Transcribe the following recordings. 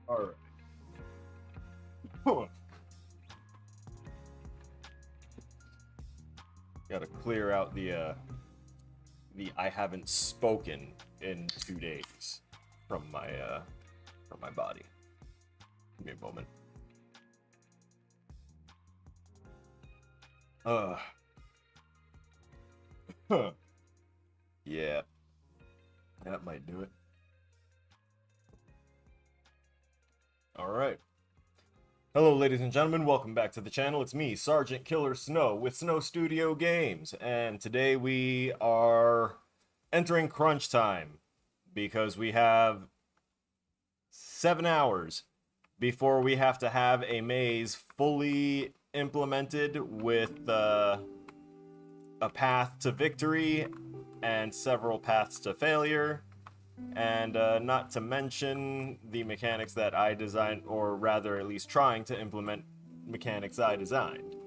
All right. Got to clear out the I haven't spoken in 2 days from my body. Give me a moment. Uh. Huh. Yeah, that might do it. All right. Hello, ladies and gentlemen. Welcome back to the channel. It's me, Sergeant Killer Snow, with Snow Studio Games, and today we are entering crunch time because we have 7 hours before we have to have a maze fully implemented with a path to victory and several paths to failure, and not to mention the mechanics that I designed, or rather at least trying to implement mechanics I designed,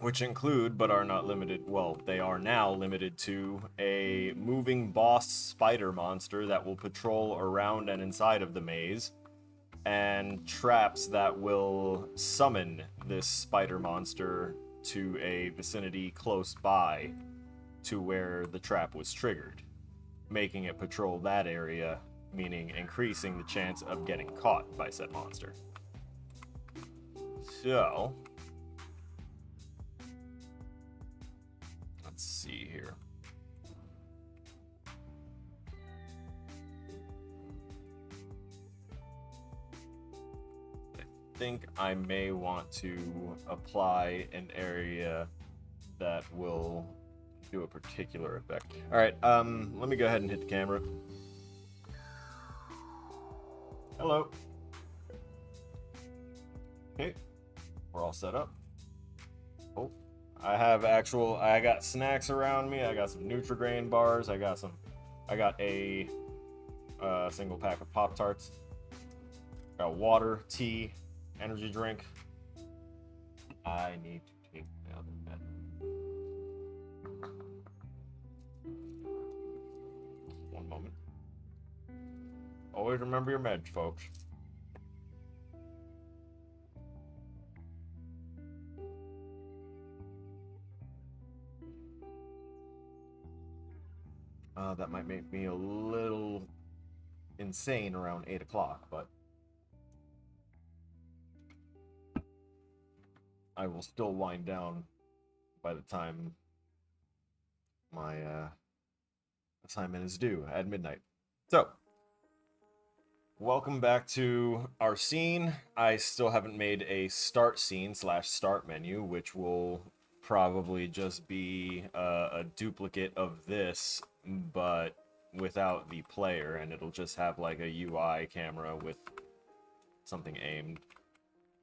which include but are not limited, well, they are now limited to a moving boss spider monster that will patrol around and inside of the maze, and traps that will summon this spider monster to a vicinity close by to where the trap was triggered, making it patrol that area, meaning increasing the chance of getting caught by said monster. So, let's see here. I think I may want to apply an area that will do a particular effect. All right, let me go ahead and hit the camera. Hello. Okay, we're all set up. Oh, I got snacks around me. I got some Nutri-Grain bars. I got a single pack of Pop-Tarts. Got water, tea, energy drink. I need to take my other med. One moment. Always remember your meds, folks. That might make me a little insane around 8 o'clock, but I will still wind down by the time my assignment is due at midnight. So, welcome back to our scene. I still haven't made a start scene / start menu, which will probably just be a duplicate of this, but without the player, and it'll just have like a UI camera with something aimed.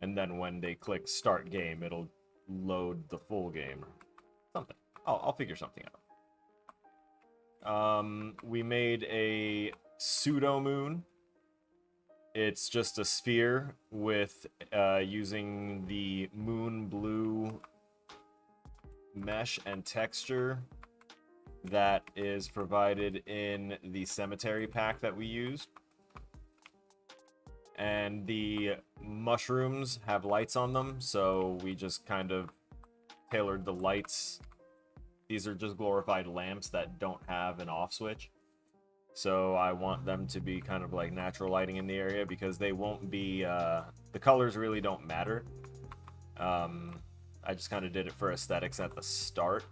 And then when they click start game, it'll load the full game. Something. I'll figure something out. We made a pseudo moon. It's just a sphere with using the moon blue mesh and texture that is provided in the cemetery pack that we used. And the mushrooms have lights on them, so we just kind of tailored the lights. These are just glorified lamps that don't have an off switch. So I want them to be kind of like natural lighting in the area, because they won't be, the colors really don't matter. I just kind of did it for aesthetics at the start.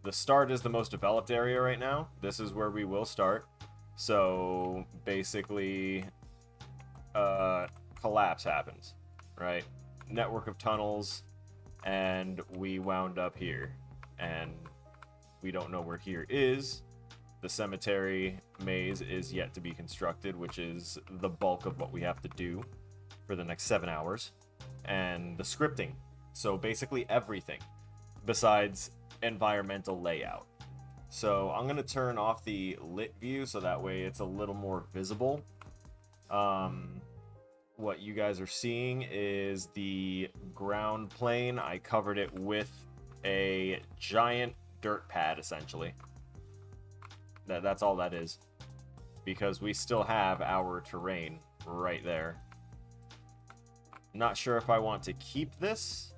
The start is the most developed area right now. This is where we will start. So basically, collapse happens, right? Network of tunnels, and we wound up here, and we don't know where here is. The cemetery maze is yet to be constructed, which is the bulk of what we have to do for the next 7 hours, and the scripting. So basically everything besides environmental layout. So I'm gonna turn off the lit view so that way it's a little more visible. What you guys are seeing is the ground plane. I covered it with a giant dirt pad, essentially. That's all that is, because we still have our terrain right there. Not sure if I want to keep this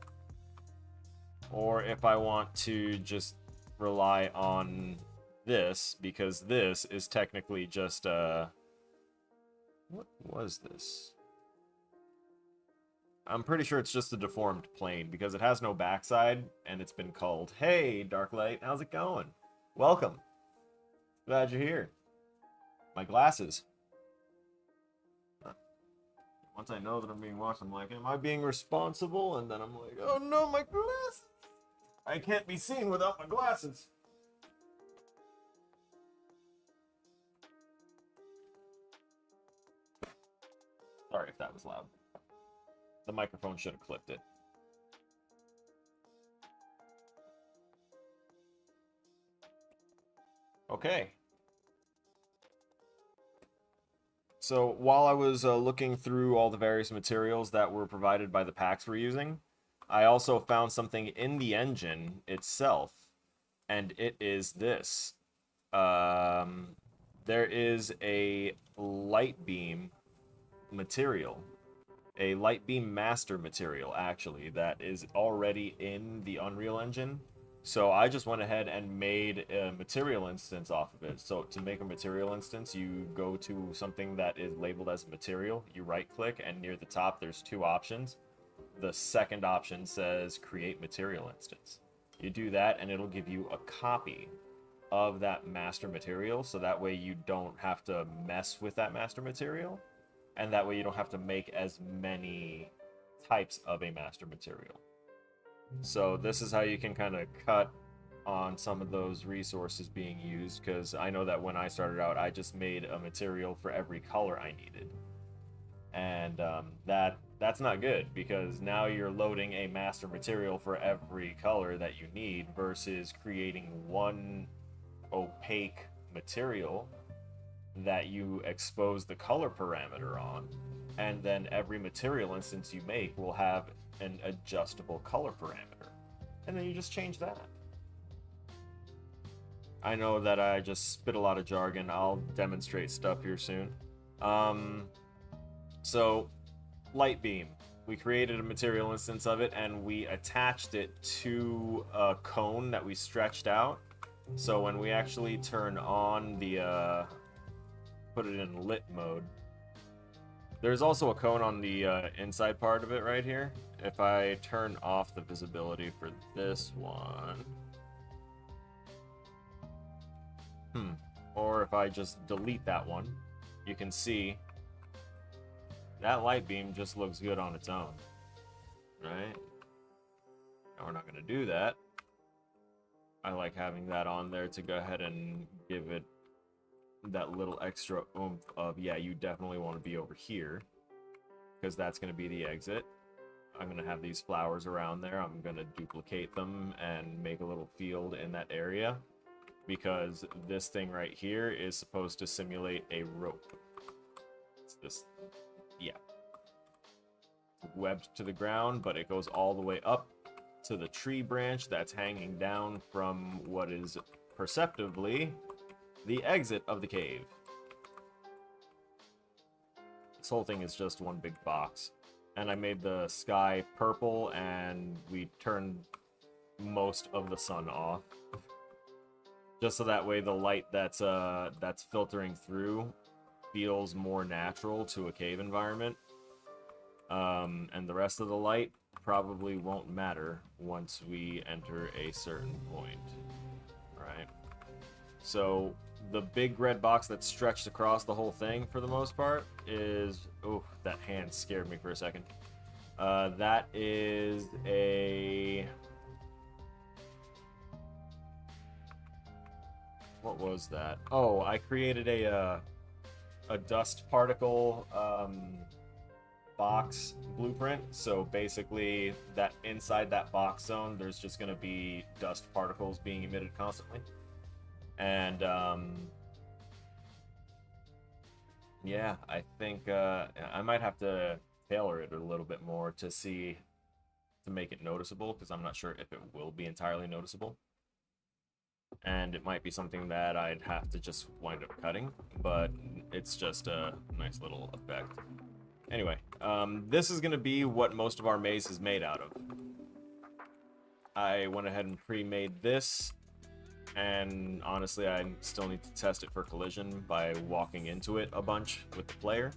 or if I want to just rely on this, because this is technically just what was this? I'm pretty sure it's just a deformed plane because it has no backside and it's been culled. Hey, Darklight, how's it going? Welcome. Glad you're here. My glasses. Once I know that I'm being watched, I'm like, am I being responsible? And then I'm like, oh no, my glasses! I can't be seen without my glasses. Sorry if that was loud. The microphone should have clipped it. Okay. So while I was looking through all the various materials that were provided by the packs we're using, I also found something in the engine itself, and it is this. There is a light beam material, a light beam master material, actually, that is already in the Unreal Engine. So I just went ahead and made a material instance off of it. So to make a material instance, you go to something that is labeled as material, you right click, and near the top there's two options. The second option says create material instance. You do that and it'll give you a copy of that master material, so that way you don't have to mess with that master material, and that way you don't have to make as many types of a master material. So this is how you can kind of cut on some of those resources being used, because I know that when I started out, I just made a material for every color I needed. And that's not good, because now you're loading a master material for every color that you need versus creating one opaque material that you expose the color parameter on, and then every material instance you make will have an adjustable color parameter, and then you just change that. I know that I just spit a lot of jargon. I'll demonstrate stuff here soon. So light beam, we created a material instance of it and we attached it to a cone that we stretched out. So when we actually turn on the put it in lit mode, there's also a cone on the inside part of it right here. If I turn off the visibility for this one, or if I just delete that one, you can see that light beam just looks good on its own, right? Now we're not going to do that. I like having that on there to go ahead and give it that little extra oomph of, yeah, you definitely want to be over here, because that's going to be the exit. I'm going to have these flowers around there. I'm going to duplicate them and make a little field in that area, because this thing right here is supposed to simulate a rope. It's this, yeah, webbed to the ground, but it goes all the way up to the tree branch that's hanging down from what is perceptibly the exit of the cave. This whole thing is just one big box. And I made the sky purple, and we turned most of the sun off. Just so that way the light that's filtering through feels more natural to a cave environment. And the rest of the light probably won't matter once we enter a certain point. Right? So the big red box that's stretched across the whole thing for the most part is... Oh, that hand scared me for a second. That is a... What was that? Oh, I created a dust particle box blueprint. So basically, that inside that box zone, there's just going to be dust particles being emitted constantly. And yeah, I think I might have to tailor it a little bit more to make it noticeable, because I'm not sure if it will be entirely noticeable. and it might be something that I'd have to just wind up cutting, but it's just a nice little effect. Anyway, this is going to be what most of our maze is made out of. I went ahead and pre-made this, and honestly, I still need to test it for collision by walking into it a bunch with the player.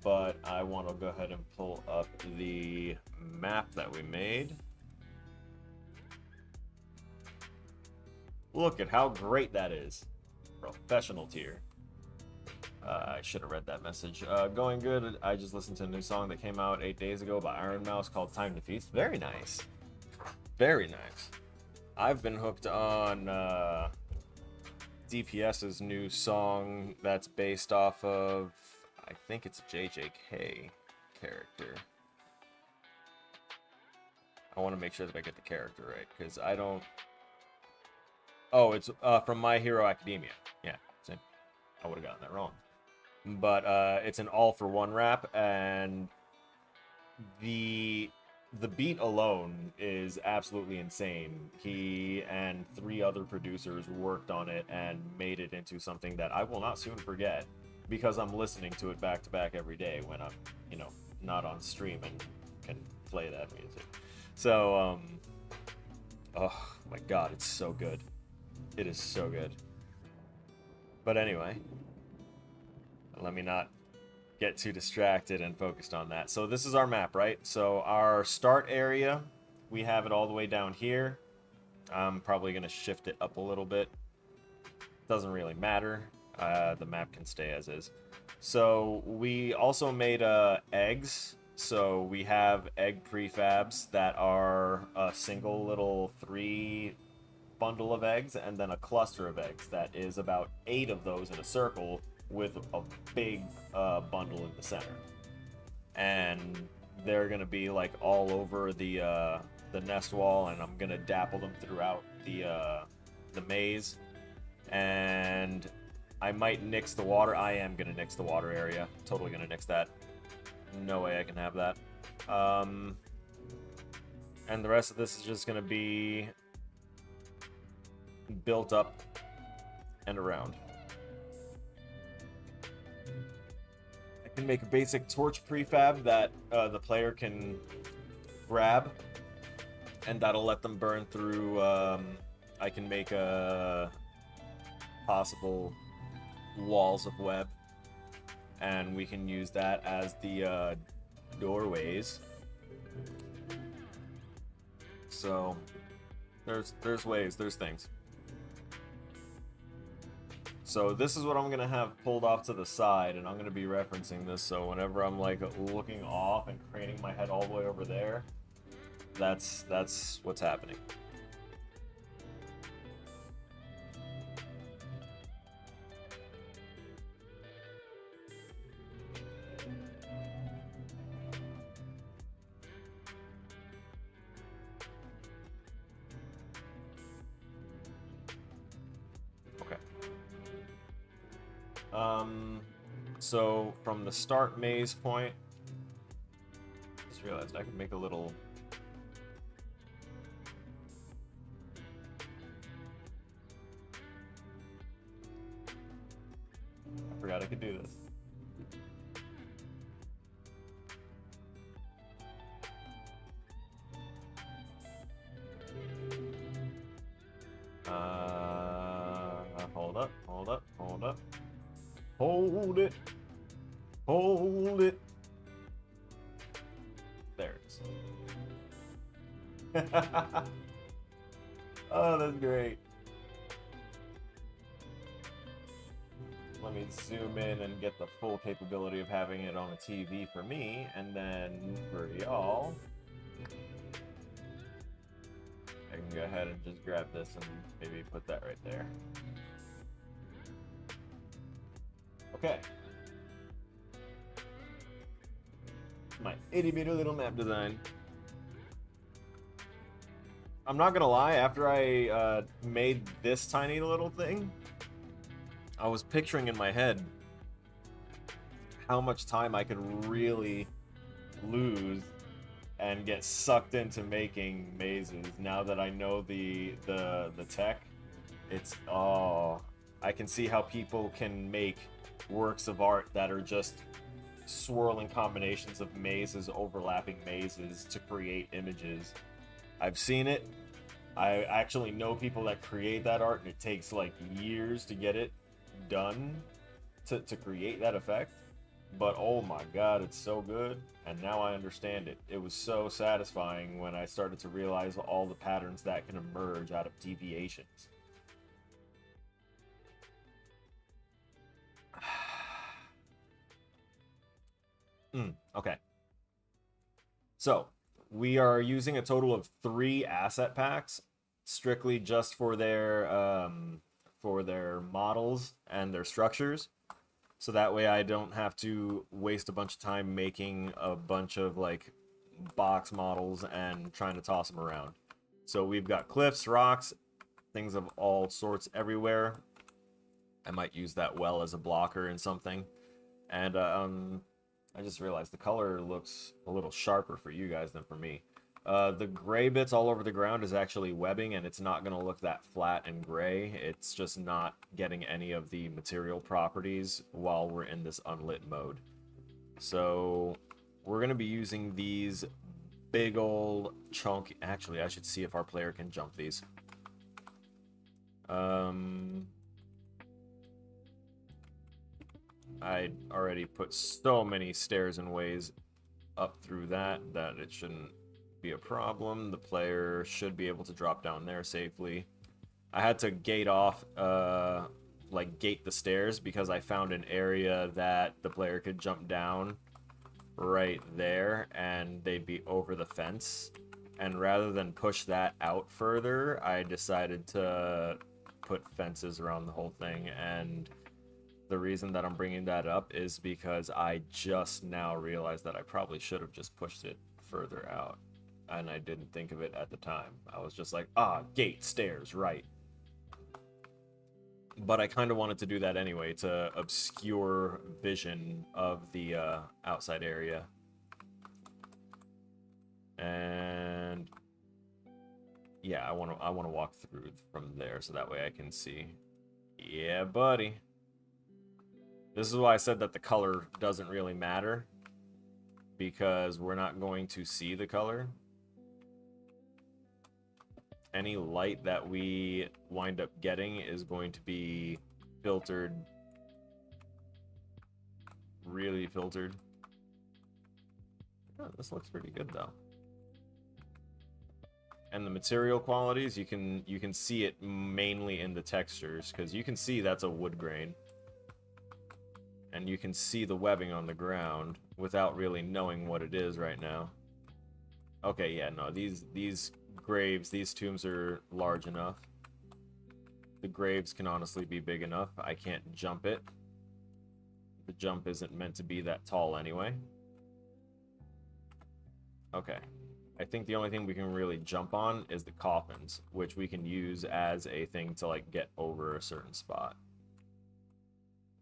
But I want to go ahead and pull up the map that we made. Look at how great that is. Professional tier. I should have read that message. Going good. I just listened to a new song that came out 8 days ago by Iron Mouse called Time to Feast. Very nice. Very nice. I've been hooked on DPS's new song that's based off of, I think it's a JJK character. I want to make sure that I get the character right, because I don't... Oh, it's from My Hero Academia. Yeah, same. I would have gotten that wrong. But it's an all-for-one rap, and the beat alone is absolutely insane. He and 3 other producers worked on it and made it into something that I will not soon forget, because I'm listening to it back to back every day when I'm, you know, not on stream and can play that music. So, oh my god, it's so good. It is so good. But anyway, let me not get too distracted and focused on that. So this is our map, right? So our start area, we have it all the way down here. I'm probably going to shift it up a little bit. Doesn't really matter. The map can stay as is. So we also made eggs. So we have egg prefabs that are a single little 3 bundle of eggs, and then a cluster of eggs that is about 8 of those in a circle with a big bundle in the center. And they're gonna be like all over the nest wall, and I'm gonna dapple them throughout the maze. And I might nix the water. I am gonna nix the water area. Totally gonna nix that. No way I can have that. And the rest of this is just gonna be built up and around. I can make a basic torch prefab that the player can grab, and that'll let them burn through. I can make possible walls of web, and we can use that as the doorways. So there's ways, there's things. So this is what I'm gonna have pulled off to the side, and I'm gonna be referencing this, so whenever I'm like looking off and craning my head all the way over there, that's what's happening. So from the start maze point, just realized I could make a little. I forgot I could do this. Hold up, hold up, hold up. Hold it. Hold it. There it is. Oh, that's great. Let me zoom in and get the full capability of having it on a TV for me, and then for y'all, I can go ahead and just grab this and maybe put that right there. Okay. My itty-bitty little map design. I'm not gonna lie, after I made this tiny little thing, I was picturing in my head how much time I could really lose and get sucked into making mazes now that I know the tech It's, oh, I can see how people can make works of art that are just swirling combinations of mazes, overlapping mazes to create images. I've seen it. I actually know people that create that art, and it takes like years to get it done to create that effect. But oh my god, it's so good. And now I understand it. It was so satisfying when I started to realize all the patterns that can emerge out of deviations. Okay. So, we are using a total of 3 asset packs, strictly just for their models and their structures. So that way I don't have to waste a bunch of time making a bunch of like box models and trying to toss them around. So we've got cliffs, rocks, things of all sorts everywhere. I might use that well as a blocker in something. And I just realized the color looks a little sharper for you guys than for me. The gray bits all over the ground is actually webbing, and it's not going to look that flat and gray. It's just not getting any of the material properties while we're in this unlit mode. So we're going to be using these big old chunk. Actually, I should see if our player can jump these. I already put so many stairs and ways up through that it shouldn't be a problem. The player should be able to drop down there safely. I had to gate off, like gate the stairs because I found an area that the player could jump down right there and they'd be over the fence. And rather than push that out further, I decided to put fences around the whole thing. And the reason that I'm bringing that up is because I just now realized that I probably should have just pushed it further out. And I didn't think of it at the time. I was just like, gate, stairs, right. But I kind of wanted to do that anyway to obscure vision of the outside area. And yeah, I want to walk through from there so that way I can see. Yeah, buddy. This is why I said that the color doesn't really matter, because we're not going to see the color. Any light that we wind up getting is going to be filtered, really filtered. Oh, this looks pretty good though. And the material qualities, you can see it mainly in the textures, because you can see that's a wood grain. And you can see the webbing on the ground without really knowing what it is right now. Okay, yeah, no, these graves, these tombs are large enough. The graves can honestly be big enough. I can't jump it. The jump isn't meant to be that tall anyway. Okay. I think the only thing we can really jump on is the coffins, which we can use as a thing to, like, get over a certain spot.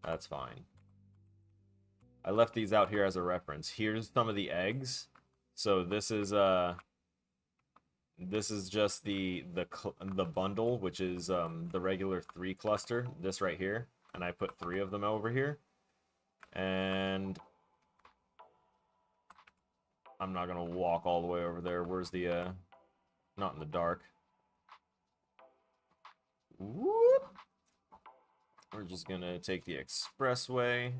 That's fine. I left these out here as a reference. Here's some of the eggs. So this is just the bundle, which is the regular 3 cluster. This right here, and I put 3 of them over here. And I'm not gonna walk all the way over there. Where's the not in the dark. Whoop. We're just gonna take the expressway.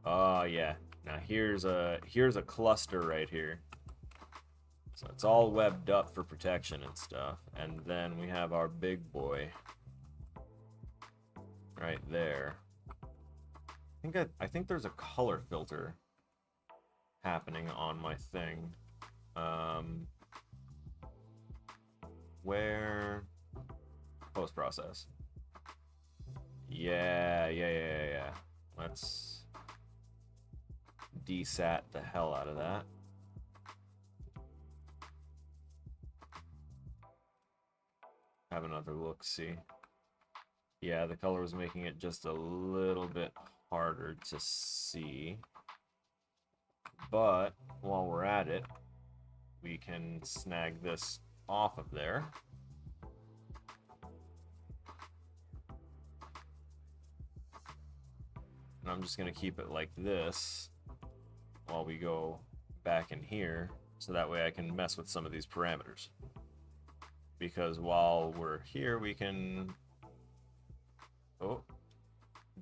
Oh yeah. Now here's a cluster right here. So it's all webbed up for protection and stuff. And then we have our big boy right there. I think there's a color filter happening on my thing. Where? Post process. Yeah. Let's desat the hell out of that. Have another look, see. Yeah, the color was making it just a little bit harder to see. But while we're at it, we can snag this off of there. And I'm just going to keep it like this while we go back in here, so that way I can mess with some of these parameters. Because while we're here, we can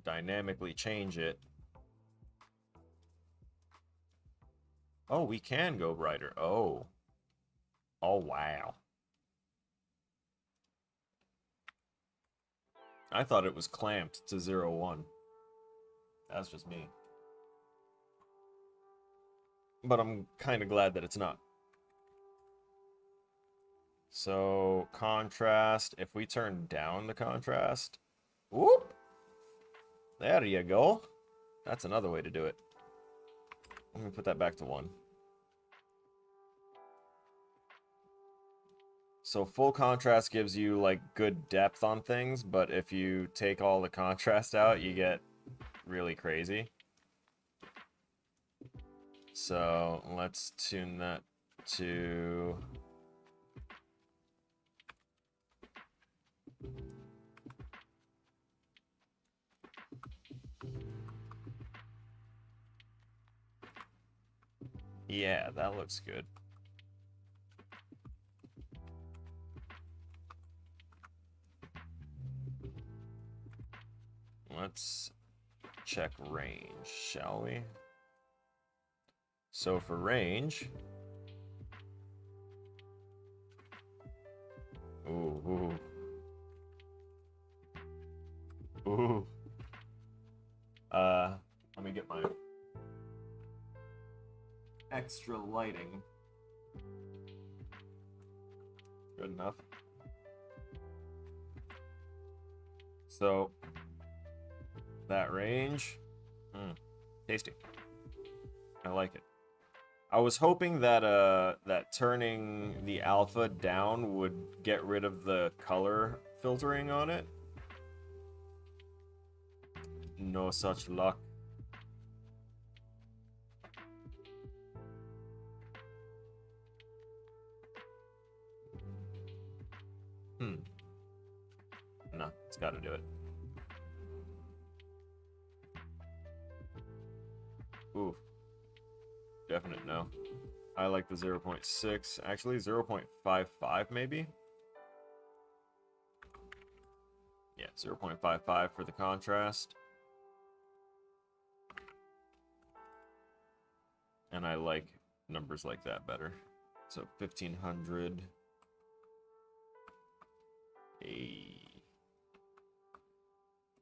dynamically change it. Oh, we can go brighter. Oh, wow. I thought it was clamped to 0, 1. That's just me. But I'm kind of glad that it's not. So, contrast. If we turn down the contrast. Whoop! There you go. That's another way to do it. Let me put that back to 1. So full contrast gives you like good depth on things, but if you take all the contrast out, you get really crazy. So let's tune that to... Yeah, that looks good. Let's check range, shall we? So for range... Ooh. Let me get my extra lighting. Good enough. So that range, tasty. I like it. I was hoping that that turning the alpha down would get rid of the color filtering on it. No such luck. No, it's got to do it. Ooh. Definite no. I like the 0.6. Actually, 0.55 maybe? Yeah, 0.55 for the contrast. And I like numbers like that better. So 1500.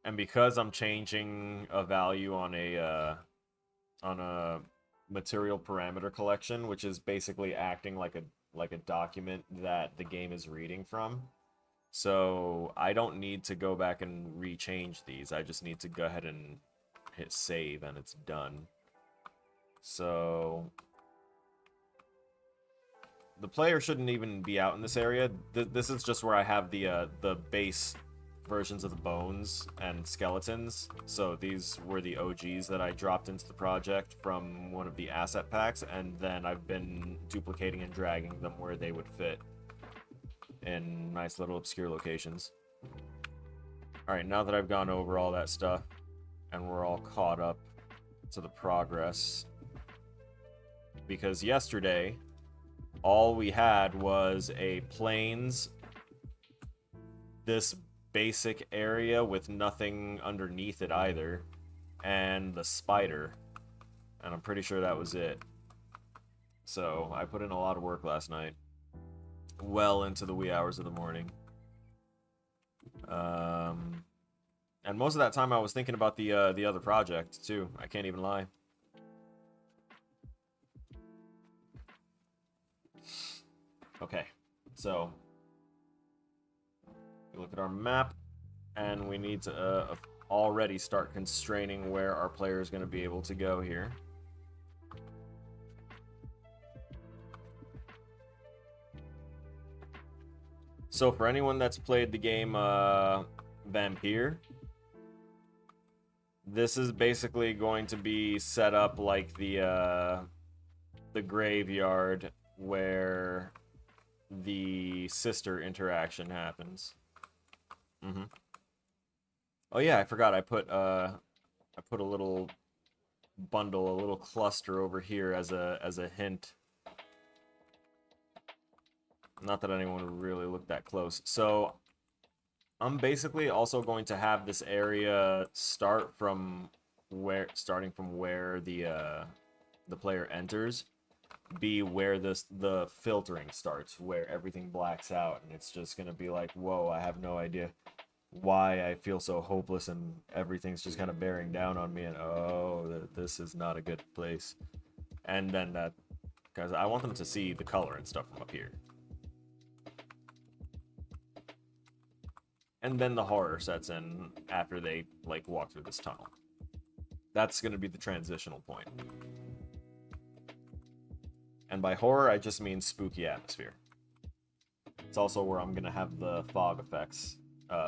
And because I'm changing a value on a material parameter collection, which is basically acting like a document that the game is reading from. So I don't need to go back and rechange these. I just need to go ahead and hit save and it's done. So the player shouldn't even be out in this area. This is just where I have the base versions of the bones and skeletons. So these were the OGs that I dropped into the project from one of the asset packs, and then I've been duplicating and dragging them where they would fit in nice little obscure locations. Alright, now that I've gone over all that stuff and we're all caught up to the progress, because yesterday all we had was a plains, this basic area with nothing underneath it either, and the spider, and I'm pretty sure that was it. So I put in a lot of work last night, well into the wee hours of the morning, and most of that time I was thinking about the other project too. I can't even lie. Okay, so we look at our map, and we need to already start constraining where our player is going to be able to go here. So for anyone that's played the game Vampire, this is basically going to be set up like the the graveyard where the sister interaction happens. Mm-hmm. Oh yeah, I forgot. I put a little bundle, a little cluster over here as a hint. Not that anyone would really look that close. So I'm basically also going to have this area starting from where the player enters, be where the filtering starts, where everything blacks out, and it's just gonna be like, whoa, I have no idea why I feel so hopeless, and everything's just kind of bearing down on me, and oh, this is not a good place. And then that, because I want them to see the color and stuff from up here. And then the horror sets in after they like walk through this tunnel. That's going to be the transitional point. And by horror, I just mean spooky atmosphere. It's also where I'm going to have the fog effects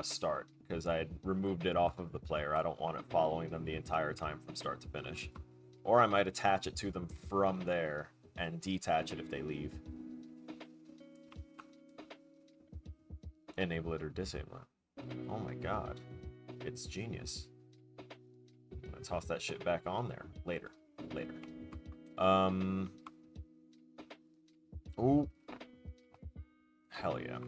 start, because I had removed it off of the player. I don't want it following them the entire time from start to finish. Or I might attach it to them from there and detach it if they leave. Enable it or disable it. Oh my god. It's genius. I'm gonna toss that shit back on there. Later. Ooh. Hell yeah.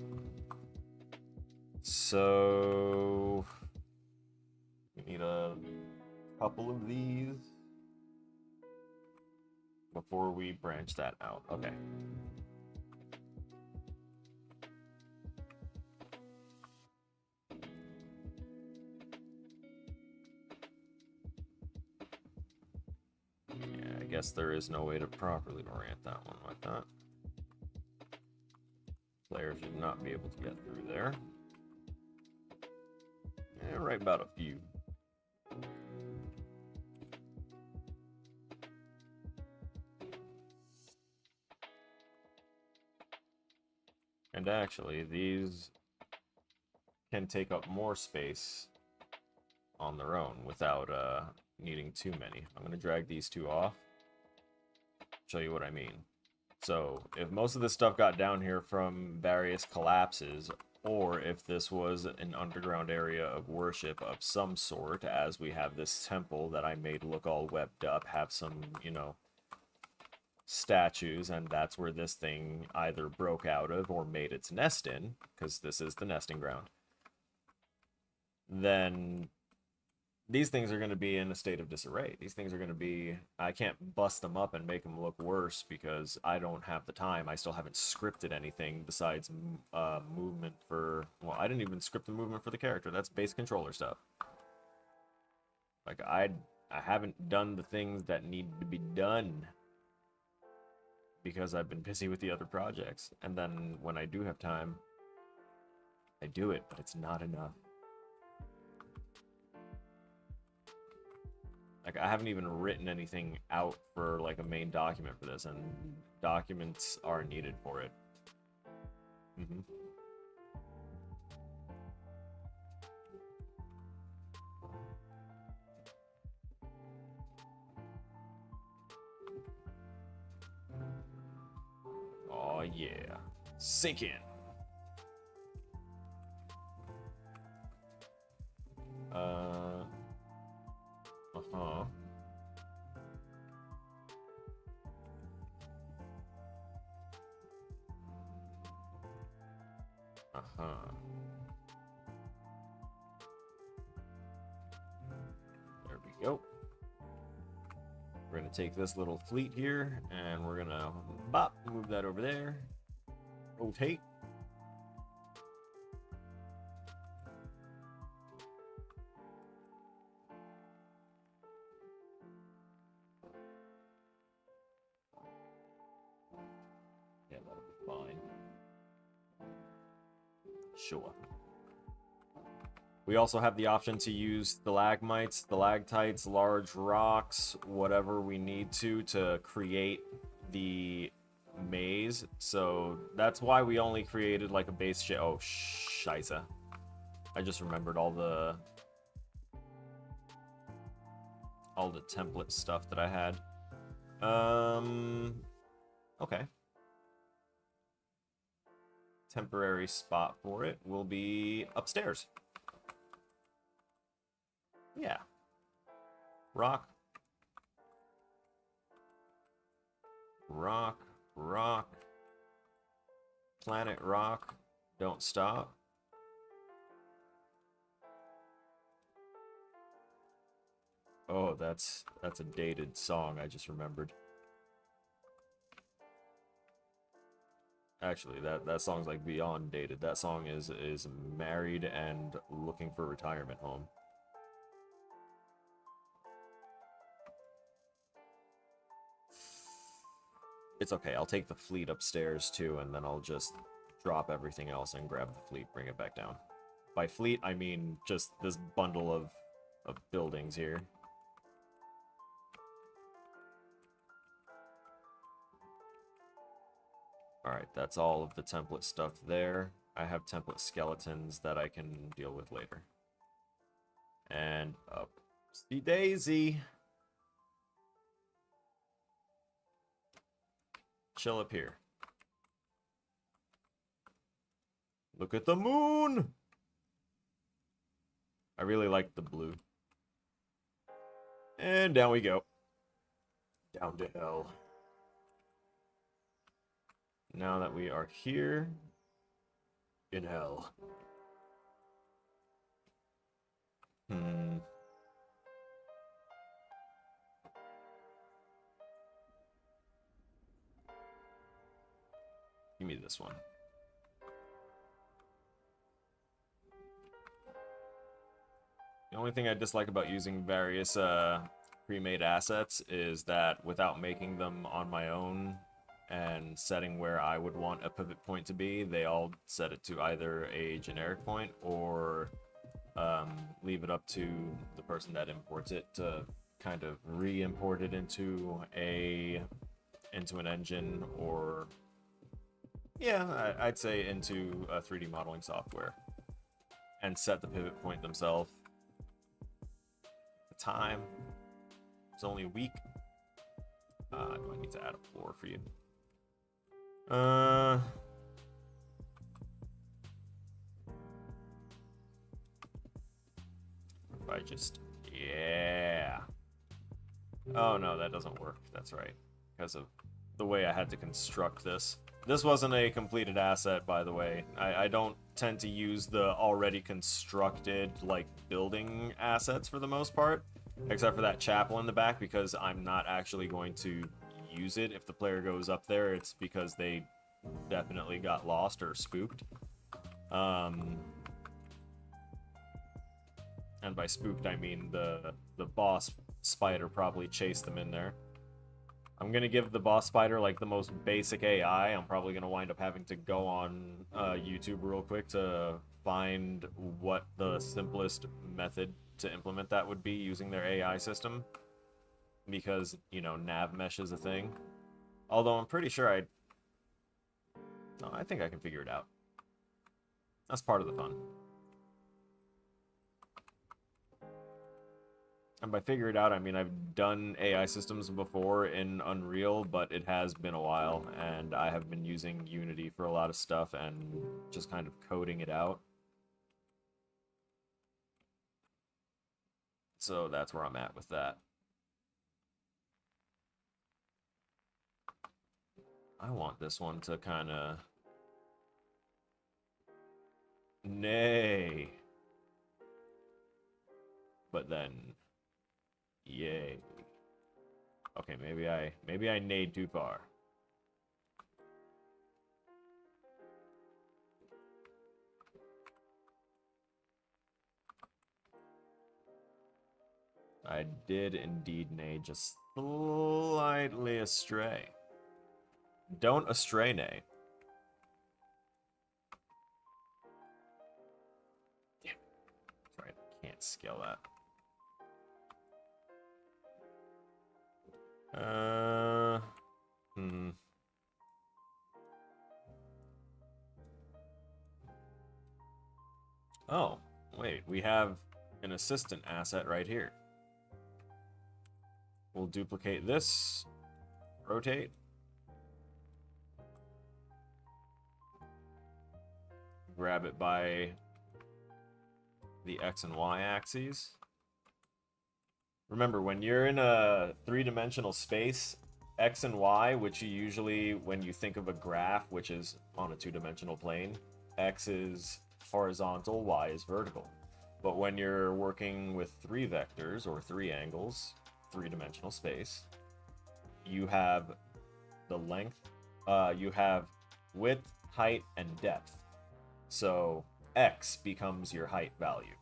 So... we need a couple of these before we branch that out. Okay. Yeah, I guess there is no way to properly orient that one like that. Player should not be able to get through there. Yeah, right about a few. And actually, these can take up more space on their own without needing too many. I'm going to drag these two off. Show you what I mean. So, if most of this stuff got down here from various collapses, or if this was an underground area of worship of some sort, as we have this temple that I made look all webbed up, have some, you know, statues, and that's where this thing either broke out of or made its nest in, because this is the nesting ground, then these things are going to be in a state of disarray. These things are going to be... I can't bust them up and make them look worse because I don't have the time. I still haven't scripted anything besides movement for... Well, I didn't even script the movement for the character. That's base controller stuff. Like, I haven't done the things that need to be done because I've been busy with the other projects. And then when I do have time, I do it, but it's not enough. Like, I haven't even written anything out for, like, a main document for this, and documents are needed for it. Mm-hmm. Oh, yeah. Sink in. Uh-huh. Uh-huh. There we go. We're gonna take this little fleet here, and we're gonna bop, move that over there. Rotate. Yeah, that'll be fine. Sure. We also have the option to use stalagmites, stalactites, large rocks, whatever we need to create the maze. So that's why we only created like a base shit. Oh, scheisse. I just remembered all the template stuff that I had. Okay. Temporary spot for it will be upstairs. Yeah. Rock. Rock. Rock. Planet Rock. Don't stop. Oh, that's a dated song I just remembered. Actually, that song's like beyond dated. That song is married and looking for retirement home. It's okay. I'll take the fleet upstairs too, and then I'll just drop everything else and grab the fleet, bring it back down. By fleet, I mean just this bundle of buildings here. Alright, that's all of the template stuff there. I have template skeletons that I can deal with later. And upsy daisy. Chill up here. Look at the moon! I really like the blue. And down we go. Down to hell. Now that we are here in hell. Give me this one. The only thing I dislike about using various pre-made assets is that without making them on my own and setting where I would want a pivot point to be, they all set it to either a generic point or leave it up to the person that imports it to kind of re-import it into an engine, or yeah, I'd say into a 3D modeling software, and set the pivot point themselves. The time, it's only a week. Do I need to add a floor for you? If I just, yeah. Oh no, that doesn't work. That's right, because of the way I had to construct this. This wasn't a completed asset, by the way. I don't tend to use the already constructed, like, building assets for the most part, except for that chapel in the back, because I'm not actually going to use it. If the player goes up there, it's because they definitely got lost or spooked. And by spooked, I mean the boss spider probably chased them in there. I'm gonna give the boss spider like the most basic AI. I'm probably gonna wind up having to go on YouTube real quick to find what the simplest method to implement that would be using their AI system, because, you know, nav mesh is a thing. Although I'm pretty sure I think I can figure it out. That's part of the fun. And by figure it out, I mean I've done AI systems before in Unreal, but it has been a while, and I have been using Unity for a lot of stuff and just kind of coding it out. So that's where I'm at with that. I want this one to kind of... Nay. But then... Yay. Okay, maybe I nayed too far. I did indeed nay just slightly astray. Don't astray nay. Damn. Sorry, I can't scale that. Oh, wait, we have an assistant asset right here. We'll duplicate this, rotate, grab it by the X and Y axes. Remember, when you're in a three-dimensional space, X and Y, which you usually, when you think of a graph, which is on a two-dimensional plane, X is horizontal, Y is vertical. But when you're working with three vectors or three angles, three-dimensional space, you have the length, you have width, height, and depth. So X becomes your height value.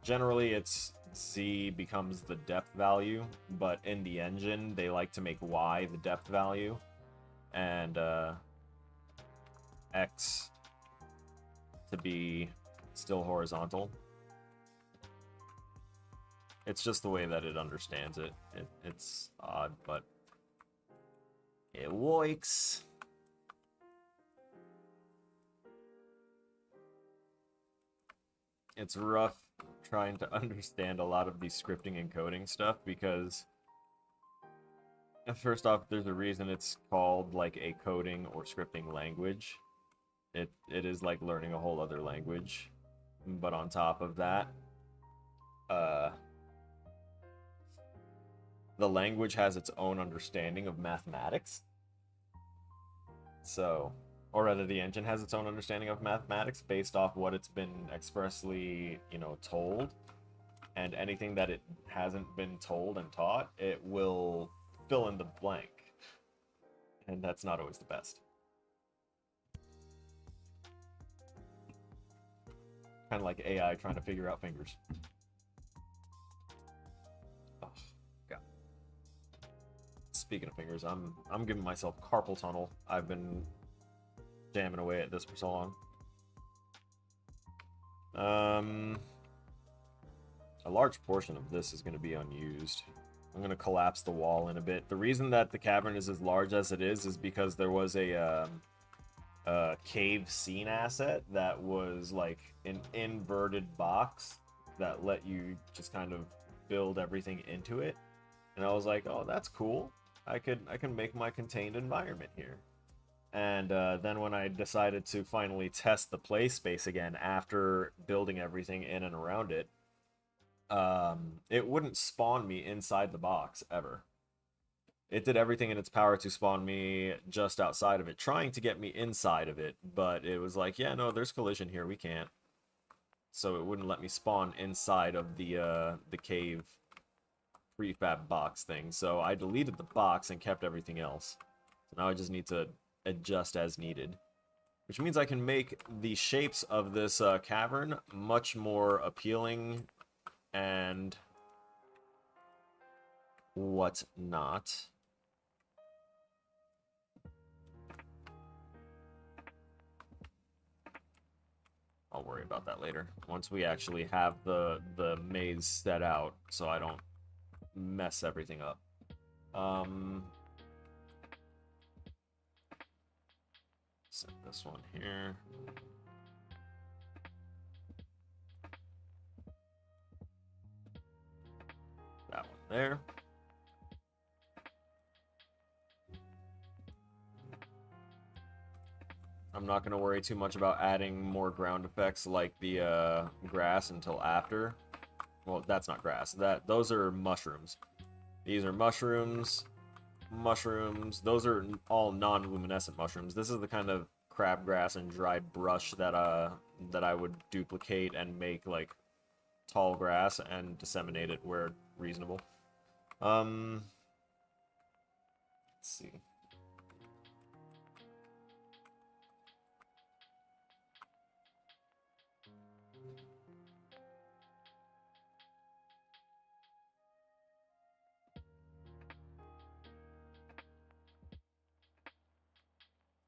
Generally, it's Z becomes the depth value, but in the engine, they like to make Y the depth value, and X to be still horizontal. It's just the way that it understands it. It's odd, but it works. It's rough trying to understand a lot of the scripting and coding stuff because first off, there's a reason it's called like a coding or scripting language. It is like learning a whole other language. But on top of that, the language has its own understanding of mathematics. So, or rather, the engine has its own understanding of mathematics based off what it's been expressly, told. And anything that it hasn't been told and taught, it will fill in the blank. And that's not always the best. Kind of like AI trying to figure out fingers. Oh, God. Speaking of fingers, I'm giving myself carpal tunnel. I've been jamming away at this for so long. A large portion of this is going to be unused. I'm going to collapse the wall in a bit. The reason that the cavern is as large as it is because there was a cave scene asset that was like an inverted box that let you just kind of build everything into it. And I was like, oh, that's cool. I can make my contained environment here. And then when I decided to finally test the play space again after building everything in and around it, it wouldn't spawn me inside the box ever. It did everything in its power to spawn me just outside of it, trying to get me inside of it, but it was like, yeah, no, there's collision here, we can't. So it wouldn't let me spawn inside of the cave prefab box thing. So I deleted the box and kept everything else. So now I just need to adjust as needed. Which means I can make the shapes of this cavern much more appealing and whatnot. I'll worry about that later. Once we actually have the maze set out, so I don't mess everything up. Set this one here. That one there. I'm not going to worry too much about adding more ground effects like the grass until after. Well, that's not grass. Those are mushrooms. These are mushrooms. Mushrooms. Those are all non-luminescent mushrooms. This is the kind of crabgrass and dried brush that I would duplicate and make like tall grass and disseminate it where reasonable. Let's see.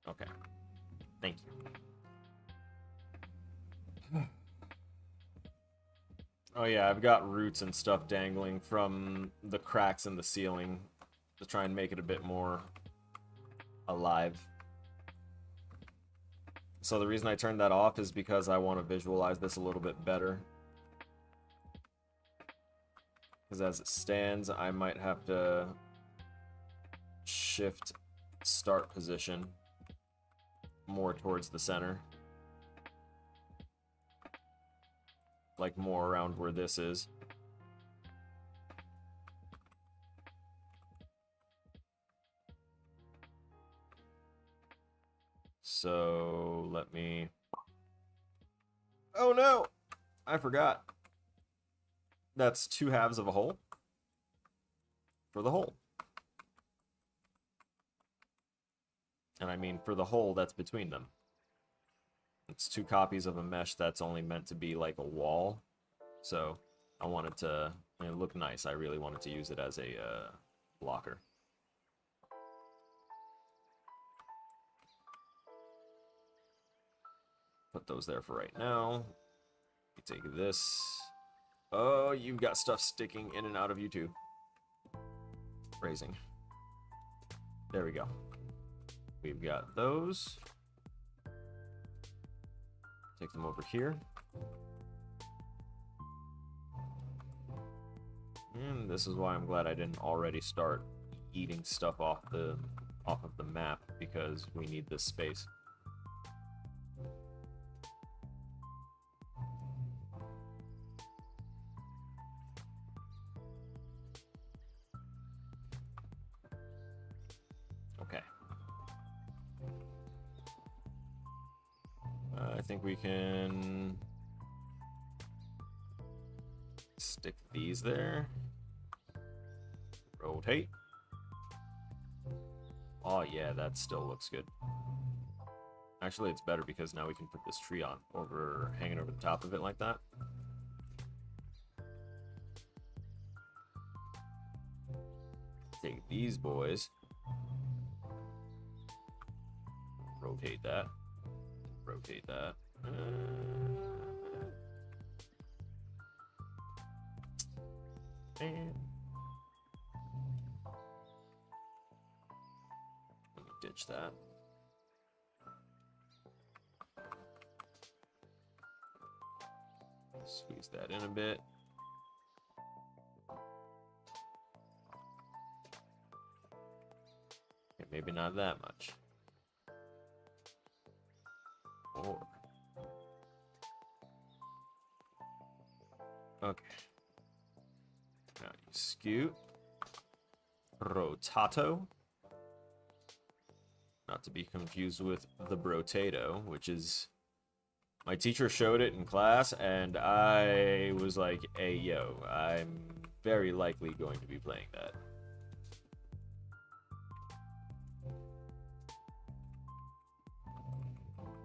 Okay. Thank you. Oh yeah, I've got roots and stuff dangling from the cracks in the ceiling to try and make it a bit more alive. So the reason I turned that off is because I want to visualize this a little bit better. Because as it stands, I might have to shift start position more towards the center. like more around where this is. So let me... Oh no! I forgot. That's 2 halves of a hole for the hole. And I mean for the hole that's between them. It's 2 copies of a mesh that's only meant to be like a wall. So I wanted to look nice. I really wanted to use it as a blocker. Put those there for right now. You take this. Oh, you've got stuff sticking in and out of you too. Phrasing. There we go. We've got those. Take them over here. And this is why I'm glad I didn't already start eating stuff off of the map, because we need this space. Okay. I think we can stick these there. Rotate. Oh yeah, that still looks good. Actually, it's better because now we can put this tree on hanging over the top of it like that. Take these boys. Rotate that. Rotate that. And let me ditch that. Squeeze that in a bit. Okay, maybe not that much. Or okay. Now you scoot. Rotato. Not to be confused with the brotato, which is... My teacher showed it in class, and I was like, hey, yo, I'm very likely going to be playing that.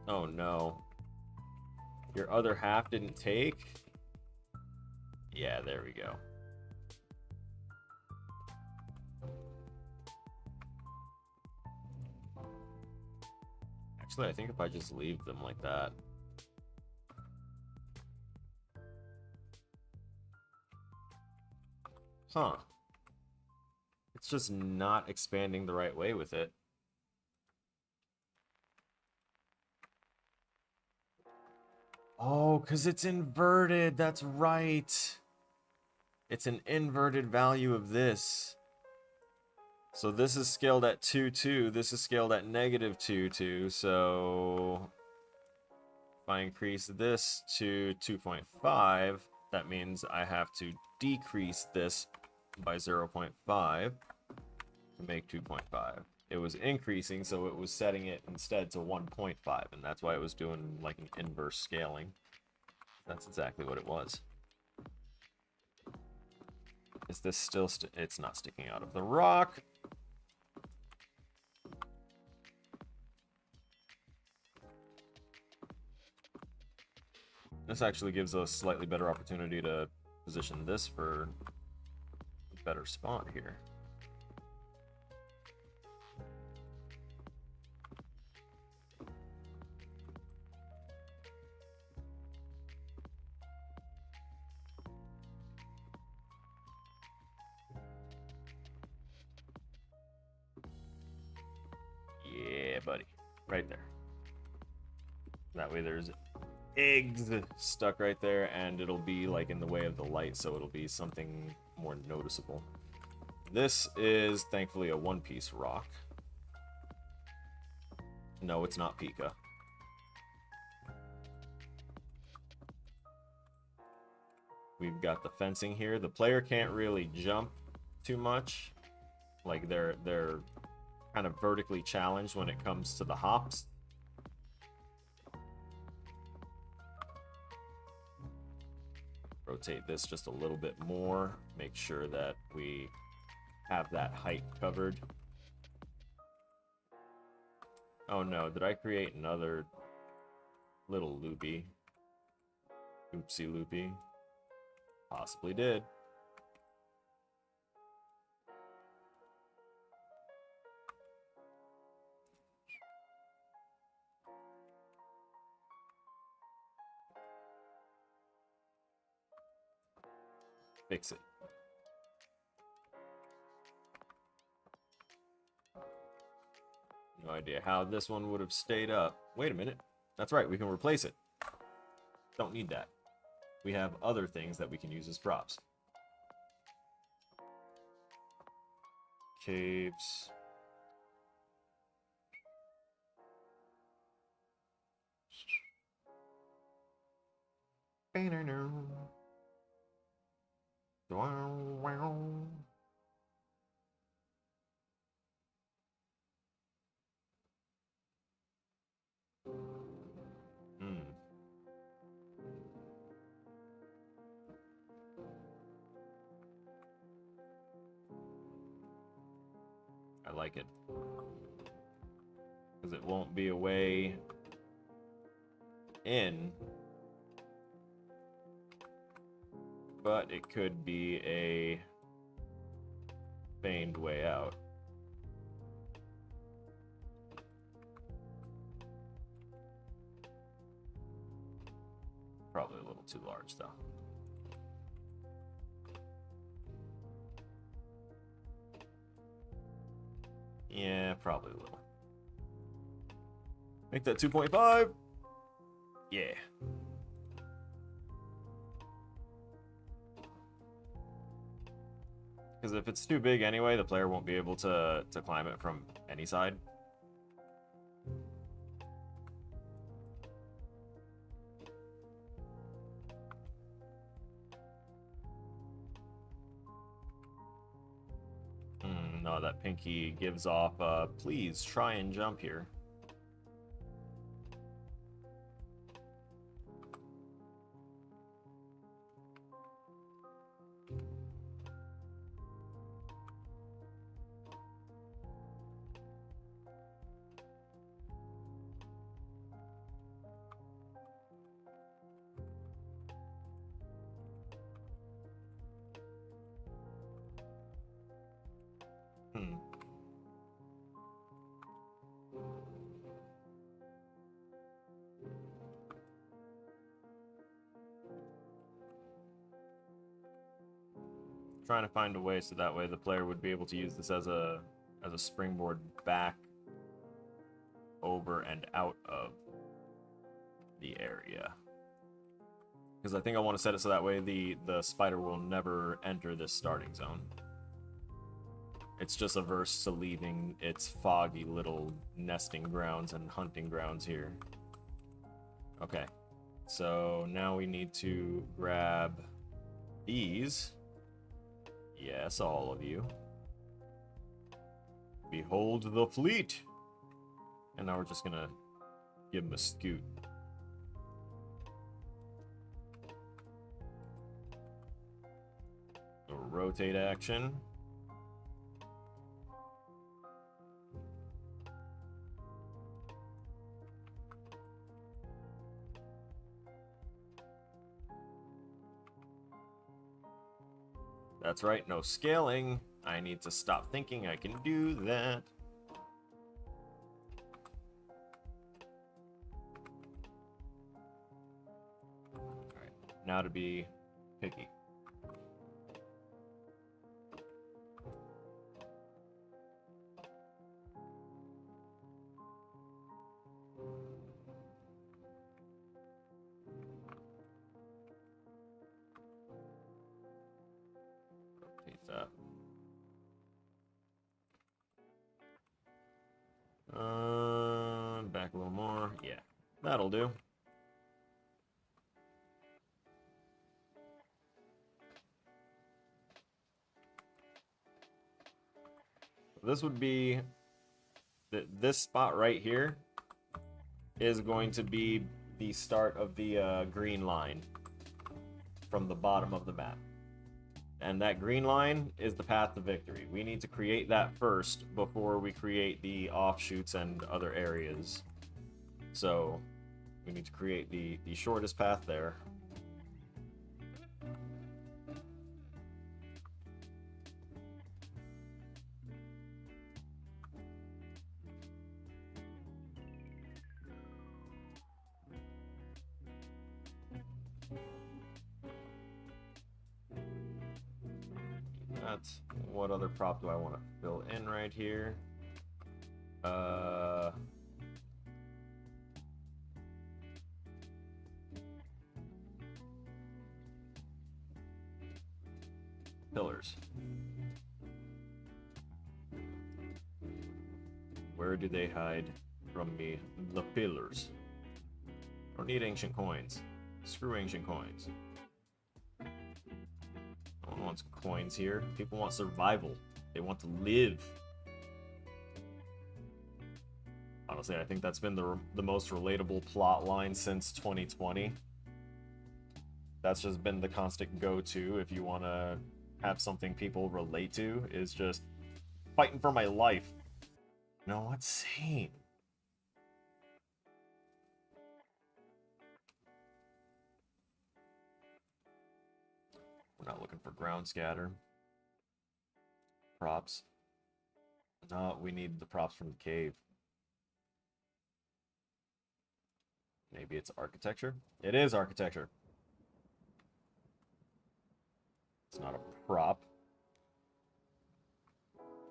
Oh, no. Your other half didn't take? Yeah, there we go. Actually, I think if I just leave them like that... Huh. It's just not expanding the right way with it. Oh, because it's inverted. That's right. It's an inverted value of this. So this is scaled at 2.2. This is scaled at negative 2.2. So if I increase this to 2.5, that means I have to decrease this by 0.5 to make 2.5. It was increasing, so it was setting it instead to 1.5, and that's why it was doing like an inverse scaling. That's exactly what it was. Is this still... it's not sticking out of the rock. This actually gives us a slightly better opportunity to position this for a better spot here. Yeah, buddy. Right there. That way there's eggs stuck right there, and it'll be like in the way of the light, so it'll be something more noticeable. This is thankfully a one-piece rock. No, it's not Pika. We've got the fencing here. The player can't really jump too much. Like, they're kind of vertically challenged when it comes to the hops. Rotate this just a little bit more. Make sure that we have that height covered. Oh no, did I create another little loopy? Oopsie loopy. Possibly did. Fix it. No idea how this one would have stayed up. Wait a minute. That's right, we can replace it. Don't need that. We have other things that we can use as props. Caves. I like it. Because it won't be a way in, but it could be a feigned way out. Probably a little too large, though. Yeah, probably a little. Make that 2.5. Yeah. Because if it's too big anyway, the player won't be able to climb it from any side. No, that pinky gives off, please try and jump here. Trying to find a way so that way the player would be able to use this as a springboard back over and out of the area. Because I think I want to set it so that way the spider will never enter this starting zone. It's just averse to leaving its foggy little nesting grounds and hunting grounds here. Okay, so now we need to grab these. Yes, all of you. Behold the fleet! And now we're just gonna give him a scoot. A rotate action. That's right, no scaling. I need to stop thinking I can do that. Alright, now to be picky. Up. Back a little more. Yeah, that'll do. this would be this spot right here is going to be the start of the green line from the bottom of the map. And that green line is the path to victory. We need to create that first before we create the offshoots and other areas. So we need to create the shortest path there. That's what other prop do I want to fill in right here? Pillars. Where do they hide from me? The pillars. I don't need ancient coins. Screw ancient coins. No one wants coins here. People want survival. They want to live. Honestly, I think that's been the most relatable plot line since 2020. That's just been the constant go-to if you want to have something people relate to, is just fighting for my life. No, what? Same. We're not looking for ground scatter. Props. No, we need the props from the cave. Maybe it's architecture? It is architecture. It's not a prop.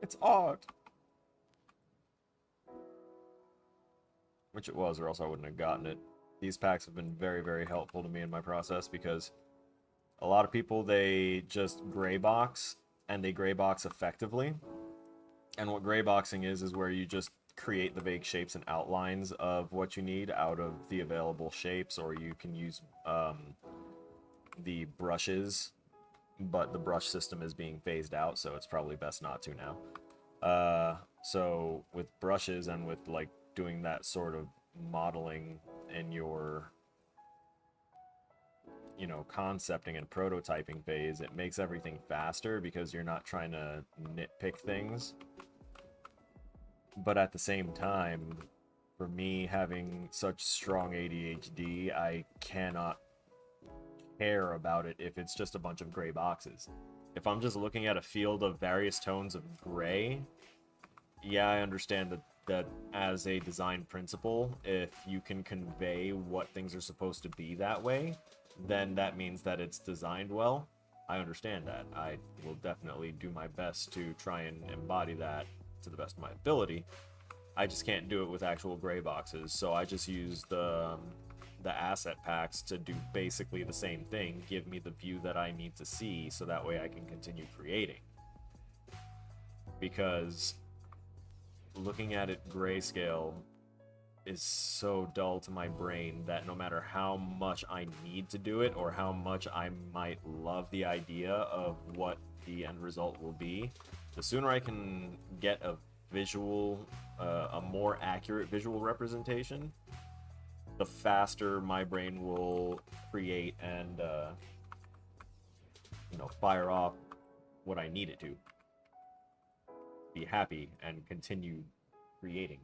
It's art. Which it was, or else I wouldn't have gotten it. These packs have been very, very helpful to me in my process, because a lot of people, they just gray box, and they gray box effectively. And what gray boxing is where you just create the vague shapes and outlines of what you need out of the available shapes, or you can use the brushes, but the brush system is being phased out, so it's probably best not to now. So with brushes and with like doing that sort of modeling in your, you know, concepting and prototyping phase, it makes everything faster because you're not trying to nitpick things. But at the same time, for me having such strong ADHD, I cannot care about it if it's just a bunch of gray boxes. If I'm just looking at a field of various tones of gray, yeah, I understand that as a design principle, if you can convey what things are supposed to be that way, then that means that it's designed well. I understand that. I will definitely do my best to try and embody that to the best of my ability. I just can't do it with actual gray boxes, so I just use the asset packs to do basically the same thing, give me the view that I need to see, so that way I can continue creating. Because looking at it grayscale is so dull to my brain that no matter how much I need to do it, or how much I might love the idea of what the end result will be, the sooner I can get a visual, a more accurate visual representation, the faster my brain will create and, you know, fire off what I need it to. Be happy and continue creating.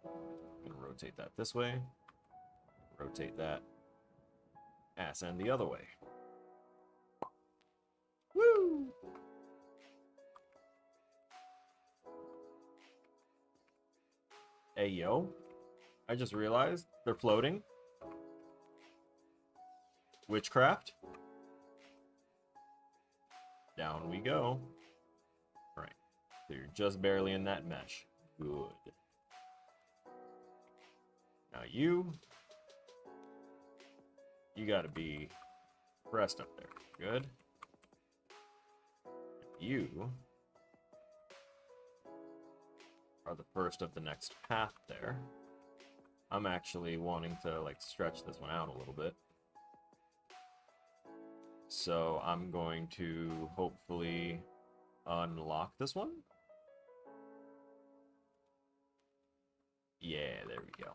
I'm gonna rotate that this way. Rotate that ass end the other way. Woo! Hey, yo. I just realized they're floating. Witchcraft. Down we go. Right. So you're just barely in that mesh. Good. Now you gotta be pressed up there. Good. You are the first of the next path there. I'm actually wanting to like stretch this one out a little bit. So I'm going to hopefully unlock this one. Yeah, there we go.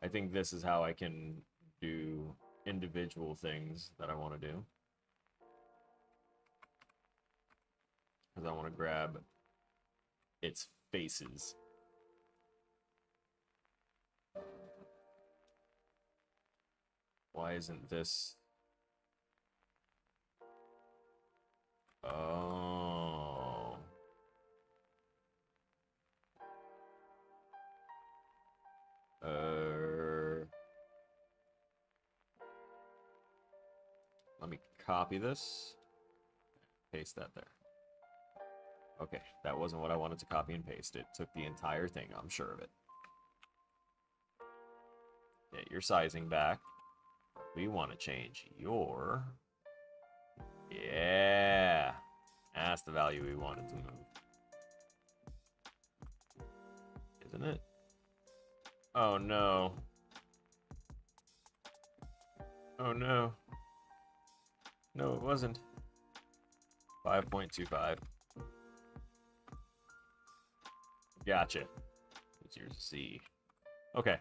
I think this is how I can do individual things that I want to do. Because I want to grab its faces. Why isn't this... Oh... Let me copy this. Paste that there. Okay, that wasn't what I wanted to copy and paste. It took the entire thing, I'm sure of it. Get your sizing back. We want to change your... Yeah! That's the value we wanted to move. Isn't it? Oh no. Oh no. No, it wasn't. 5.25. Gotcha. It's yours to see. Okay.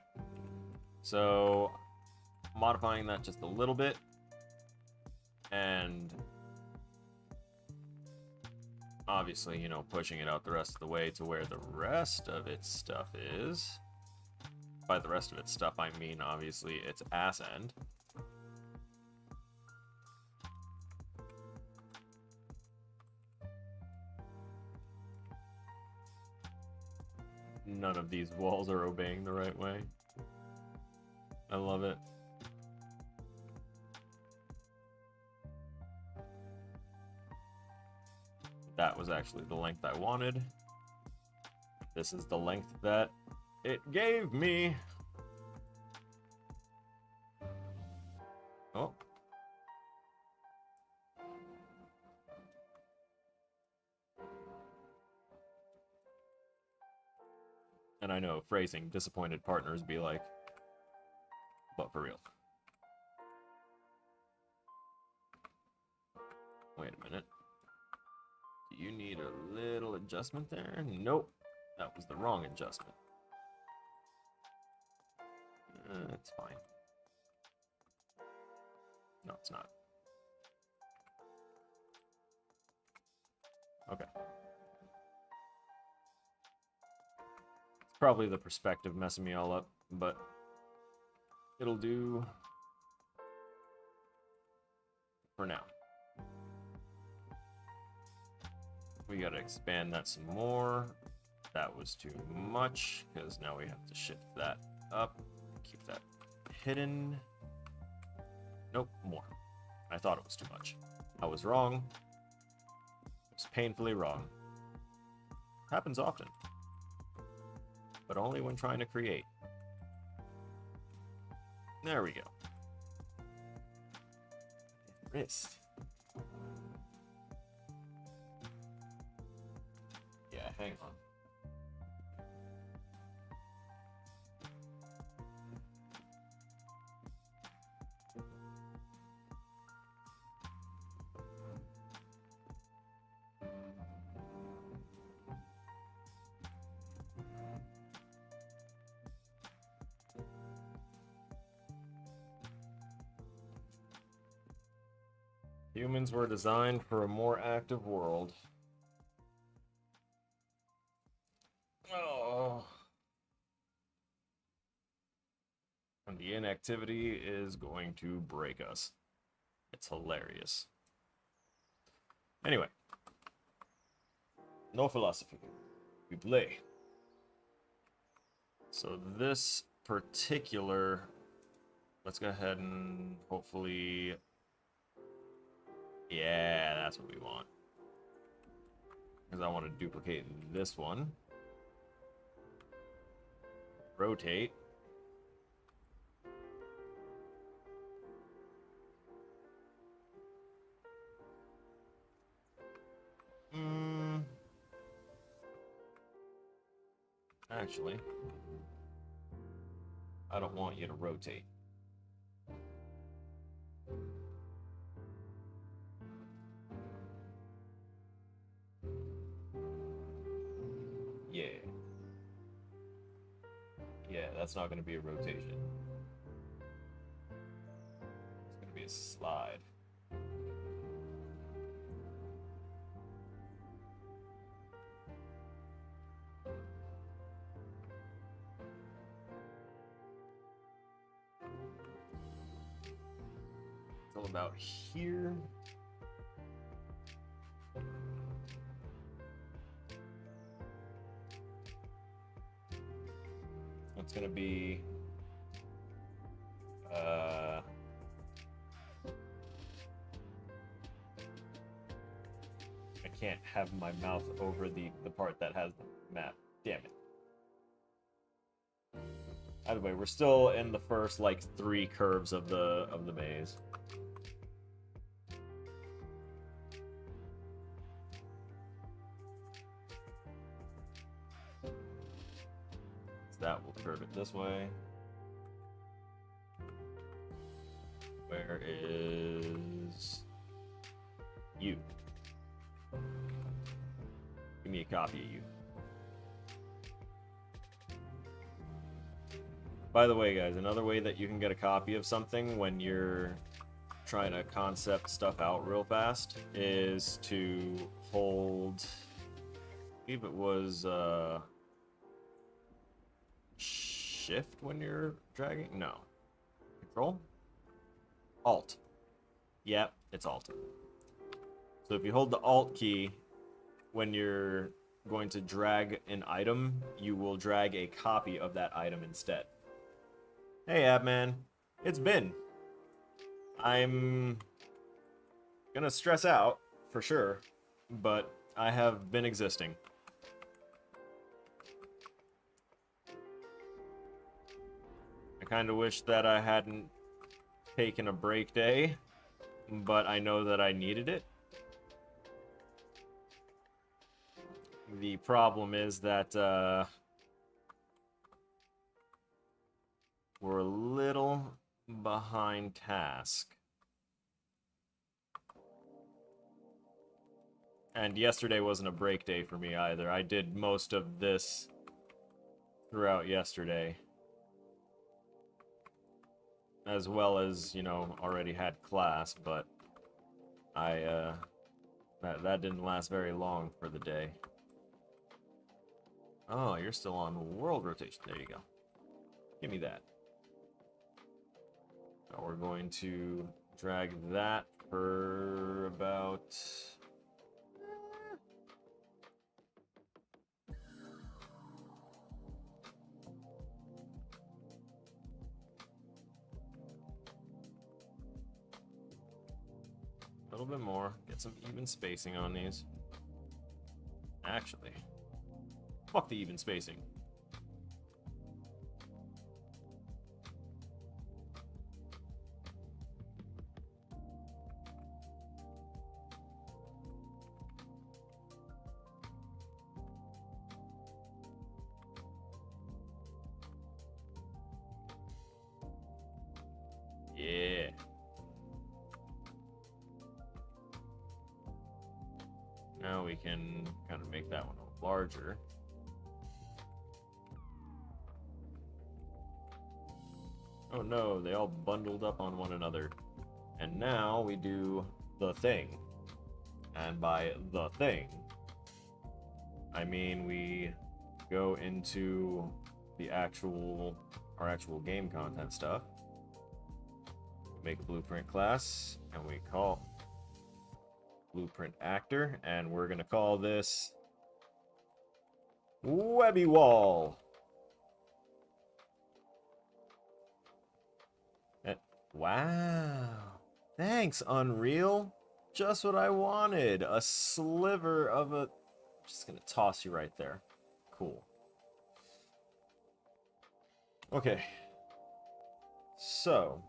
So, modifying that just a little bit. And obviously, you know, pushing it out the rest of the way to where the rest of its stuff is. By the rest of its stuff, I mean, obviously, its ass end. None of these walls are obeying the right way. I love it. That was actually the length I wanted. This is the length that it gave me. Oh. And I know phrasing disappointed partners be like, but for real. Wait a minute. Do you need a little adjustment there? Nope. That was the wrong adjustment. It's fine. No, it's not. Okay. It's probably the perspective messing me all up, but it'll do for now. We gotta expand that some more. That was too much, because now we have to shift that up. Keep that hidden. Nope, more. I thought it was too much. I was wrong. I was painfully wrong. Happens often. But only when trying to create. There we go. Wrist. Yeah, hang on. Humans were designed for a more active world. Oh. And the inactivity is going to break us. It's hilarious. Anyway. No philosophy. We play. So this particular... Let's go ahead and hopefully... Yeah, that's what we want. Because I want to duplicate this one. Rotate. Actually, I don't want you to rotate. Yeah. Yeah, that's not going to be a rotation. It's going to be a slide. Till about here. It's going to be I can't have my mouth over the part that has the map. Damn it. Either way, we're still in the first like 3 curves of the maze. So that will curve it this way. Where is you? Give me a copy of you. By the way, guys, another way that you can get a copy of something when you're trying to concept stuff out real fast is to hold, I believe it was shift when you're dragging? No. Control? Alt. Yep, it's Alt. So if you hold the Alt key when you're going to drag an item, you will drag a copy of that item instead. Hey, Abman. It's been. I'm gonna stress out, for sure, but I have been existing. I kinda wish that I hadn't taken a break day, but I know that I needed it. The problem is that, we're a little behind task. And yesterday wasn't a break day for me either. I did most of this throughout yesterday. As well as, you know, already had class, but that didn't last very long for the day. Oh, you're still on world rotation. There you go. Give me that. Now we're going to drag that for about... a little bit more. Get some even spacing on these. Actually, fuck the even spacing. Yeah. Now we can kind of make that one larger. Oh no, they all bundled up on one another. And now we do the thing. And by the thing, I mean we go into the our actual game content stuff. Make a blueprint class, and we call blueprint actor, and we're gonna call this Webby Wall. And, wow. Thanks, Unreal. Just what I wanted. A sliver of a... Just gonna toss you right there. Cool. Okay. So...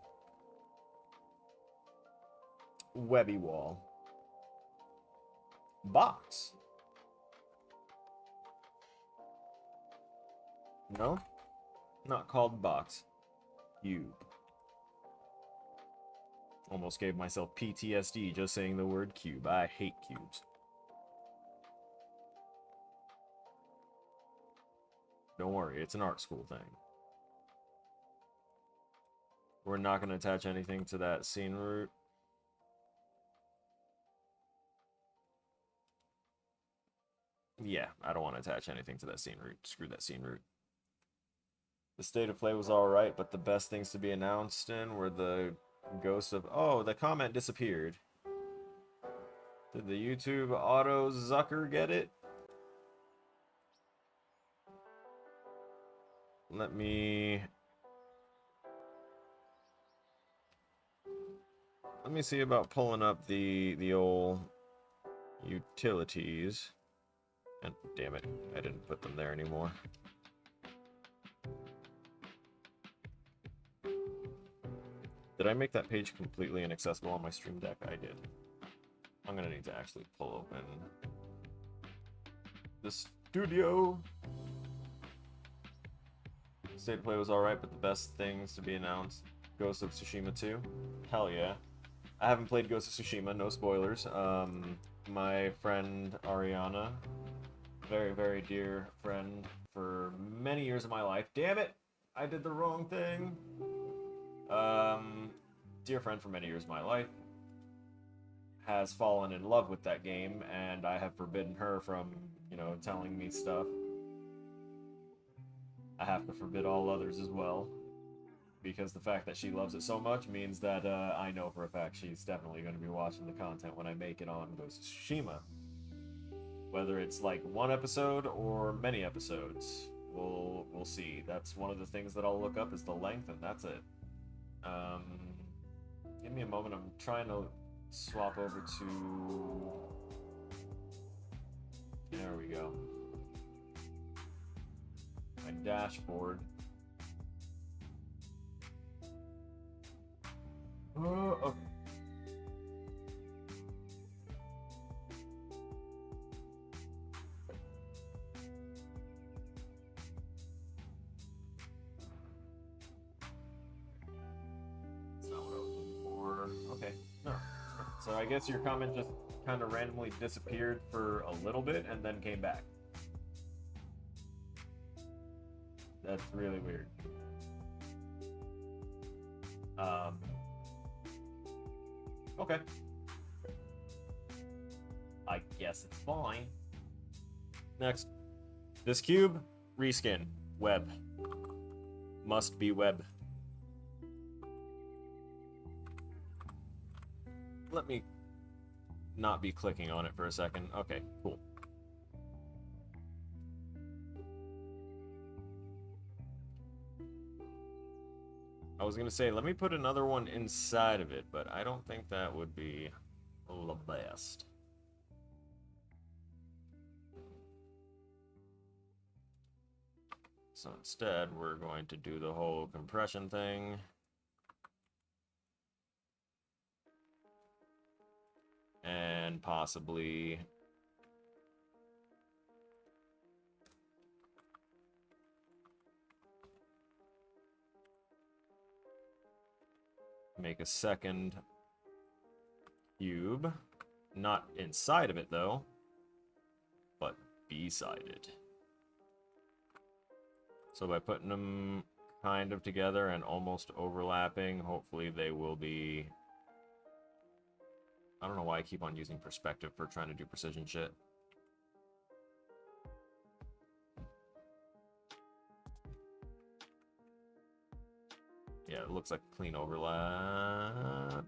Webby Wall. Box. No? Not called box. Cube. Almost gave myself PTSD just saying the word cube. I hate cubes. Don't worry, it's an art school thing. We're not going to attach anything to that scene root. Yeah, I don't want to attach anything to that scene root. Screw that scene root. The state of play was alright, but the best things to be announced in were the ghost of... Oh, the comment disappeared. Did the YouTube auto Zucker get it? Let me see about pulling up the old utilities. And damn it, I didn't put them there anymore. Did I make that page completely inaccessible on my Stream Deck? I did. I'm gonna need to actually pull open the studio. State of play was alright, but the best things to be announced: Ghost of Tsushima 2. Hell yeah. I haven't played Ghost of Tsushima, no spoilers. My friend Ariana, very, very dear friend for many years of my life. Damn it! I did the wrong thing. Dear friend for many years of my life, has fallen in love with that game, and I have forbidden her from, you know, telling me stuff. I have to forbid all others as well, because the fact that she loves it so much means that I know for a fact she's definitely going to be watching the content when I make it on Ghost of Tsushima. Whether it's like one episode or many episodes, we'll see. That's one of the things that I'll look up is the length, and that's it. Give me a moment. I'm trying to swap over to... There we go. My dashboard. Okay. That's not what I was looking for. Okay, no. So I guess your comment just kind of randomly disappeared for a little bit and then came back. That's really weird. Okay. I guess it's fine. Next. This cube, reskin. Web. Must be web. Let me not be clicking on it for a second. Okay, cool. I was gonna say, let me put another one inside of it, but I don't think that would be the best. So instead, we're going to do the whole compression thing. And possibly... make a second cube. Not inside of it, though, but beside it. So by putting them kind of together and almost overlapping, hopefully they will be... I don't know why I keep on using perspective for trying to do precision shit. Yeah, it looks like a clean overlap.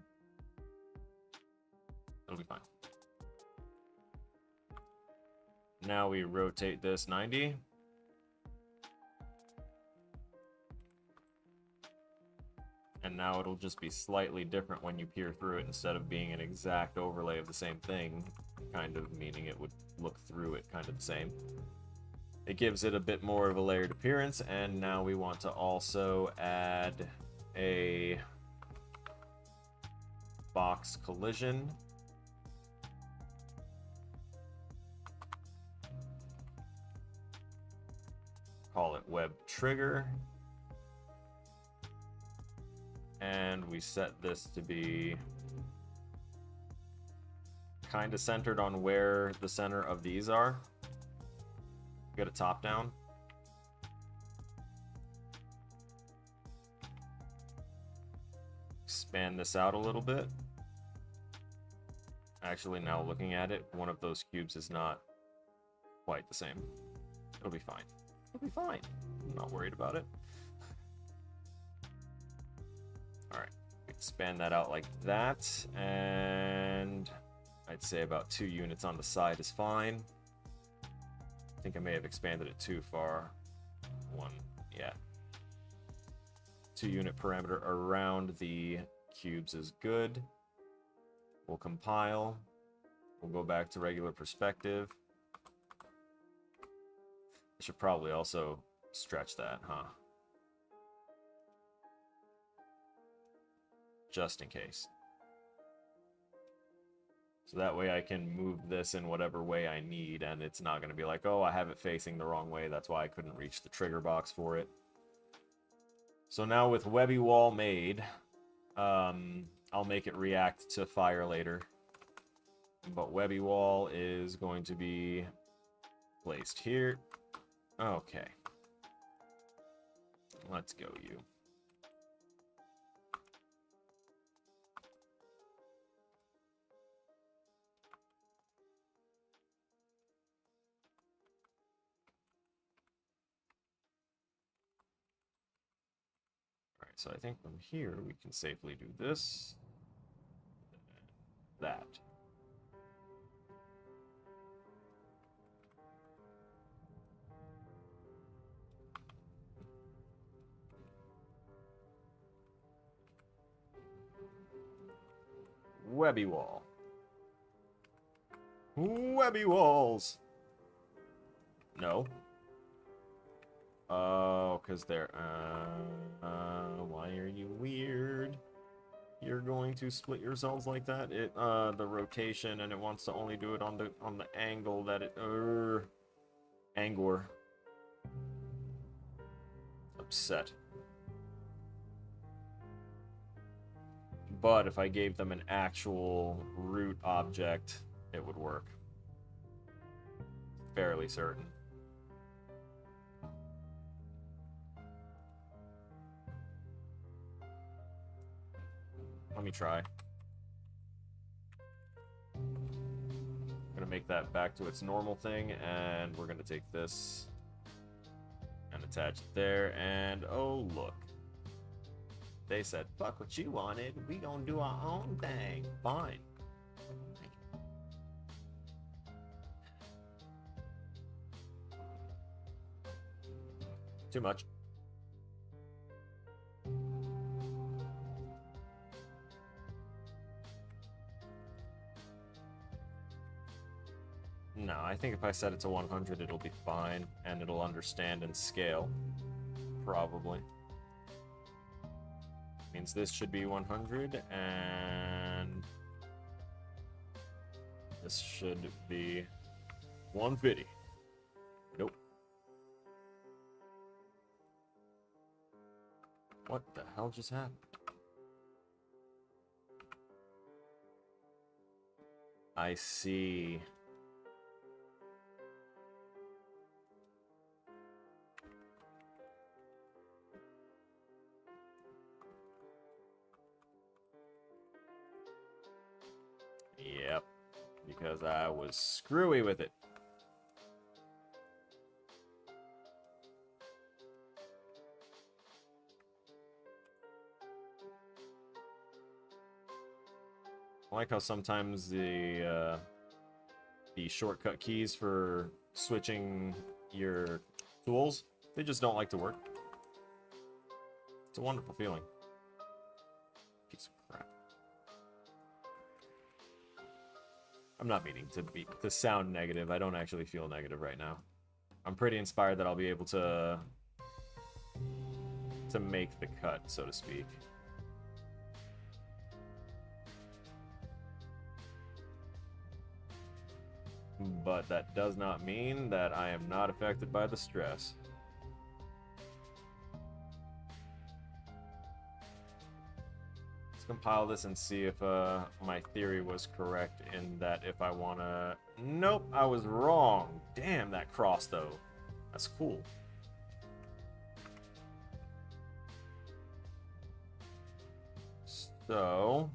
It'll be fine. Now we rotate this 90. And now it'll just be slightly different when you peer through it instead of being an exact overlay of the same thing, kind of meaning it would look through it kind of the same. It gives it a bit more of a layered appearance, and now we want to also add a box collision. Call it web trigger. And we set this to be kind of centered on where the center of these are. Get a top down. Expand this out a little bit. Actually, now looking at it, one of those cubes is not quite the same. It'll be fine. It'll be fine. I'm not worried about it. Alright. Expand that out like that. And I'd say about 2 units on the side is fine. I think I may have expanded it too far. 1, yeah. 2 unit perimeter around the cubes is good. We'll compile. We'll go back to regular perspective. I should probably also stretch that, huh? Just in case. So that way I can move this in whatever way I need, and it's not going to be like, oh, I have it facing the wrong way. That's why I couldn't reach the trigger box for it. So now with Webby Wall made, I'll make it react to fire later. But Webby Wall is going to be placed here. Okay. Let's go, you. Alright, so I think from here we can safely do this. That. Webby Wall. Webby Walls! No. Oh, because they're... why are you weird? You're going to split yourselves like that? The rotation, and it wants to only do it on the angle that it... Angor. Upset. But if I gave them an actual root object, it would work. Fairly certain. Let me try. I'm gonna make that back to its normal thing, and we're gonna take this and attach it there, and oh look. They said, fuck what you wanted, we gonna do our own thing. Fine. Too much. No, I think if I set it to 100, it'll be fine, and it'll understand and scale. Probably. Means this should be 100, and this should be 150. Nope. What the hell just happened? I see. Yep, because I was screwy with it. I like how sometimes the shortcut keys for switching your tools, they just don't like to work. It's a wonderful feeling. Piece of crap. I'm not meaning to sound negative. I don't actually feel negative right now. I'm pretty inspired that I'll be able to make the cut, so to speak. But that does not mean that I am not affected by the stress. compile this and see if my theory was correct in that if I want to... Nope, I was wrong. Damn, that cross, though. That's cool. So...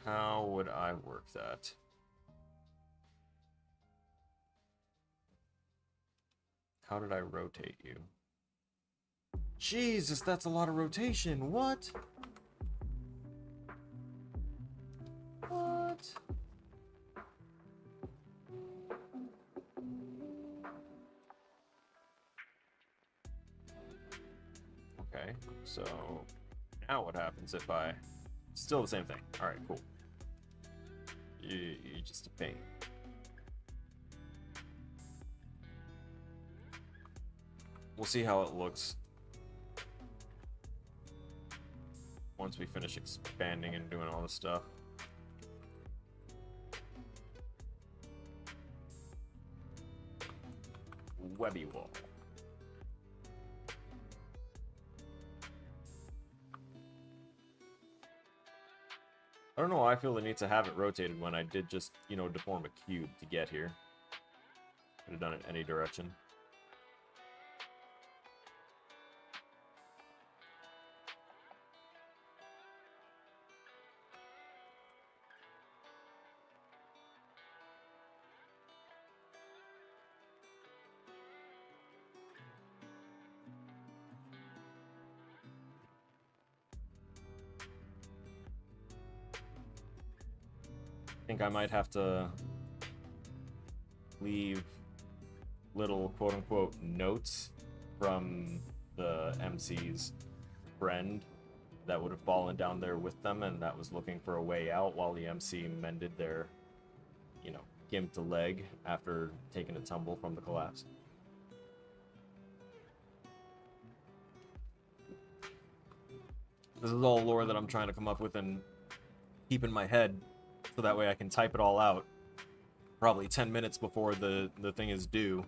how would I work that? How did I rotate you? Jesus, that's a lot of rotation. What? What? Okay, so now what happens if I... Still the same thing. Alright, cool. You're just a pain. We'll see how it looks once we finish expanding and doing all this stuff. Webby wall. I don't know why I feel the need to have it rotated when I did just, you know, deform a cube to get here. Could have done it any direction. I think I might have to leave little quote-unquote notes from the MC's friend that would have fallen down there with them and that was looking for a way out while the MC mended their, you know, gimped leg after taking a tumble from the collapse. This is all lore that I'm trying to come up with and keep in my head so that way I can type it all out probably 10 minutes before the thing is due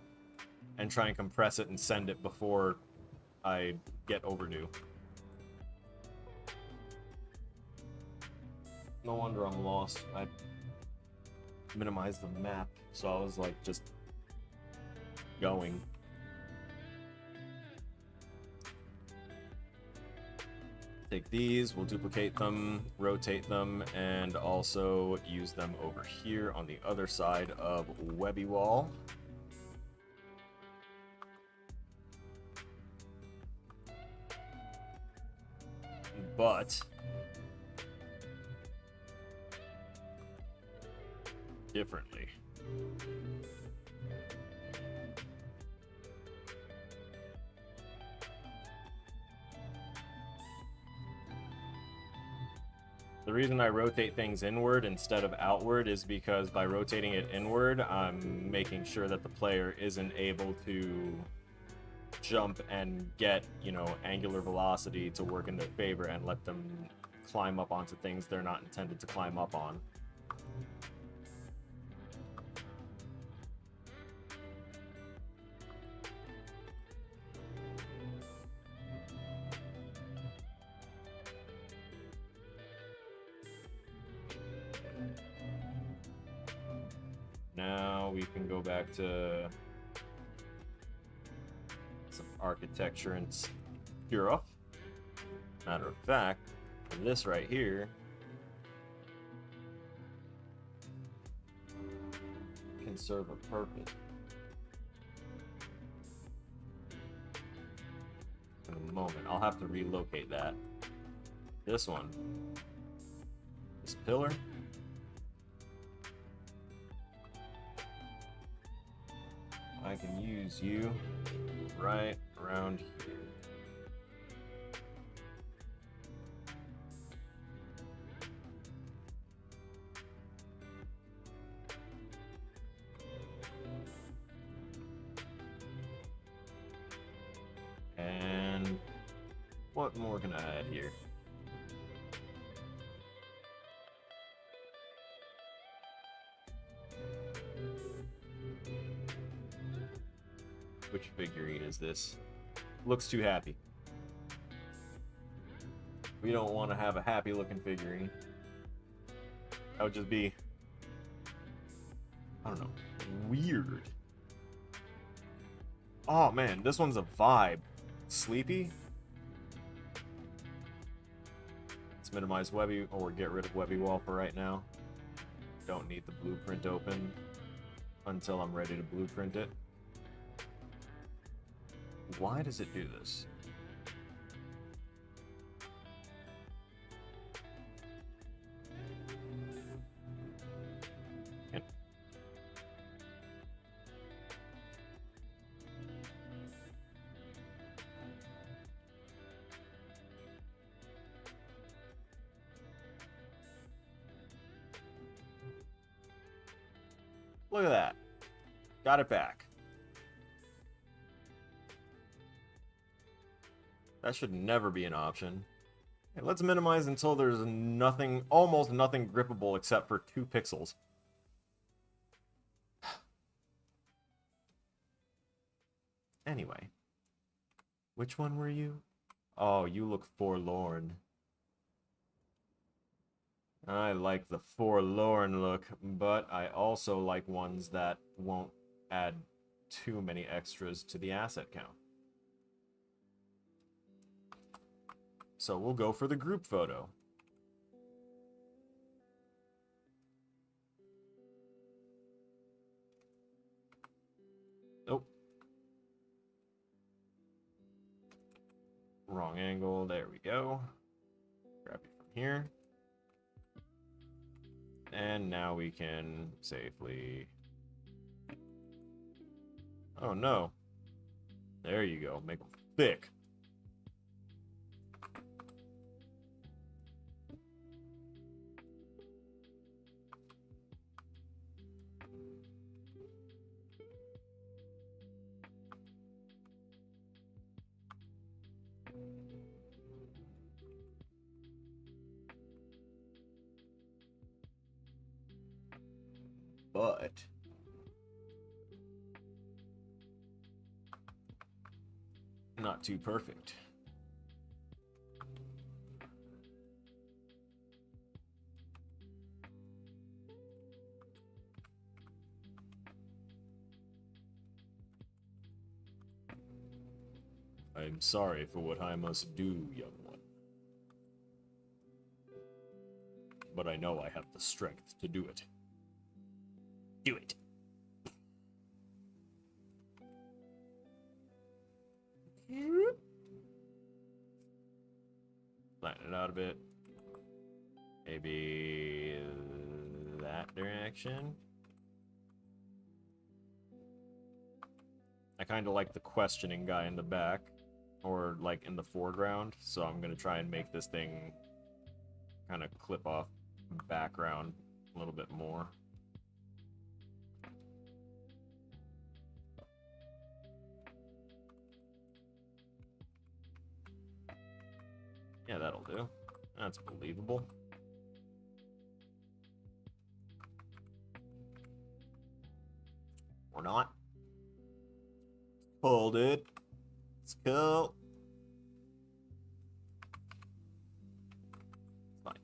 and try and compress it and send it before I get overdue. No wonder I'm lost. I minimized the map, so I was like just going. Take these, we'll duplicate them, rotate them, and also use them over here on the other side of Webby Wall. But differently. The reason I rotate things inward instead of outward is because by rotating it inward, I'm making sure that the player isn't able to jump and get, you know, angular velocity to work in their favor and let them climb up onto things they're not intended to climb up on. Now we can go back to some architecture and stuff. Matter of fact, this right here can serve a purpose. In a moment, I'll have to relocate that. This one, this pillar. I can use you right around here. And what more can I add here? Which figurine is this? Looks too happy. We don't want to have a happy looking figurine. That would just be, I don't know, weird. Oh man, this one's a vibe. Sleepy? Let's minimize Webby, or get rid of Webby Wall for right now. Don't need the blueprint open until I'm ready to blueprint it. Why does it do this? Look at that. Got it back. That should never be an option. Okay, let's minimize until there's nothing, almost nothing grippable except for 2 pixels. Anyway. Which one were you? Oh, you look forlorn. I like the forlorn look, but I also like ones that won't add too many extras to the asset count. So we'll go for the group photo. Oh. Wrong angle. There we go. Grab it from here. And now we can safely... Oh no. There you go. Make them thick. But not too perfect. I'm sorry for what I must do, young one. But I know I have the strength to do it. Do it. Flatten it out a bit. Maybe that direction. I kind of like the questioning guy in the back, or like in the foreground, so I'm gonna try and make this thing kind of clip off background a little bit more. Yeah, that'll do. That's believable. Or not. Hold it. Let's go. Fine.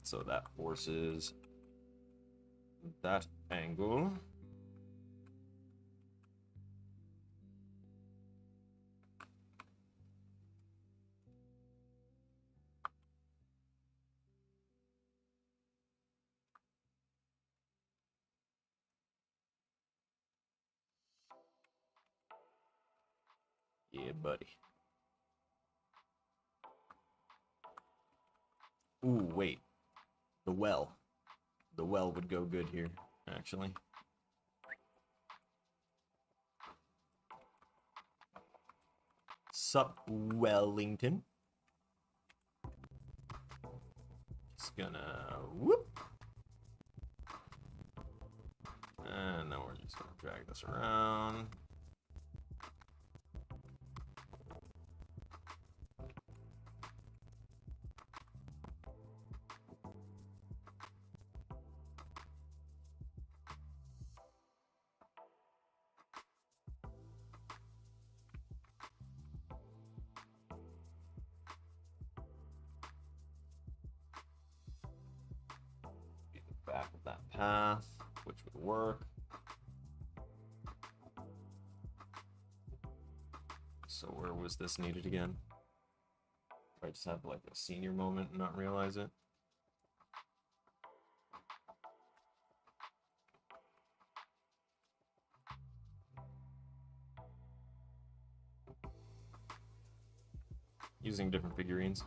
So that forces that angle. Yeah, buddy. Ooh, wait. The well. The well would go good here, actually. Sup, Wellington. Just gonna whoop. And then we're just gonna drag this around. path, which would work. So where was this needed again? I just have like a senior moment and not realize it. Using different figurines.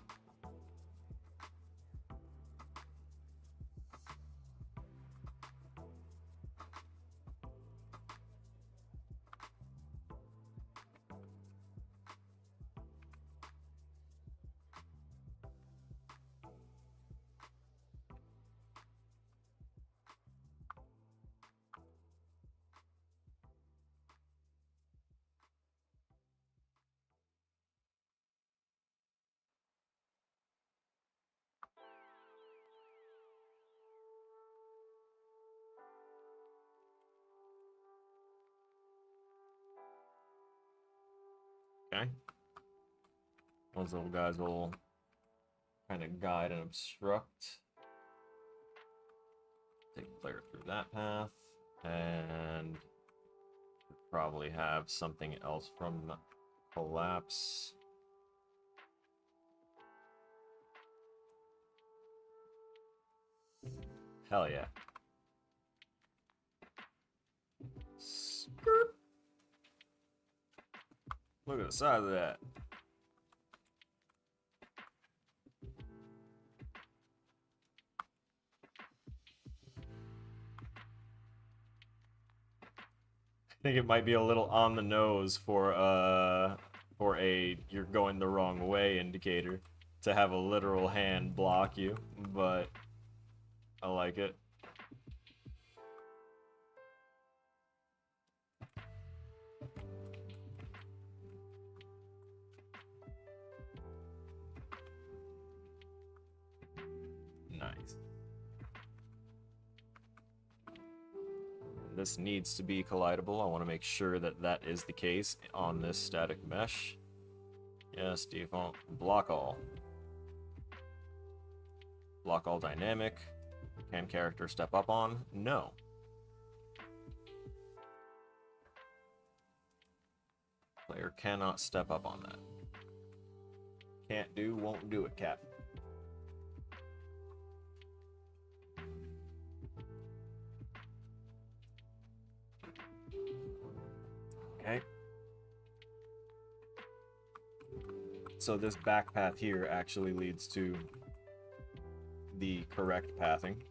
Okay. Those little guys will kind of guide and obstruct. Take the player through that path, and probably have something else from collapse. Hell yeah. Skirt. Look at the size of that. I think it might be a little on the nose for a you're going the wrong way indicator to have a literal hand block you, but I like it. Nice. This needs to be collidable. I want to make sure that that is the case on this static mesh. Yes, default. Block all. Block all dynamic. Can character step up on? No. Player cannot step up on that. Can't do, won't do it, Cap. Okay. So this back path here actually leads to the correct pathing.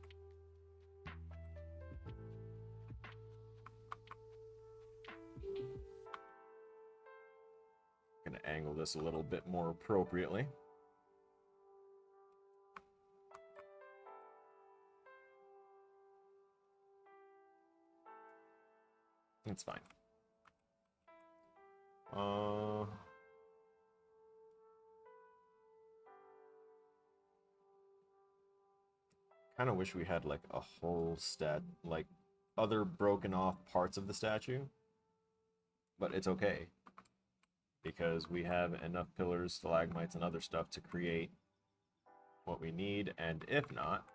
Gonna angle this a little bit more appropriately. It's fine. Kind of wish we had like a whole like other broken off parts of the statue, but it's okay because we have enough pillars, stalagmites, and other stuff to create what we need. And if not,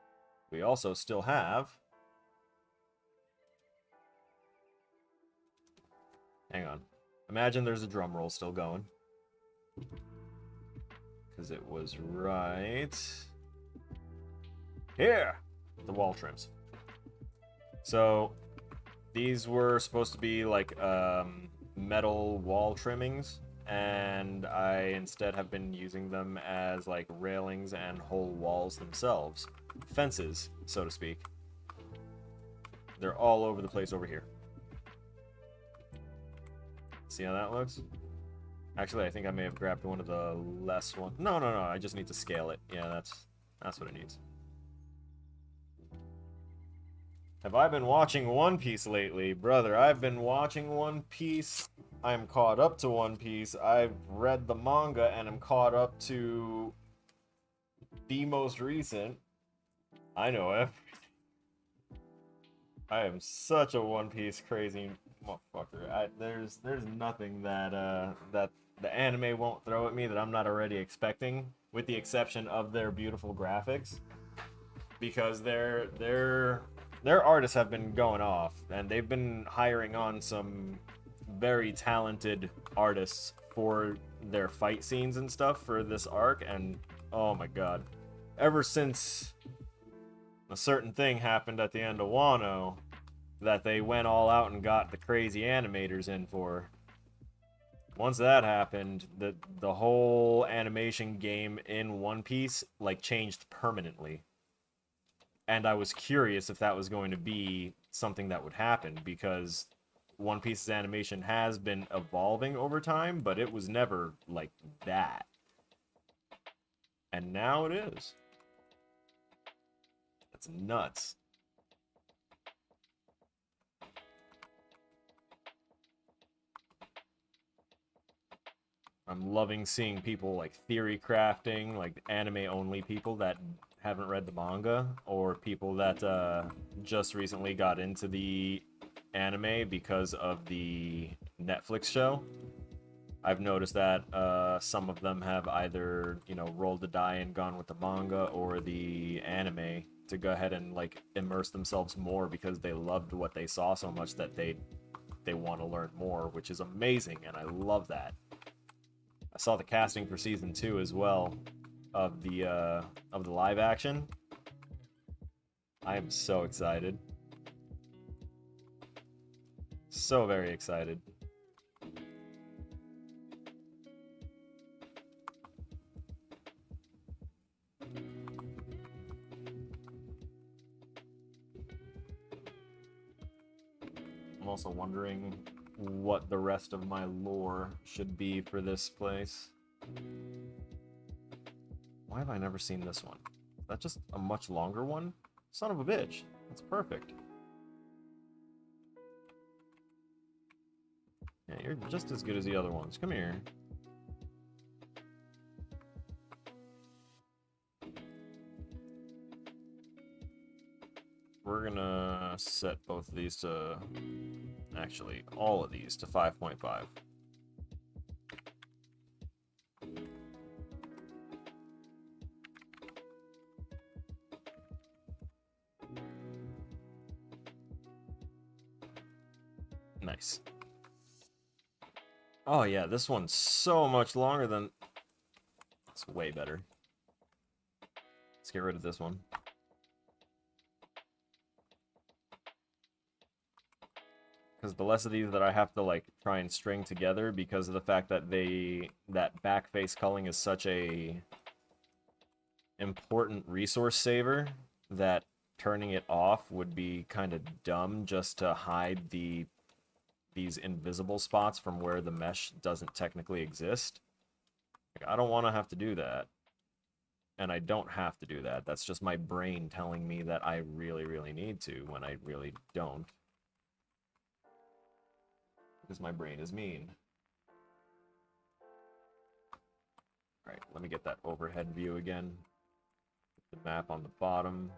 we also still have. Hang on. Imagine there's a drum roll still going. Because it was right here. The wall trims. So these were supposed to be like metal wall trimmings, and I instead have been using them as like railings and whole walls themselves. Fences, so to speak. They're all over the place over here. See how that looks? Actually, I think I may have grabbed one of the less ones. No, I just need to scale it. Yeah, that's what it needs. Have I been watching One Piece lately? Brother, I've been watching One Piece. I'm caught up to One Piece. I've read the manga and I'm caught up to the most recent. I know everything. I am such a One Piece crazy motherfucker. There's nothing that that the anime won't throw at me that I'm not already expecting, with the exception of their beautiful graphics, because they're their artists have been going off, and they've been hiring on some very talented artists for their fight scenes and stuff for this arc, and oh my god. Ever since a certain thing happened at the end of Wano that they went all out and got the crazy animators in for. Once that happened, the whole animation game in One Piece like changed permanently. And I was curious if that was going to be something that would happen, because One Piece's animation has been evolving over time, but it was never like that. And now it is. That's nuts. I'm loving seeing people like theory crafting, like anime-only people that haven't read the manga, or people that just recently got into the anime because of the Netflix show. I've noticed that some of them have either, you know, rolled the die and gone with the manga or the anime to go ahead and like immerse themselves more because they loved what they saw so much that they want to learn more, which is amazing, and I love that. I saw the casting for season 2 as well of the live action. I am so excited. So very excited. I'm also wondering what the rest of my lore should be for this place. Why have I never seen this one? Is that just a much longer one? Son of a bitch. That's perfect. Yeah, you're just as good as the other ones. Come here. We're gonna set both of these to... Actually, all of these to 5.5. Nice. Oh yeah, this one's so much longer than... It's way better. Let's get rid of this one. Because the less of these that I have to like try and string together, because of the fact that that back face culling is such a important resource saver, that turning it off would be kind of dumb just to hide these invisible spots from where the mesh doesn't technically exist. Like, I don't want to have to do that. And I don't have to do that. That's just my brain telling me that I really, really need to when I really don't. Because my brain is mean. Alright, let me get that overhead view again. Put the map on the bottom.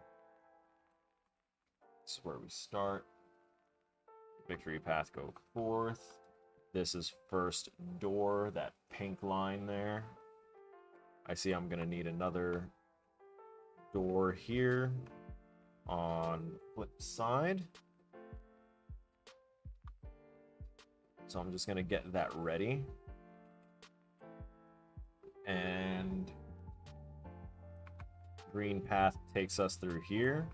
This is where we start. Victory path go forth. This is first door, that pink line there. I see I'm gonna need another door here on flip side. So I'm just gonna get that ready. And green path takes us through here.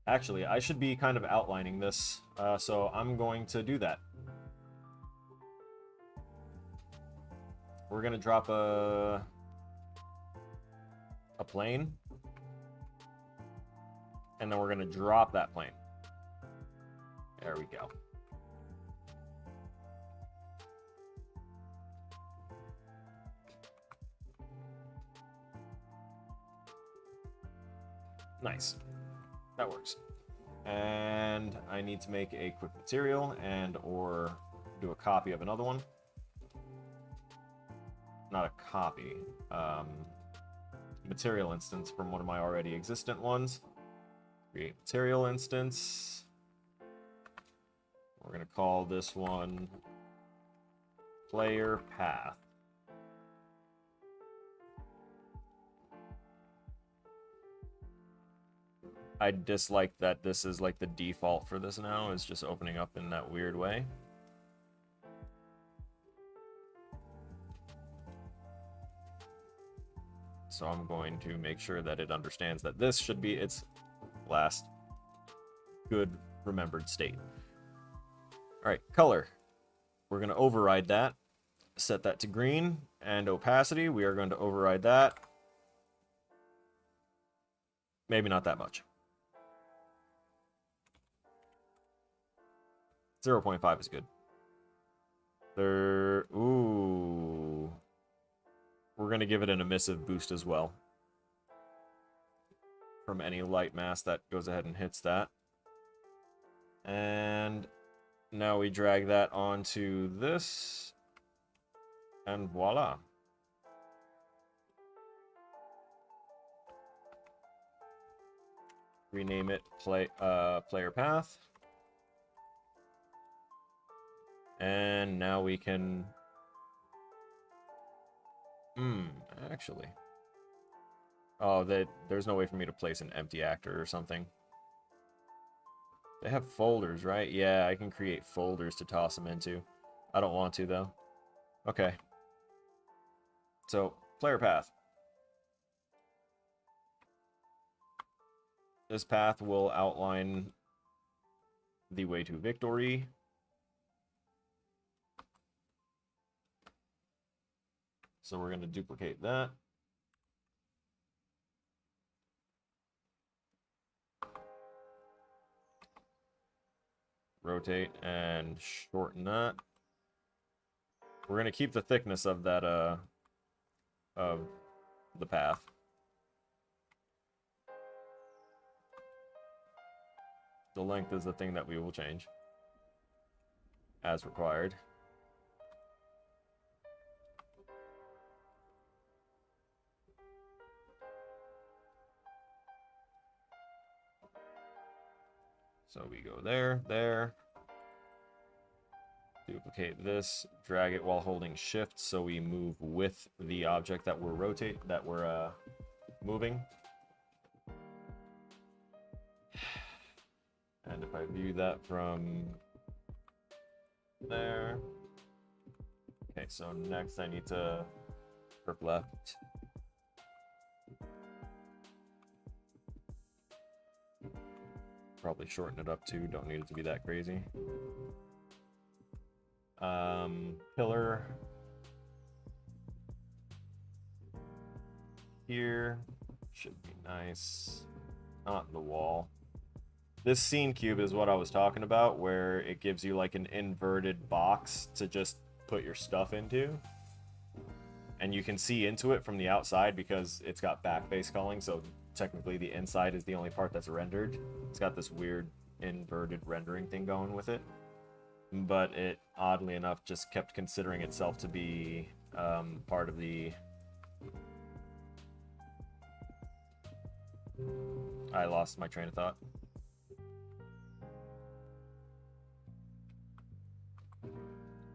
Actually, I should be kind of outlining this, so I'm going to do that. We're gonna drop a plane, and then we're gonna drop that plane. There we go. Nice. That works. And I need to make a quick material and or do a copy of another one. Not a copy. Material instance from one of my already existent ones. Create material instance. We're going to call this one player path. I dislike that this is like the default for this now, is just opening up in that weird way. So I'm going to make sure that it understands that this should be its last good remembered state. All right, color. We're going to override that. Set that to green. And opacity, we are going to override that. Maybe not that much. 0.5 is good. Ooh. We're going to give it an emissive boost as well. From any light mass that goes ahead and hits that. And now we drag that onto this. And voila. Rename it player path. And now we can... actually. Oh, there's no way for me to place an empty actor or something. They have folders, right? Yeah, I can create folders to toss them into. I don't want to, though. Okay. So, player path. This path will outline the way to victory. So we're going to duplicate that. Rotate and shorten that. We're going to keep the thickness of that, of the path. The length is the thing that we will change as required. So we go there, there. Duplicate this, drag it while holding shift so we move with the object that we're moving. And if I view that from there. Okay, so next I need to perp left. Probably shorten it up too, don't need it to be that crazy. Pillar here should be nice. Not in the wall. This scene cube is what I was talking about, where it gives you like an inverted box to just put your stuff into. And you can see into it from the outside because it's got backface culling, so technically the inside is the only part that's rendered. It's got this weird inverted rendering thing going with it. But it, oddly enough, just kept considering itself to be part of the... I lost my train of thought.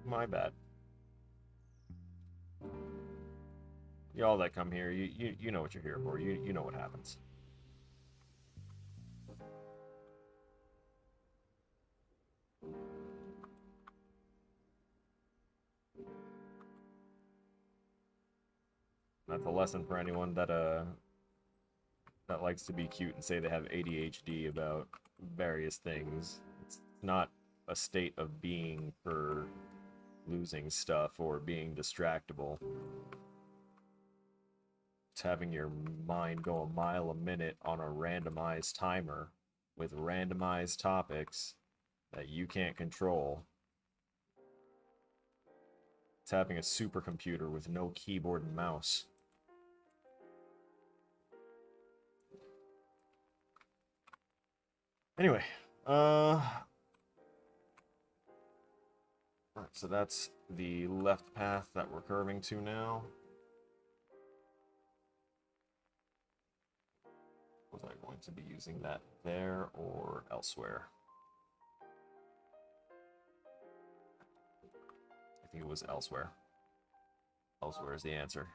My bad. Y'all that come here, you know what you're here for. You know what happens. That's a lesson for anyone that that likes to be cute and say they have ADHD about various things. It's not a state of being for losing stuff or being distractible. It's having your mind go a mile a minute on a randomized timer with randomized topics that you can't control. It's having a supercomputer with no keyboard and mouse. Anyway, right, so that's the left path that we're curving to now. Was I going to be using that there or elsewhere? I think it was elsewhere. Elsewhere is the answer.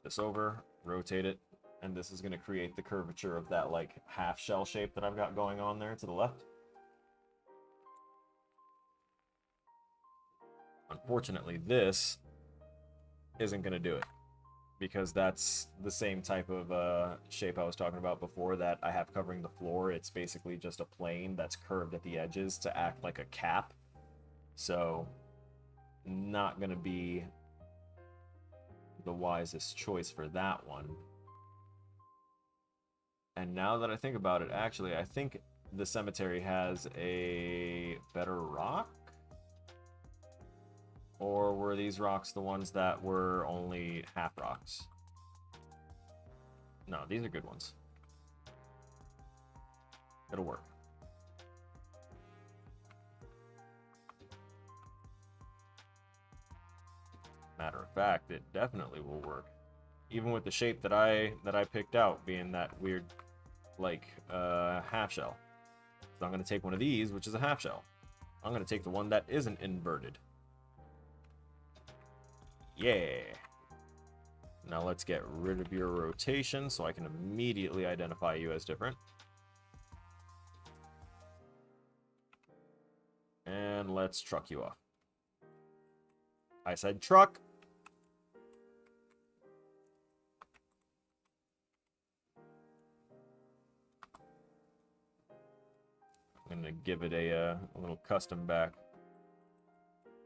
This over, rotate it, And this is going to create the curvature of that, like, half shell shape that I've got going on there to the left. Unfortunately, this isn't going to do it, because that's the same type of shape I was talking about before that I have covering the floor. It's basically just a plane that's curved at the edges to act like a cap. So, not going to be the wisest choice for that one. And now that I think about it, actually, I think the cemetery has a better rock? Or were these rocks the ones that were only half rocks? No, these are good ones. It'll work. Matter of fact, it definitely will work. Even with the shape that I picked out being that weird, like, half shell. So I'm going to take one of these, which is a half shell. I'm going to take the one that isn't inverted. Yeah. Now let's get rid of your rotation so I can immediately identify you as different. And let's truck you off. I said truck. I'm going to give it a little custom back,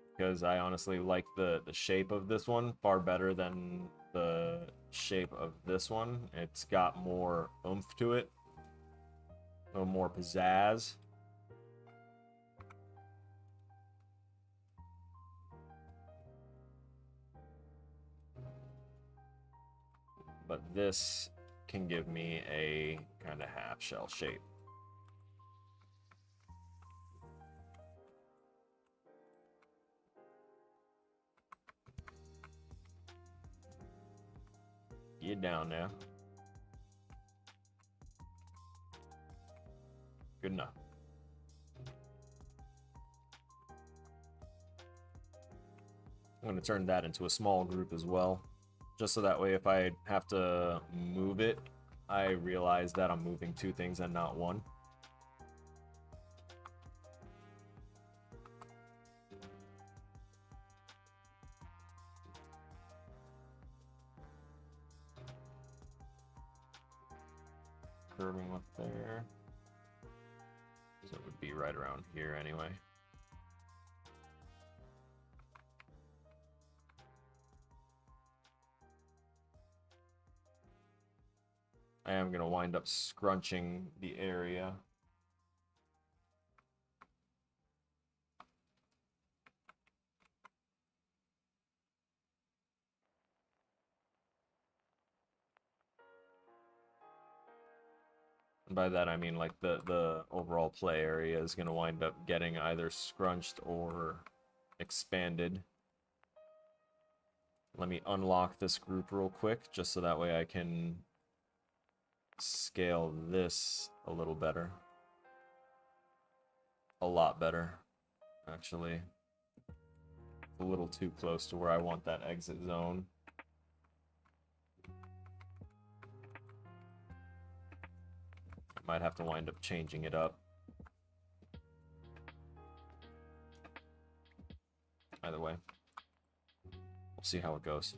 because I honestly like the shape of this one far better than the shape of this one. It's got more oomph to it, a little more pizzazz. But this can give me a kind of half shell shape. Get down now. Good enough. I'm going to turn that into a small group as well, just so that way if I have to move it, I realize that I'm moving two things and not one. Curving up there. So it would be right around here anyway. I am going to wind up scrunching the area. And by that I mean like the overall play area is going to wind up getting either scrunched or expanded. Let me unlock this group real quick, just so that way I can scale this a little better. A lot better, actually. A little too close to where I want that exit zone. I might have to wind up changing it up. Either way, we'll see how it goes.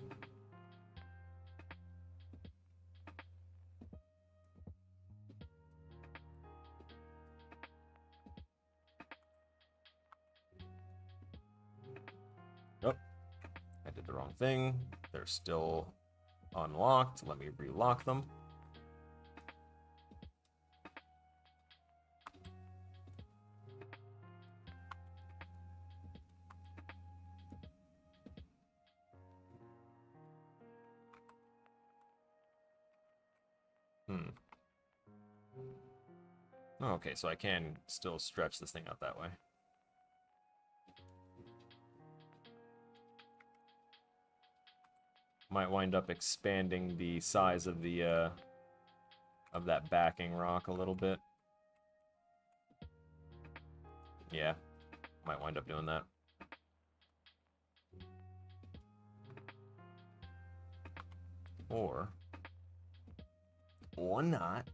Oh, I did the wrong thing. They're still unlocked. Let me relock them. Okay, so I can still stretch this thing out that way. Might wind up expanding the size of the of that backing rock a little bit. Yeah, might wind up doing that. Or Or not.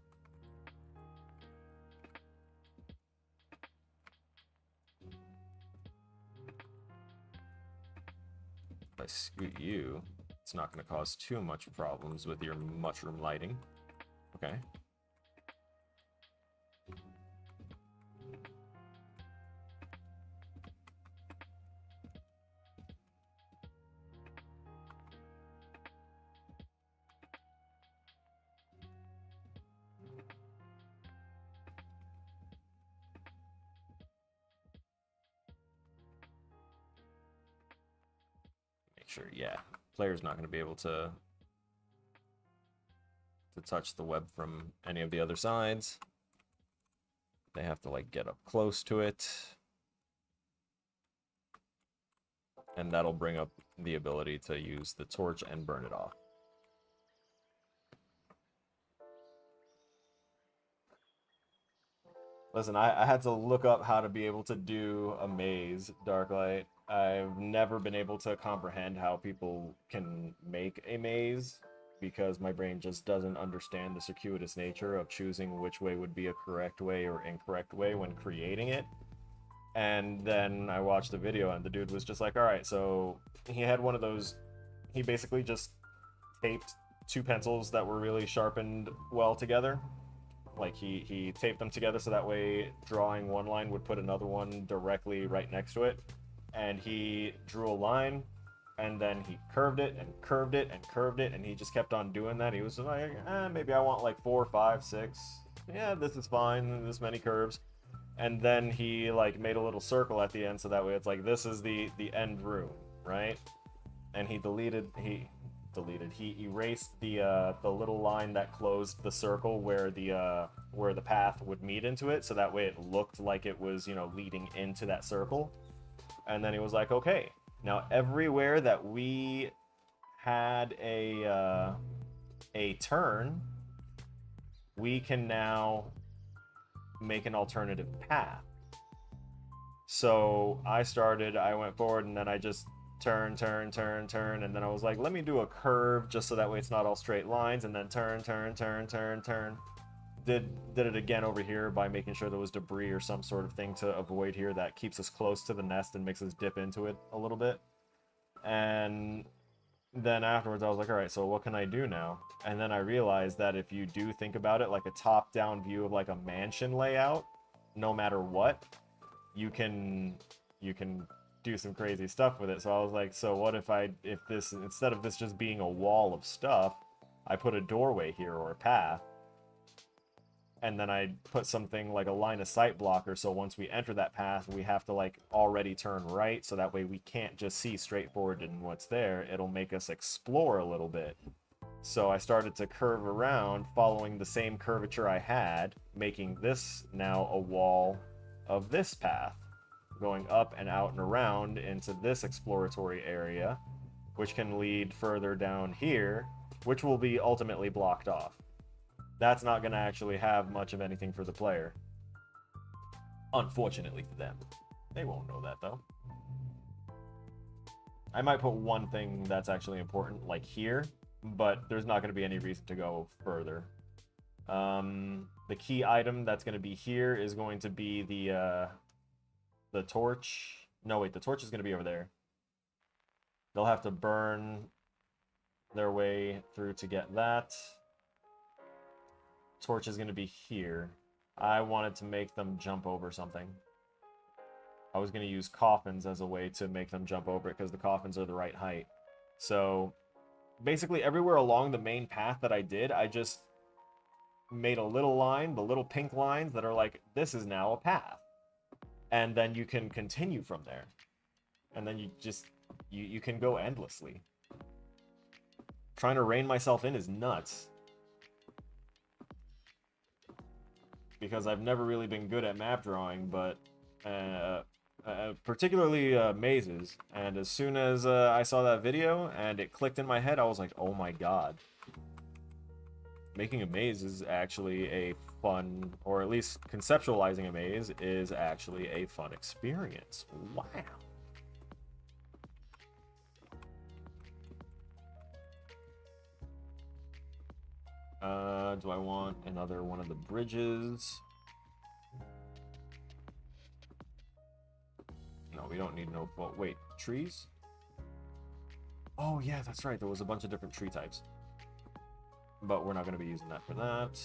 If I scoot you, it's not going to cause too much problems with your mushroom lighting. Okay. Make sure, yeah. Player's not going to be able to touch the web from any of the other sides. They have to, like, get up close to it. And that'll bring up the ability to use the torch and burn it off. Listen, I had to look up how to be able to do a maze, Darklight. I've never been able to comprehend how people can make a maze because my brain just doesn't understand the circuitous nature of choosing which way would be a correct way or incorrect way when creating it. And then I watched the video and the dude was just like, all right, so he had one of those, he basically just taped two pencils that were really sharpened well together. Like he taped them together so that way drawing one line would put another one directly right next to it. And he drew a line and then he curved it and curved it and curved it, and he just kept on doing that. He was like, maybe I want like 4, 5, 6. Yeah, this is fine, this many curves. And then he like made a little circle at the end so that way it's like this is the end room, right? And he erased the little line that closed the circle where the path would meet into it, so that way it looked like it was, you know, leading into that circle. And then he was like, okay, now everywhere that we had a turn, we can now make an alternative path. So I went forward, and then I just turn, and then I was like, let me do a curve just so that way it's not all straight lines, and then turn. Did it again over here by making sure there was debris or some sort of thing to avoid here that keeps us close to the nest and makes us dip into it a little bit. And then afterwards I was like, all right, so what can I do now? And then I realized that if you do think about it like a top-down view of like a mansion layout, no matter what, you can do some crazy stuff with it. So I was like, so what if this, instead of this just being a wall of stuff, I put a doorway here or a path, and then I put something like a line of sight blocker, so once we enter that path, we have to like already turn right, so that way we can't just see straight forward and what's there. It'll make us explore a little bit. So I started to curve around following the same curvature I had, making this now a wall of this path, going up and out and around into this exploratory area, which can lead further down here, which will be ultimately blocked off. That's not going to actually have much of anything for the player. Unfortunately for them. They won't know that, though. I might put one thing that's actually important, like here, but there's not going to be any reason to go further. The key item that's going to be here is going to be the torch. No, wait, the torch is going to be over there. They'll have to burn their way through to get that. Torch is going to be here. I wanted to make them jump over something. I was going to use coffins as a way to make them jump over it because the coffins are the right height. So basically everywhere along the main path that I did, I just made a little line, the little pink lines that are like, this is now a path. And then you can continue from there. And then you can go endlessly. Trying to rein myself in is nuts. Because I've never really been good at map drawing, but particularly mazes. And as soon as I saw that video and it clicked in my head, I was like, oh my god. Making a maze is actually a fun, or at least conceptualizing a maze is actually a fun experience. Wow. Do I want another one of the bridges? No, we don't need no... Well, wait, trees? Oh, yeah, that's right. There was a bunch of different tree types. But we're not going to be using that for that.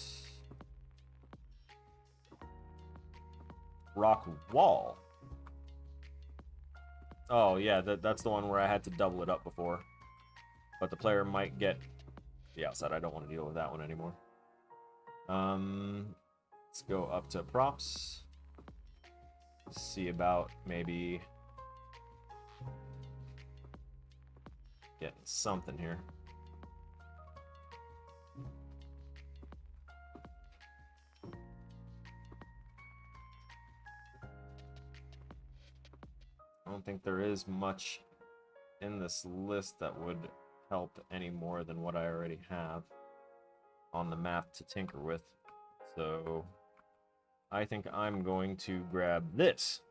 Rock wall. Oh, yeah, that's the one where I had to double it up before. But the player might get the outside. I don't want to deal with that one anymore. Let's go up to props. See about maybe getting something here. I don't think there is much in this list that would help any more than what I already have on the map to tinker with. So I think I'm going to grab this.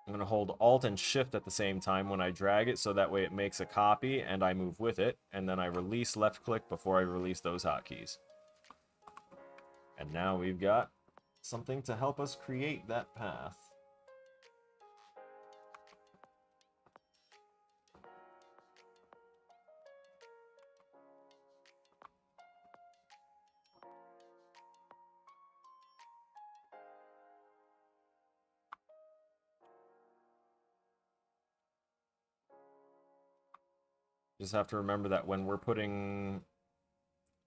I'm going to hold Alt and Shift at the same time when I drag it, so that way it makes a copy and I move with it, and then I release left click before I release those hotkeys. And now we've got something to help us create that path. Just have to remember that when we're putting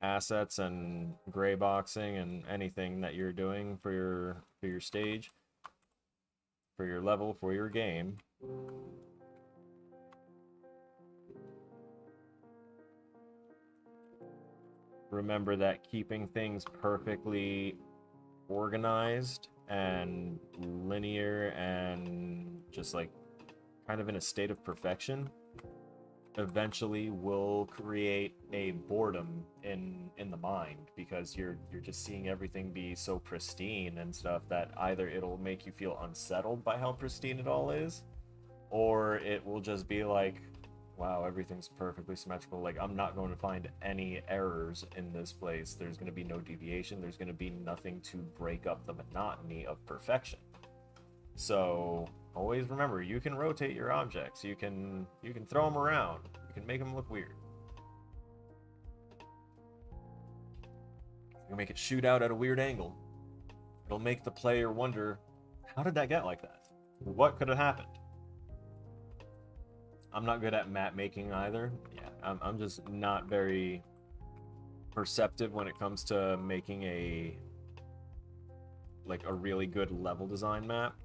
assets and gray boxing and anything that you're doing for your stage, for your level, for your game, remember that keeping things perfectly organized and linear and just like kind of in a state of perfection eventually will create a boredom in the mind, because you're just seeing everything be so pristine and stuff that either it'll make you feel unsettled by how pristine it all is, or it will just be like, wow, everything's perfectly symmetrical. Like, I'm not going to find any errors in this place. There's going to be no deviation. There's going to be nothing to break up the monotony of perfection. So always remember, you can rotate your objects. You can throw them around. You can make them look weird. You can make it shoot out at a weird angle. It'll make the player wonder, how did that get like that? What could have happened? I'm not good at map making either. Yeah, I'm just not very perceptive when it comes to making a really good level design map.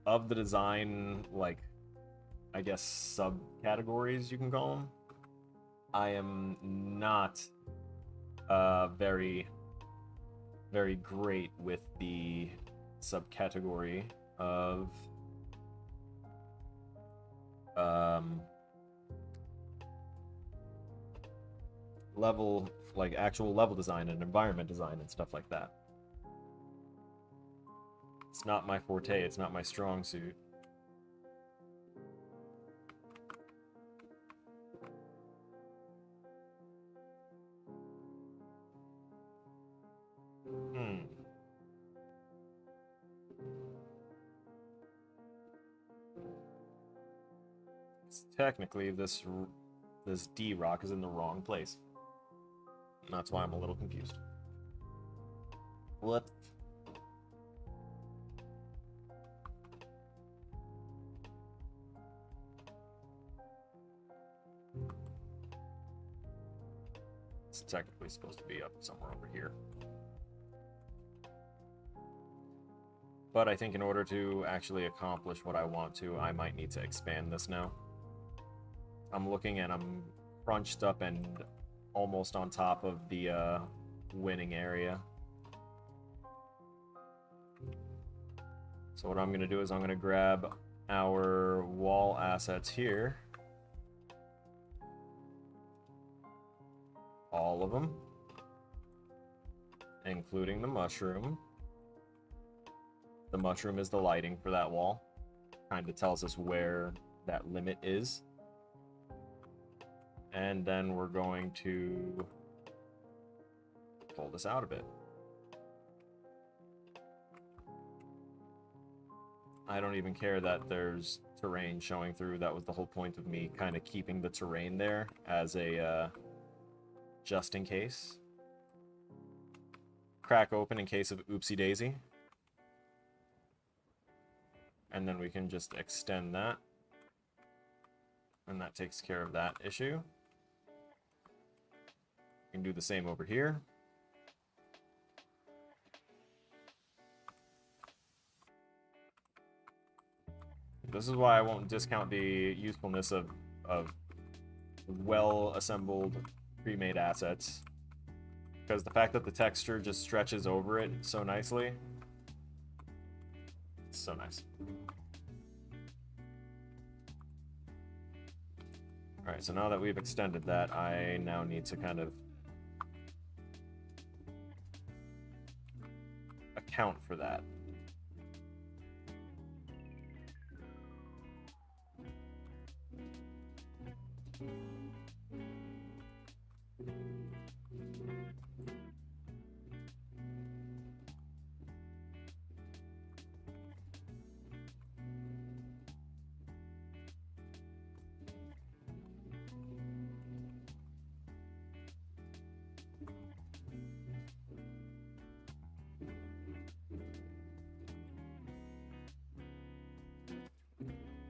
Of the design, like, I guess subcategories you can call them, I am not very great with the subcategory of level, like actual level design and environment design and stuff like that. It's not my forte, it's not my strong suit. Technically, this D rock is in the wrong place. And that's why I'm a little confused. What? It's technically supposed to be up somewhere over here. But I think in order to actually accomplish what I want to, I might need to expand this now. I'm looking and I'm crunched up and almost on top of the winning area. So what I'm going to do is I'm going to grab our wall assets here. All of them. Including the mushroom. The mushroom is the lighting for that wall. Kind of tells us where that limit is. And then we're going to pull this out a bit. I don't even care that there's terrain showing through. That was the whole point of me kind of keeping the terrain there as a just in case. Crack open in case of oopsie daisy. And then we can just extend that. And that takes care of that issue. We can do the same over here. This is why I won't discount the usefulness of well-assembled, pre-made assets. Because the fact that the texture just stretches over it so nicely. It's so nice. Alright, so now that we've extended that, I now need to kind of account for that.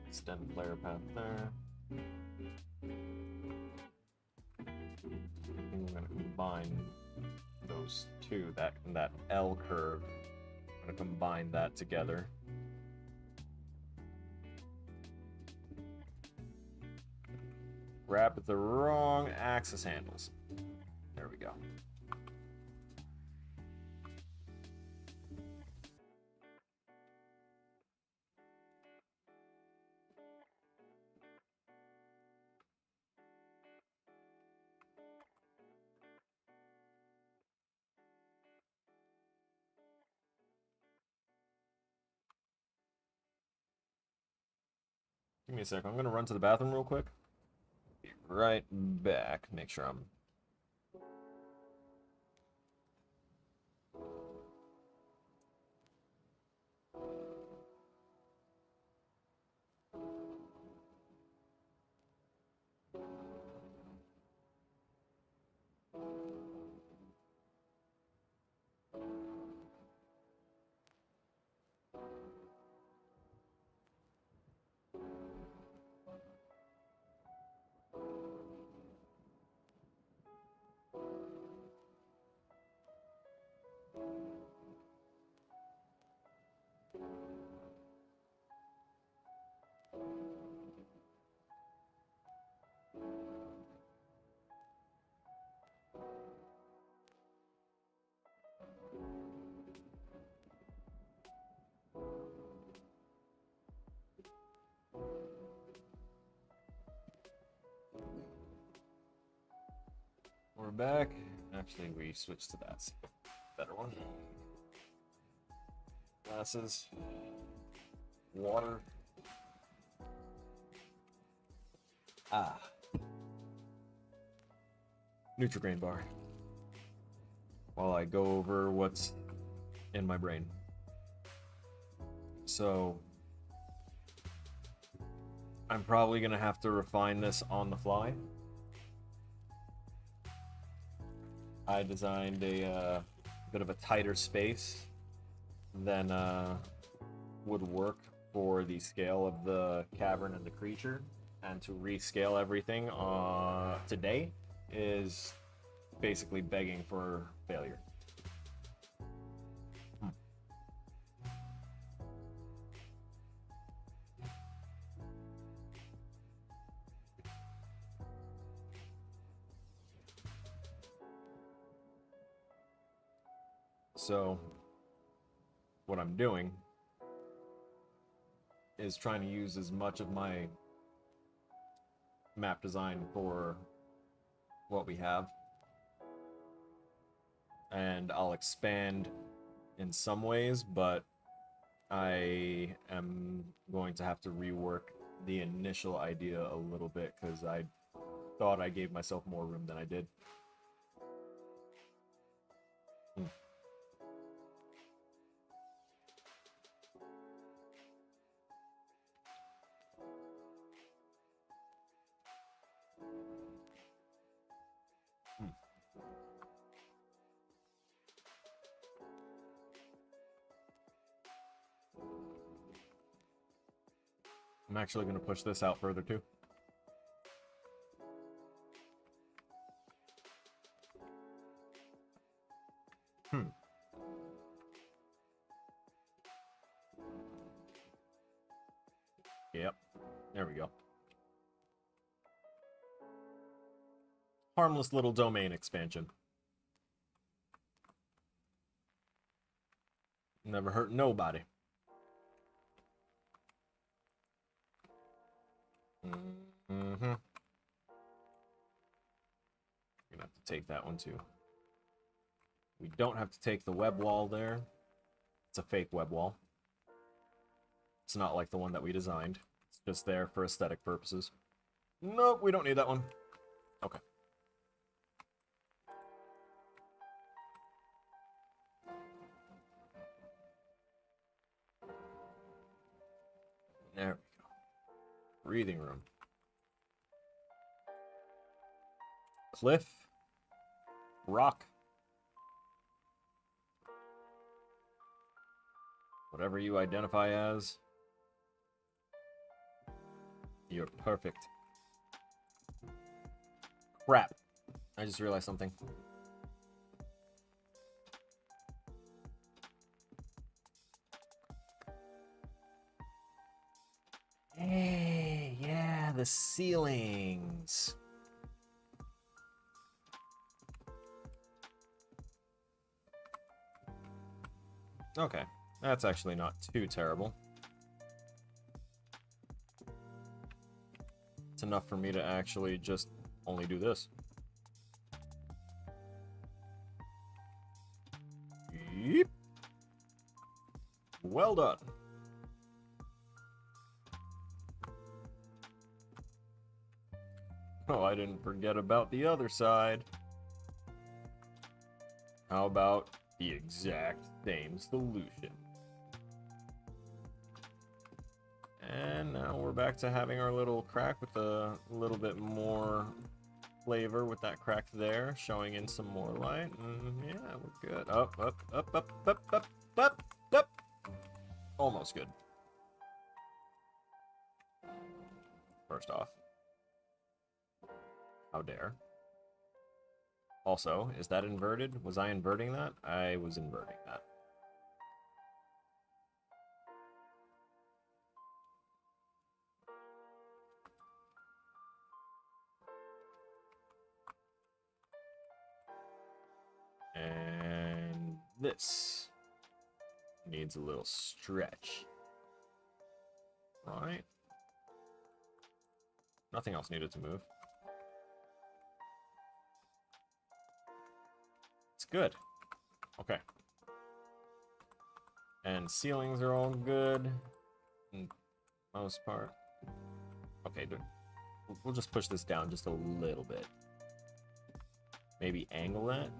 Extend player path there. And we're going to combine those two, that L curve. I'm going to combine that together. Grab the wrong axis handles. There we go. Give me a sec. I'm going to run to the bathroom real quick. Be right back. Make sure I'm... We're back. Actually, we switched to that better one. Glasses. Water. Nutrigrain bar. While I go over what's in my brain. So, I'm probably going to have to refine this on the fly. I designed a bit of a tighter space than would work for the scale of the cavern and the creature, and to rescale everything today is basically begging for failure. So, what I'm doing is trying to use as much of my map design for what we have. And I'll expand in some ways, but I am going to have to rework the initial idea a little bit because I thought I gave myself more room than I did. I'm actually going to push this out further, too. Yep. There we go. Harmless little domain expansion. Never hurt nobody. Mm-hmm. Gonna have to take that one too. We don't have to take the web wall there. It's a fake web wall. It's not like the one that we designed. It's just there for aesthetic purposes. Nope, we don't need that one. Okay. There we go. Breathing room. Cliff. Rock. Whatever you identify as. You're perfect. Crap. I just realized something. Hey, yeah, the ceilings. Okay, that's actually not too terrible. It's enough for me to actually just only do this. Yep. Well done. Oh, I didn't forget about the other side. How about the exact same solution? And now we're back to having our little crack with a little bit more flavor with that crack there, showing in some more light. Yeah, we're good. Up, up, up, up, up, up, up, up. Almost good. First off. How dare. Also, is that inverted? Was I inverting that? I was inverting that. And this needs a little stretch. Right? Nothing else needed to move. It's good. Okay. And ceilings are all good. In most part. Okay, we'll just push this down just a little bit. Maybe angle that.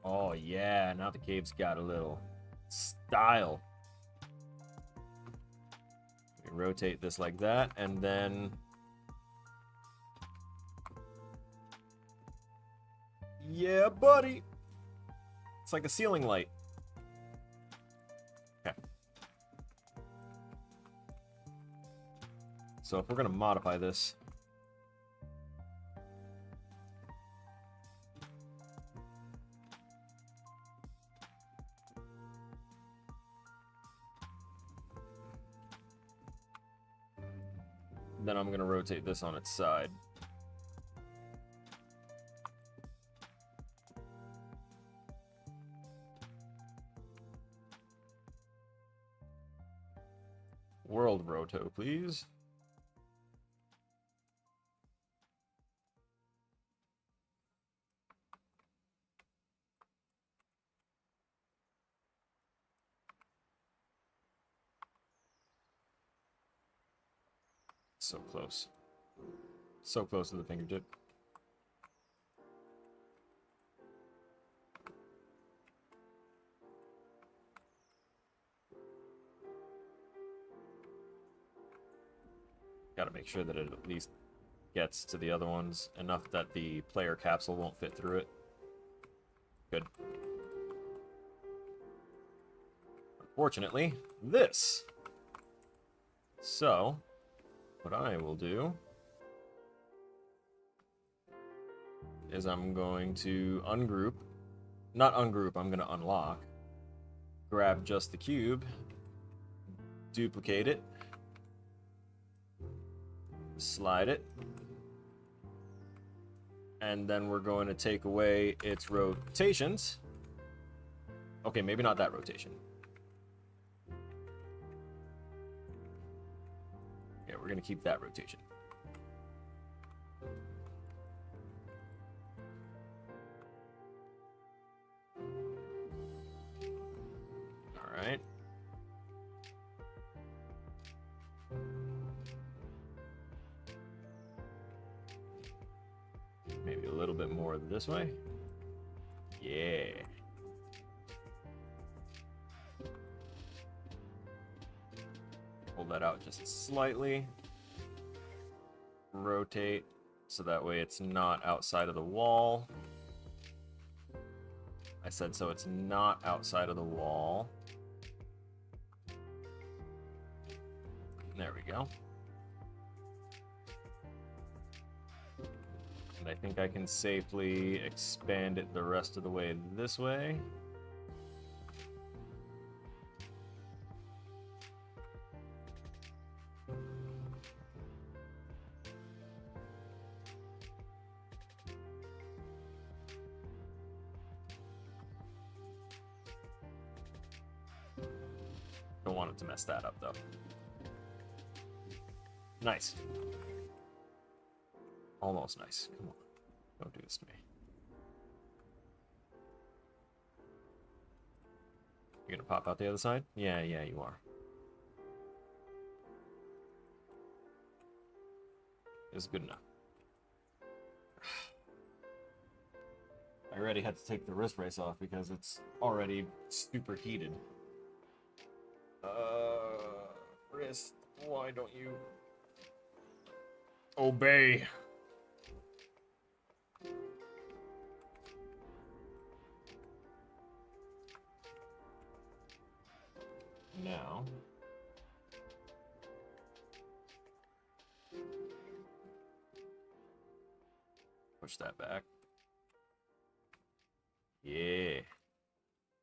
Oh yeah, now the cave's got a little style. We rotate this like that, and then yeah, buddy. It's like a ceiling light. Okay. So if we're gonna modify this, then I'm gonna rotate this on its side. World roto, please. So close. So close to the fingertip. Gotta make sure that it at least gets to the other ones enough that the player capsule won't fit through it. Good. Unfortunately, this. So, what I will do is I'm going to ungroup. Not ungroup, I'm going to unlock. Grab just the cube. Duplicate it. Slide it. And then we're going to take away its rotations. Okay, maybe not that rotation. Yeah, we're going to keep that rotation. All right. Maybe a little bit more this way. Yeah. Pull that out just slightly. Rotate so that way it's not outside of the wall. I said so it's not outside of the wall. There we go. And I think I can safely expand it the rest of the way this way. Don't want it to mess that up though. Nice. Almost nice. Come on. Don't do this to me. You're gonna pop out the other side? Yeah, you are. It's good enough. I already had to take the wrist brace off because it's already super heated. Wrist, why don't you obey? Now, push that back. Yeah.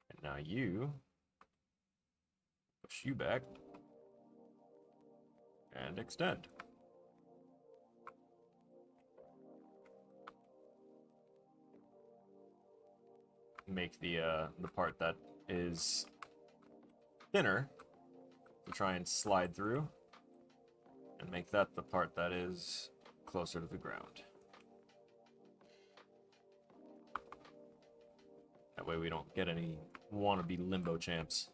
And now you push you back and extend. Make the part that is thinner to try and slide through, and make that the part that is closer to the ground. That way we don't get any wannabe limbo champs.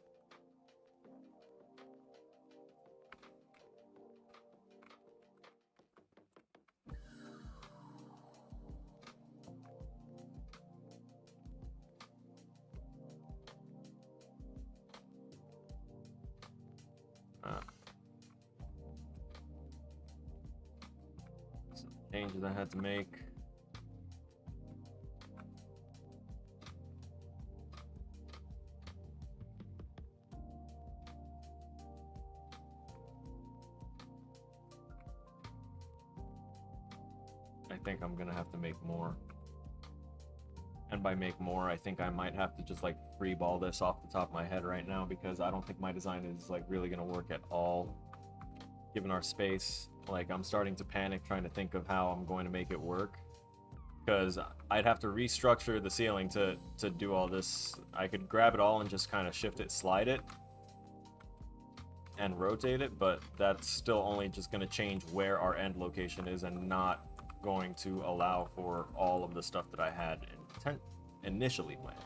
Some changes I had to make. I think I'm gonna have to make more. And by make more, I think I might have to just like free ball this off the top of my head right now, because I don't think my design is like really gonna work at all given our space. Like, I'm starting to panic trying to think of how I'm going to make it work, because I'd have to restructure the ceiling to do all this. I could grab it all and just kind of shift it, slide it, and rotate it, but that's still only just going to change where our end location is and not going to allow for all of the stuff that I had initially planned.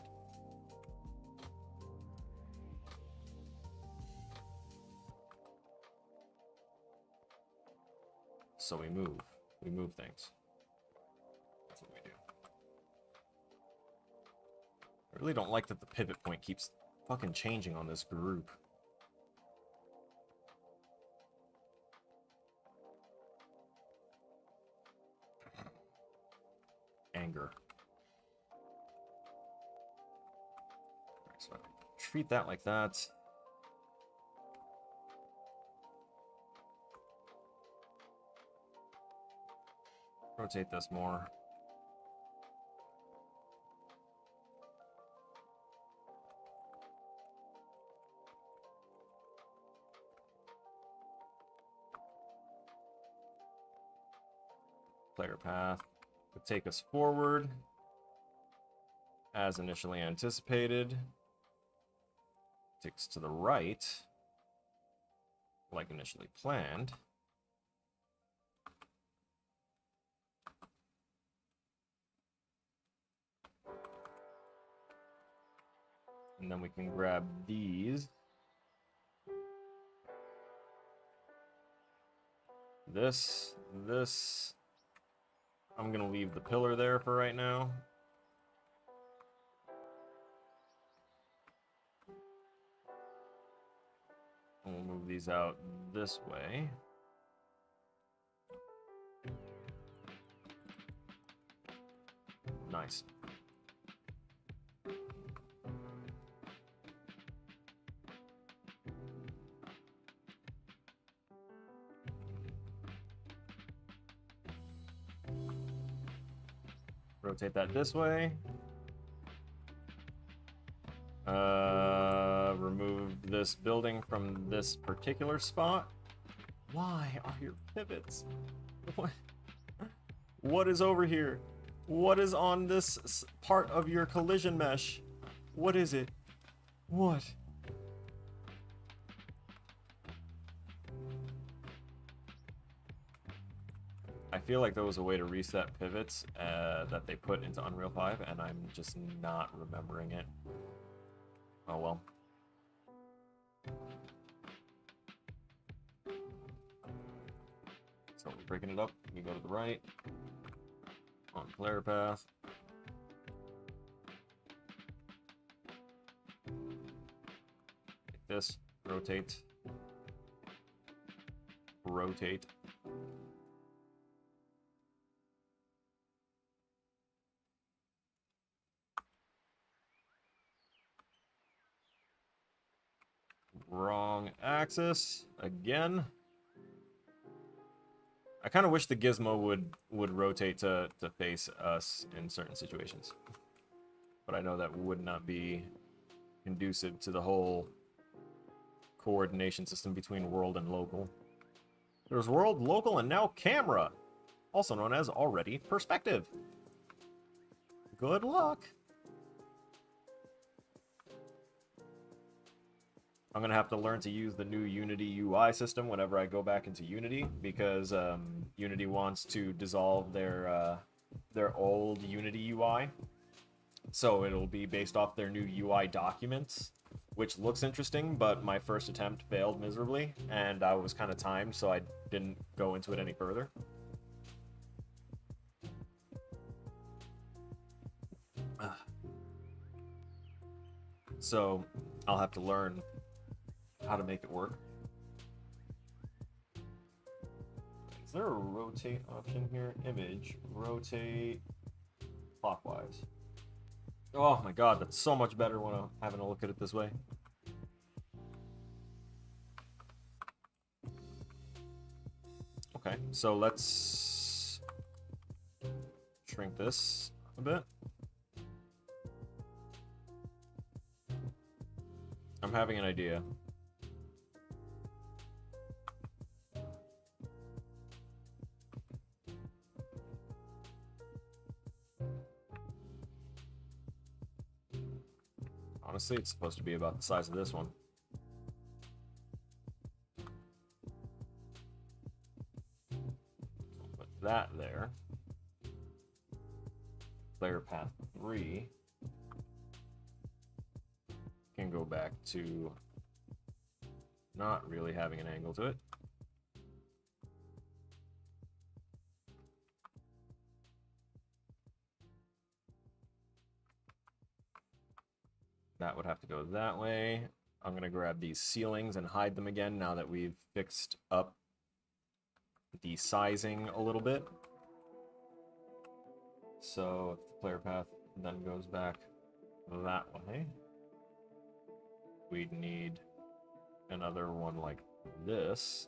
So we move. We move things. That's what we do. I really don't like that the pivot point keeps fucking changing on this group. Anger. So I treat that like that. Rotate this more. Player path would take us forward as initially anticipated. Takes to the right like initially planned. And then we can grab these. This. I'm gonna leave the pillar there for right now. And we'll move these out this way. Nice. Rotate that this way. Remove this building from this particular spot. Why are your pivots? What is over here? What is on this part of your collision mesh? What is it? What? I feel like there was a way to reset pivots that they put into Unreal 5, and I'm just not remembering it. Oh well. So we're breaking it up. We go to the right. On player path. Like this. Rotate. Rotate. Wrong axis again. I kind of wish the gizmo would rotate to face us in certain situations, but I know that would not be conducive to the whole coordination system between world and local. There's world, local, and now camera, also known as already perspective. Good luck. I'm going to have to learn to use the new Unity UI system whenever I go back into Unity, because Unity wants to dissolve their old Unity UI. So it'll be based off their new UI documents, which looks interesting, but my first attempt failed miserably, and I was kind of timed, so I didn't go into it any further. So I'll have to learn how to make it work. Is there a rotate option here? Image, rotate clockwise. Oh my god, that's so much better when I'm having a look at it this way. Okay, so let's shrink this a bit. I'm having an idea. Honestly, it's supposed to be about the size of this one. Put that there. Player path 3 can go back to not really having an angle to it. That would have to go that way. I'm going to grab these ceilings and hide them again now that we've fixed up the sizing a little bit. So if the player path then goes back that way, we'd need another one like this,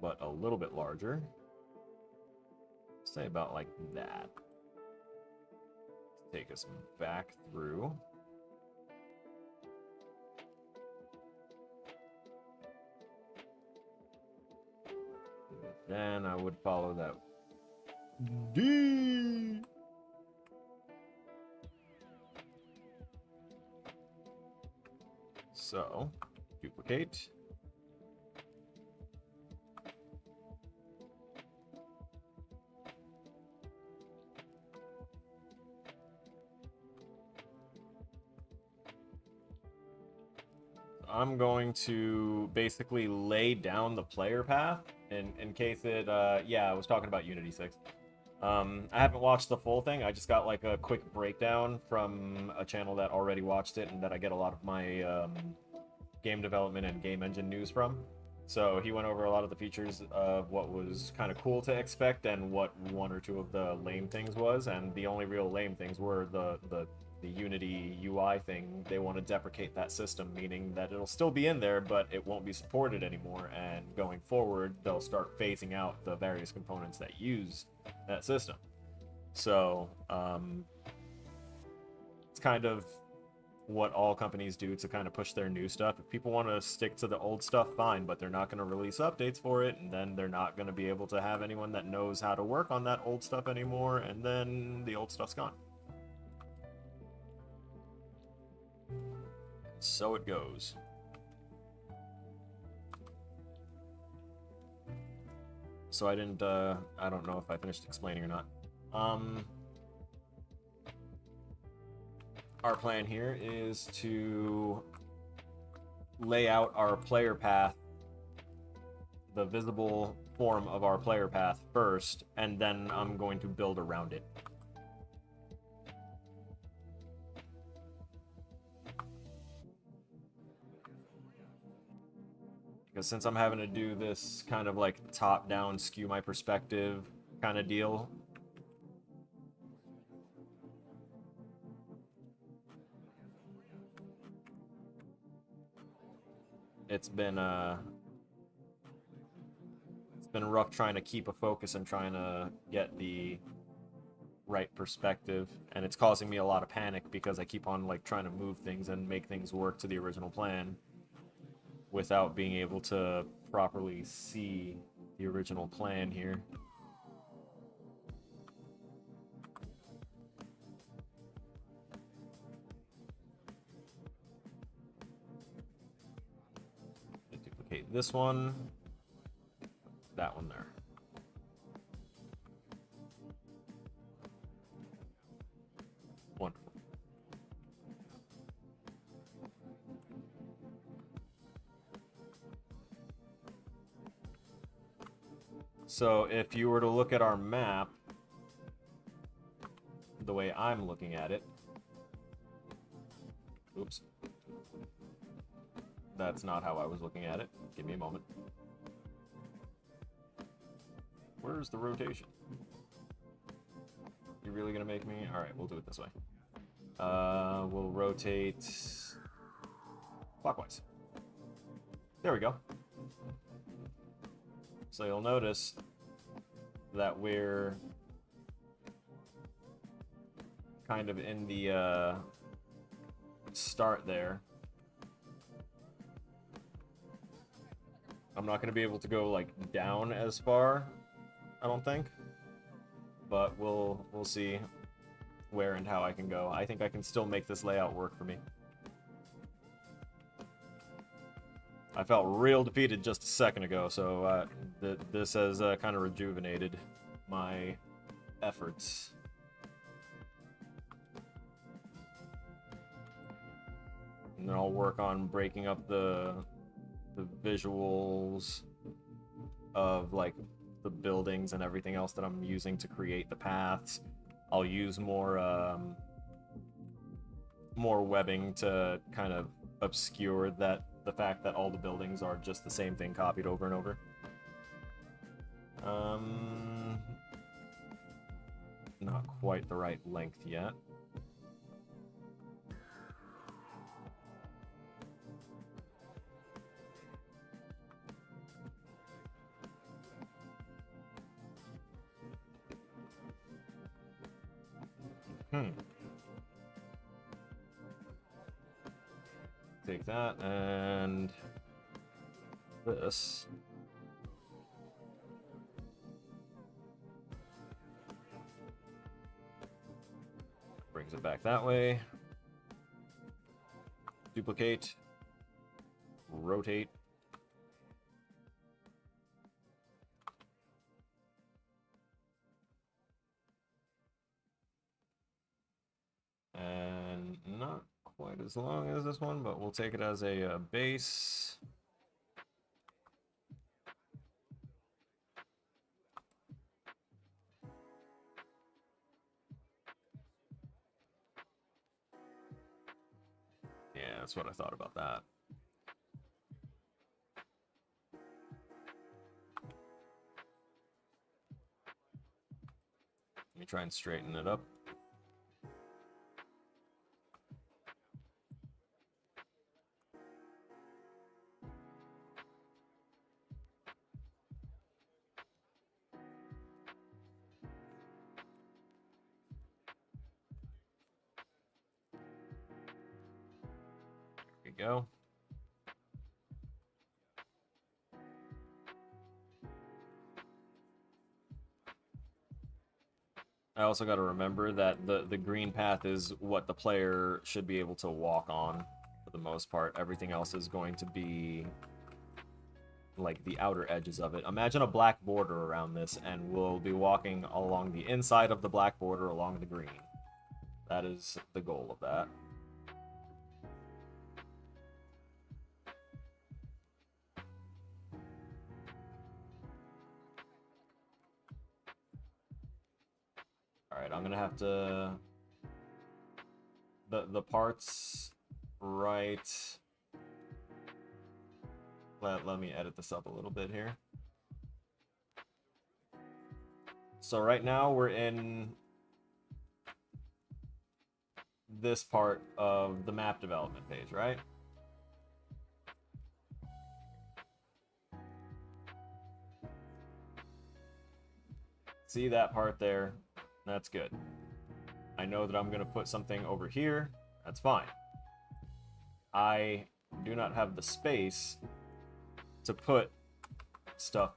but a little bit larger. Say about like that. Take us back through. Then I would follow that D. So, duplicate. I'm going to basically lay down the player path in case it, yeah, I was talking about Unity 6. I haven't watched the full thing. I just got like a quick breakdown from a channel that already watched it and that I get a lot of my game development and game engine news from. So he went over a lot of the features of what was kind of cool to expect and what one or two of the lame things was, and the only real lame things were the Unity UI thing. They want to deprecate that system, meaning that it'll still be in there, but it won't be supported anymore, and going forward, they'll start phasing out the various components that use that system. So, it's kind of what all companies do to kind of push their new stuff. If people want to stick to the old stuff, fine, but they're not going to release updates for it, and then they're not going to be able to have anyone that knows how to work on that old stuff anymore, and then the old stuff's gone. So it goes. So I didn't, I don't know if I finished explaining or not. Our plan here is to lay out our player path, the visible form of our player path first, and then I'm going to build around it. Because since I'm having to do this kind of like top-down, skew my perspective kind of deal, it's been rough trying to keep a focus and trying to get the right perspective, and it's causing me a lot of panic because I keep on like trying to move things and make things work to the original plan without being able to properly see the original plan here. Duplicate this one, that one there. Wonderful. So if you were to look at our map the way I'm looking at it, oops, that's not how I was looking at it. Give me a moment. Where's the rotation? You really gonna make me? All right, we'll do it this way. We'll rotate clockwise. There we go. So you'll notice that we're kind of in the start there. I'm not going to be able to go like down as far, I don't think, but we'll see where and how I can go. I think I can still make this layout work for me. I felt real defeated just a second ago, so this has kind of rejuvenated my efforts. And then I'll work on breaking up the visuals of like the buildings and everything else that I'm using to create the paths. I'll use more more webbing to kind of obscure the fact that all the buildings are just the same thing copied over and over. Not quite the right length yet. Take that and this. Brings it back that way. Duplicate. Rotate. And not quite as long as this one, but we'll take it as a base. Yeah, that's what I thought about that. Let me try and straighten it up. There we go. I also got to remember that the green path is what the player should be able to walk on for the most part. Everything else is going to be like the outer edges of it. Imagine a black border around this, and we'll be walking along the inside of the black border along the green. That is the goal of that. Alright, I'm gonna have to... The parts right... Let me edit this up a little bit here. So right now we're in this part of the map development page, right? See that part there? That's good. I know that I'm going to put something over here. That's fine. I do not have the space to put stuff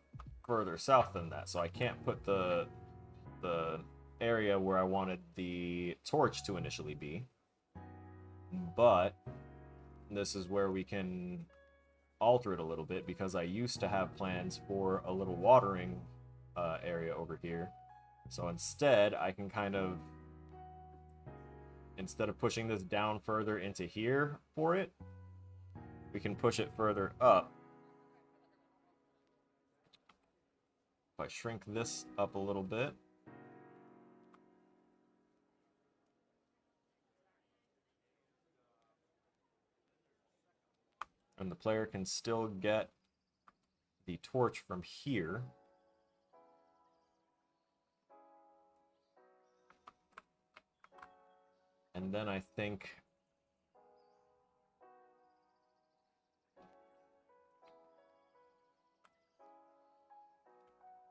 further south than that, so I can't put the area where I wanted the torch to initially be. But this is where we can alter it a little bit, because I used to have plans for a little watering area over here. So instead, I can kind of, instead of pushing this down further into here for it, we can push it further up. If I shrink this up a little bit, and the player can still get the torch from here. And then I think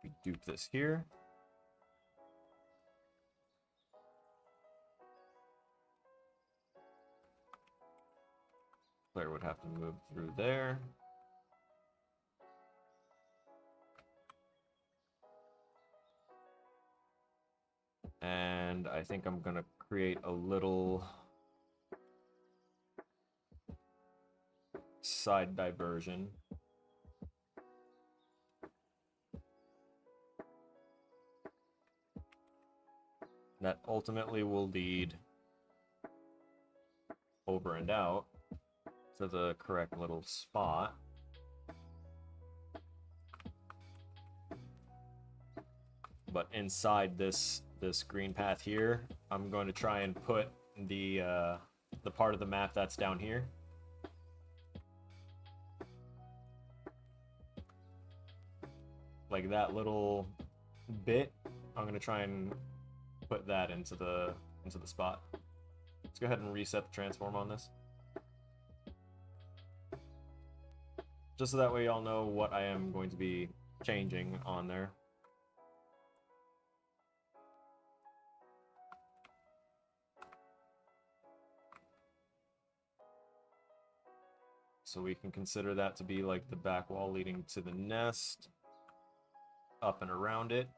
we dupe this here. Player would have to move through there. And I think I'm gonna create a little side diversion. That ultimately will lead over and out to the correct little spot. But inside this green path here, I'm going to try and put the the part of the map that's down here. Like that little bit, I'm gonna try and put that into the spot. Let's go ahead and reset the transform on this. Just so that way y'all know what I am going to be changing on there. So we can consider that to be like the back wall leading to the nest, up and around it.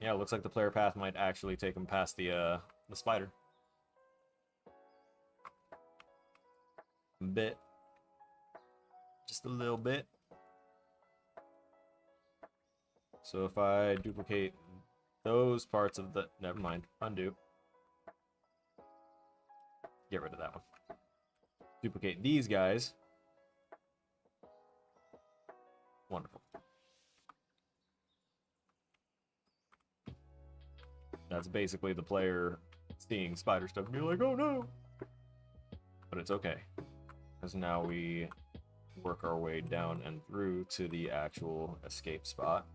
Yeah, it looks like the player path might actually take him past the spider. A bit. Just a little bit. So if I duplicate those parts of the... Never mind. Undo. Get rid of that one. Duplicate these guys. Wonderful. That's basically the player seeing spider stuff and be like, oh no! But it's okay. Because now we work our way down and through to the actual escape spot.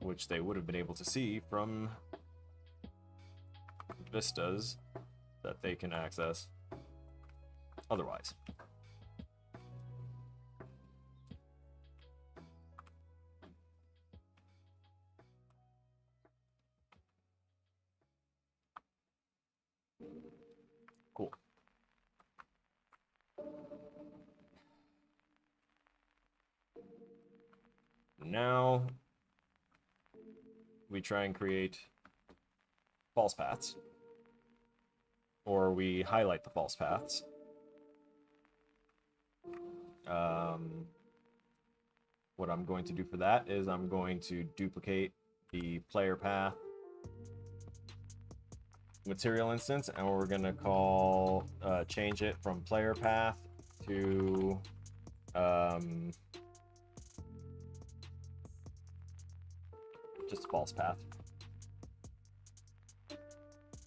Which they would have been able to see from vistas that they can access otherwise. Cool. Now we try and create false paths, or we highlight the false paths. What I'm going to do for that is I'm going to duplicate the player path material instance, and we're going to call change it from player path to just false path.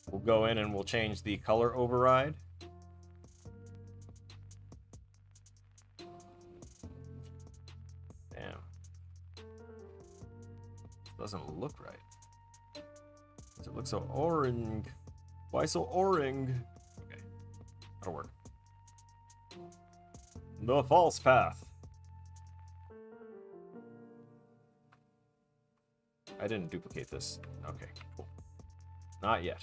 We'll go in and we'll change the color override. Damn. Doesn't look right. Does it look so orange? Why so orange? Okay, that'll work. The false path. I didn't duplicate this. Okay, cool. Not yet.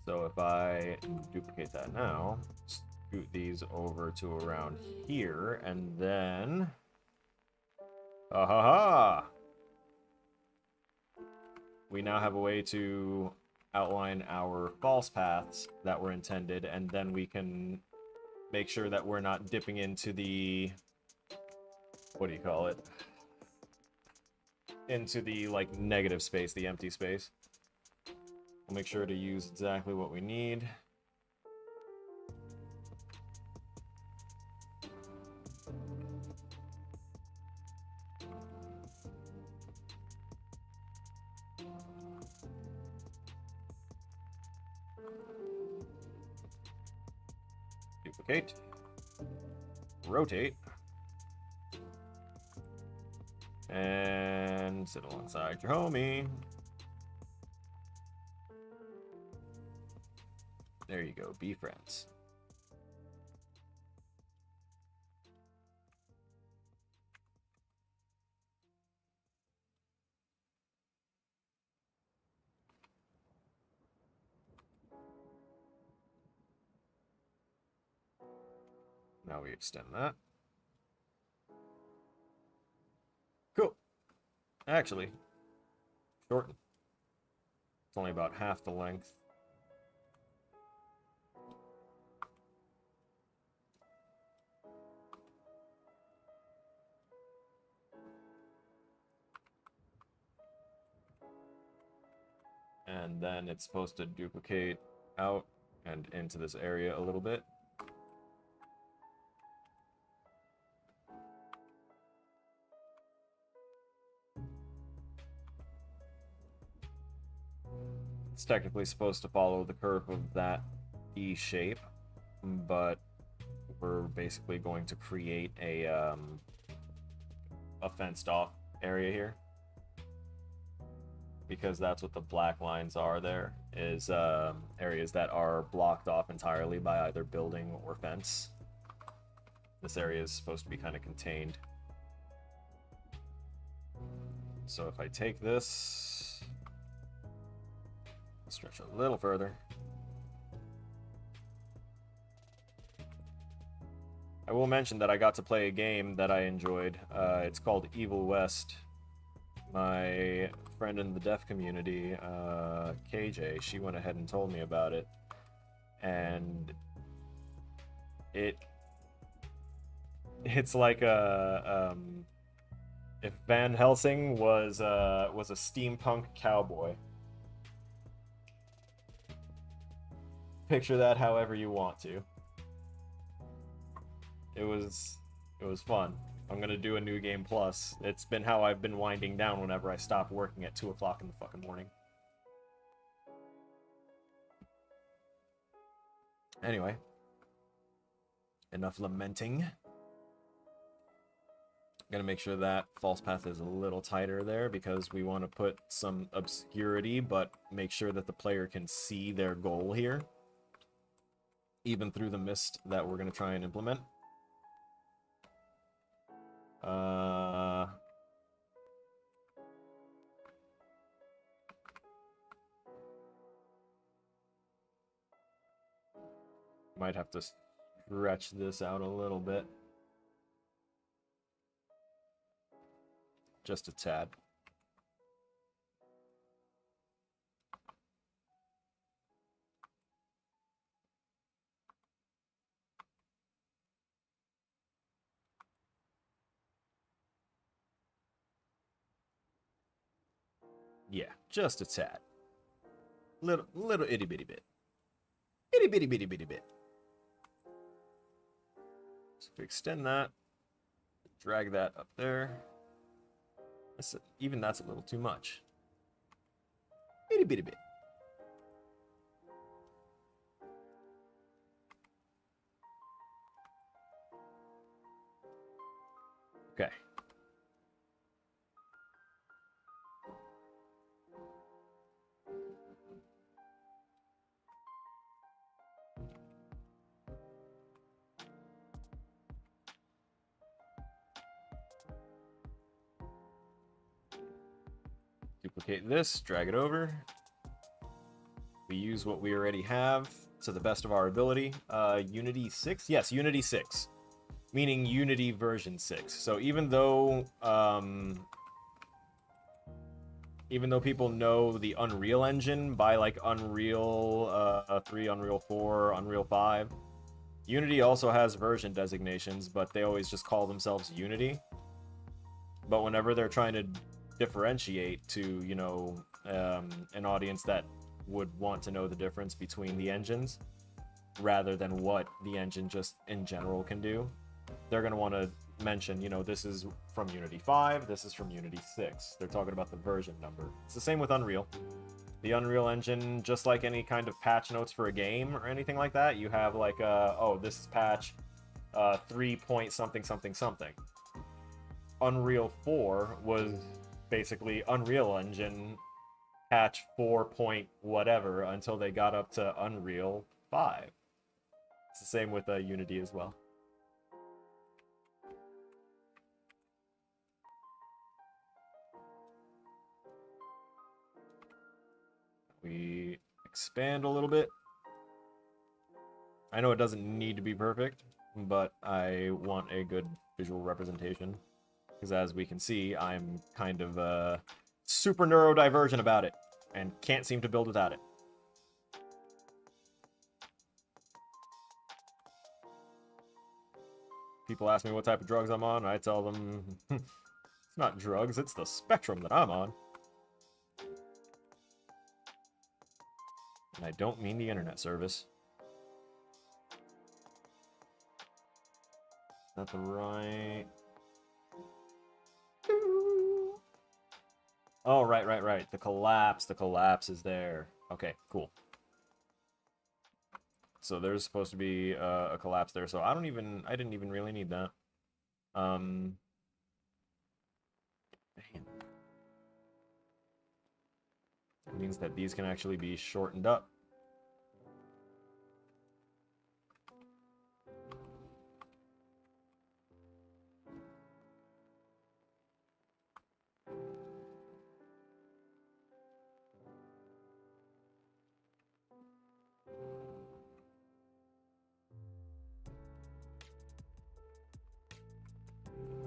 So if I duplicate that now, scoot these over to around here, and then... Ha ha ha! We now have a way to outline our false paths that were intended, and then we can make sure that we're not dipping into the... What do you call it? Into the, like, negative space, the empty space. We'll make sure to use exactly what we need. Duplicate. Rotate. And sit alongside your homie. There you go, be friends. Now we extend that. Cool. Actually, shorten. It's only about half the length. And then it's supposed to duplicate out and into this area a little bit. It's technically supposed to follow the curve of that E shape, but we're basically going to create a fenced off area here, because that's what the black lines are. There is areas that are blocked off entirely by either building or fence. This area is supposed to be kind of contained. So if I take this, stretch a little further, I will mention that I got to play a game that I enjoyed. It's called Evil West. My friend in the deaf community, KJ, she went ahead and told me about it, and it's like a if Van Helsing was a steampunk cowboy. Picture that however you want to. It was fun. I'm gonna do a new game plus. It's been how I've been winding down whenever I stop working at 2 o'clock in the fucking morning. Anyway, enough lamenting. Gonna make sure that false path is a little tighter there, because we want to put some obscurity, but make sure that the player can see their goal here, even through the mist that we're gonna try and implement. Might have to stretch this out a little bit. Just a tad. Yeah, just a tad. Little itty bitty bit. Itty bitty bitty bitty bit. So if we extend that, drag that up there. Even that's a little too much. Itty bitty bit. Okay. Duplicate this, drag it over. We use what we already have to the best of our ability. Unity 6? Yes, Unity 6. Meaning Unity version 6. So even though people know the Unreal Engine by like Unreal 3, Unreal 4, Unreal 5, Unity also has version designations, but they always just call themselves Unity. But whenever they're trying to differentiate to, you know, an audience that would want to know the difference between the engines, rather than what the engine just in general can do, they're going to want to mention, you know, this is from Unity 5, this is from Unity 6. They're talking about the version number. It's the same with Unreal. The Unreal Engine, just like any kind of patch notes for a game or anything like that, you have like, oh, this is patch 3 point something something something. Unreal 4 was basically Unreal Engine patch 4 point whatever until they got up to Unreal 5. It's the same with Unity as well. We expand a little bit. I know it doesn't need to be perfect, but I want a good visual representation. Because as we can see, I'm kind of super neurodivergent about it, and can't seem to build without it. People ask me what type of drugs I'm on, I tell them, it's not drugs, it's the spectrum that I'm on. And I don't mean the internet service. Is that the right... Oh, right. The collapse is there. Okay, cool. So there's supposed to be a collapse there, so I didn't even really need that. Damn. It means that these can actually be shortened up.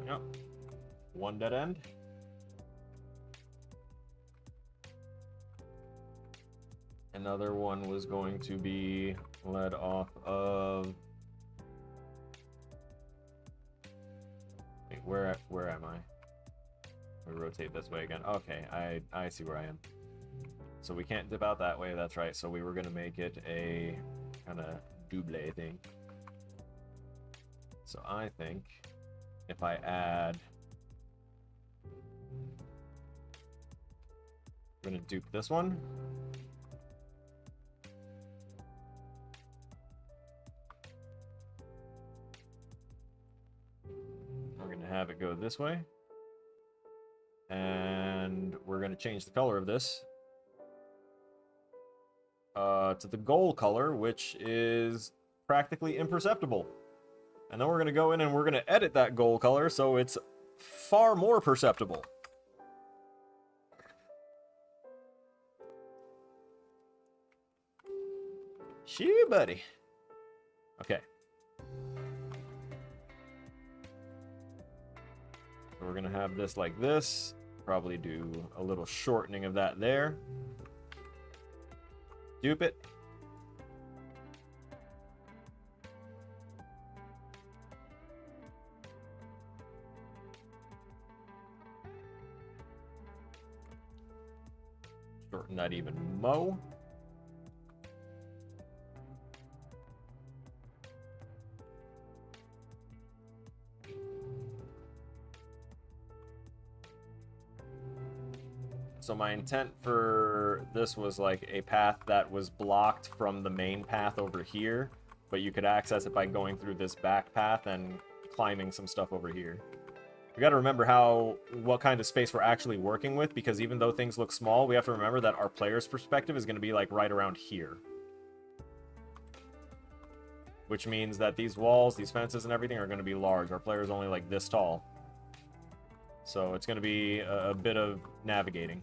Yep. One dead end. Another one was going to be led off of... Wait, where am I? We rotate this way again. Okay, I see where I am. So we can't dip out that way, that's right. So we were going to make it a kind of double thing. So I think if I add... I'm going to dupe this one. We're going to have it go this way. And we're going to change the color of this to the gold color, which is practically imperceptible. And then we're going to go in and we're going to edit that gold color so it's far more perceptible. Shoo, buddy. Okay. So we're going to have this like this. Probably do a little shortening of that there. Dupe it. Shorten that even more. So my intent for this was like a path that was blocked from the main path over here, but you could access it by going through this back path and climbing some stuff over here. We got to remember what kind of space we're actually working with, because even though things look small, we have to remember that our player's perspective is going to be like right around here. Which means that these walls, these fences and everything are going to be large. Our player's only like this tall. So it's going to be a bit of navigating.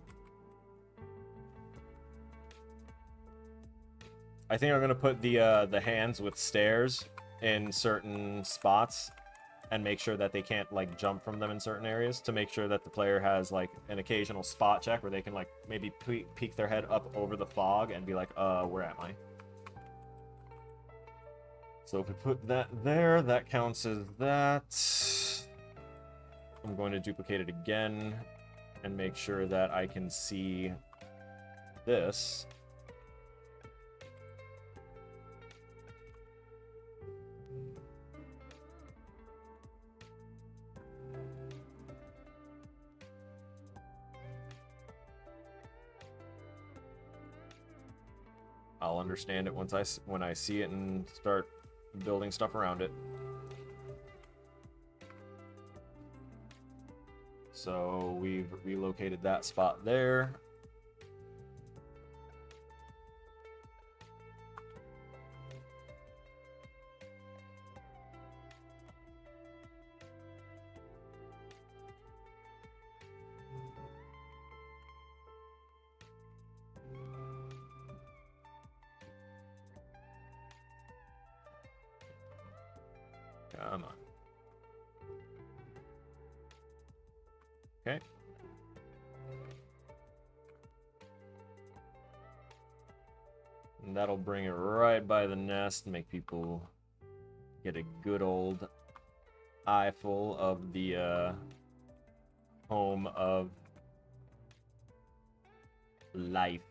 I think I'm going to put the hands with stairs in certain spots and make sure that they can't like jump from them in certain areas, to make sure that the player has like an occasional spot check where they can like maybe peek their head up over the fog and be like, where am I? So if we put that there, that counts as that. I'm going to duplicate it again and make sure that I can see this. I'll understand it when I see it and start building stuff around it. So we've relocated that spot there. Come on. Okay. And that'll bring it right by the nest, make people get a good old eyeful of the home of life.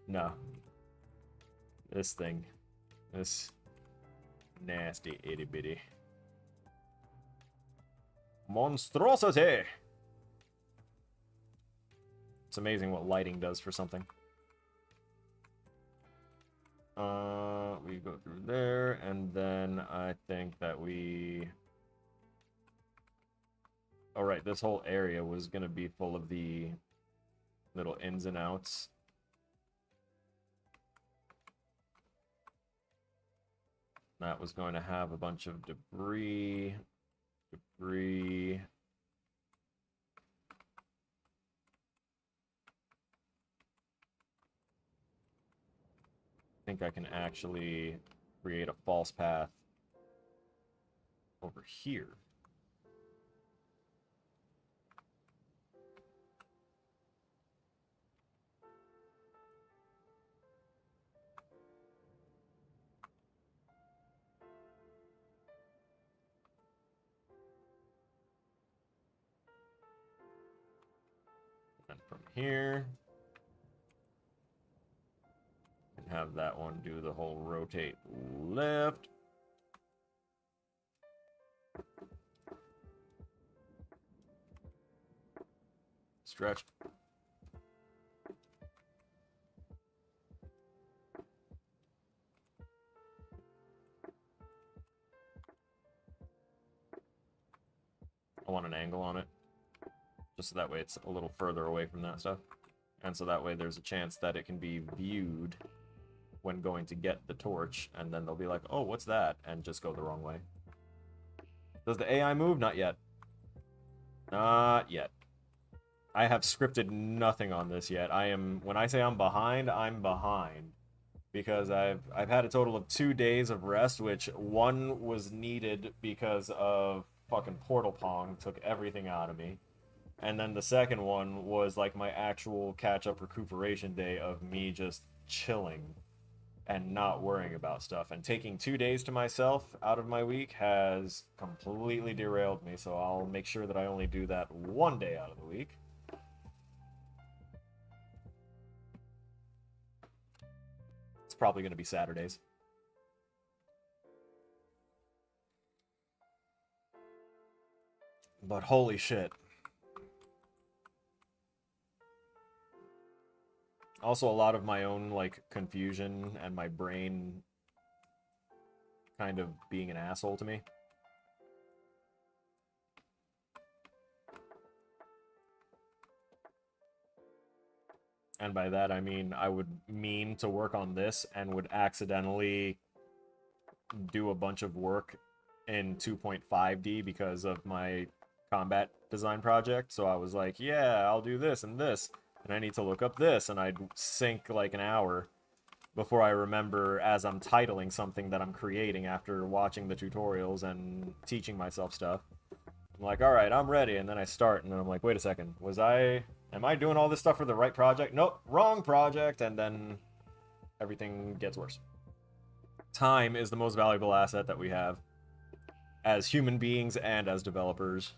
No. This thing. This nasty itty bitty monstrosity. It's amazing what lighting does for something. We go through there, and then I think that we... Oh, right, this whole area was going to be full of the little ins and outs. That was going to have a bunch of debris. I think I can actually create a false path over here. And from here, and have that one do the whole rotate left. Stretch. I want an angle on it, just so that way it's a little further away from that stuff. And so that way there's a chance that it can be viewed when going to get the torch, and then they'll be like, oh, what's that? And just go the wrong way. Does the AI move? Not yet. Not yet. I have scripted nothing on this yet. When I say I'm behind, I'm behind. Because I've had a total of 2 days of rest, which one was needed because of fucking Portal Pong took everything out of me. And then the second one was like my actual catch-up recuperation day of me just chilling and not worrying about stuff. And taking 2 days to myself out of my week has completely derailed me, so I'll make sure that I only do that 1 day out of the week. It's probably going to be Saturdays. But holy shit. Also, a lot of my own, like, confusion and my brain kind of being an asshole to me. And by that, I mean I would mean to work on this and would accidentally do a bunch of work in 2.5D because of my combat design project. So I was like, yeah, I'll do this and this. And I need to look up this, and I'd sink like an hour before I remember as I'm titling something that I'm creating after watching the tutorials and teaching myself stuff. I'm like, all right, I'm ready, and then I start, and then I'm like, wait a second, am I doing all this stuff for the right project? Nope, wrong project, and then everything gets worse. Time is the most valuable asset that we have as human beings and as developers.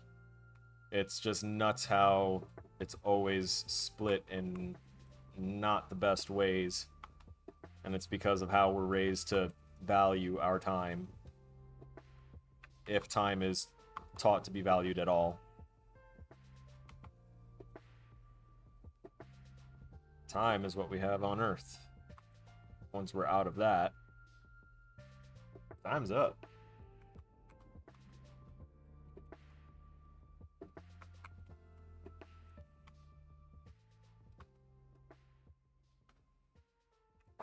It's just nuts how it's always split in not the best ways. And it's because of how we're raised to value our time. If time is taught to be valued at all. Time is what we have on Earth. Once we're out of that, time's up.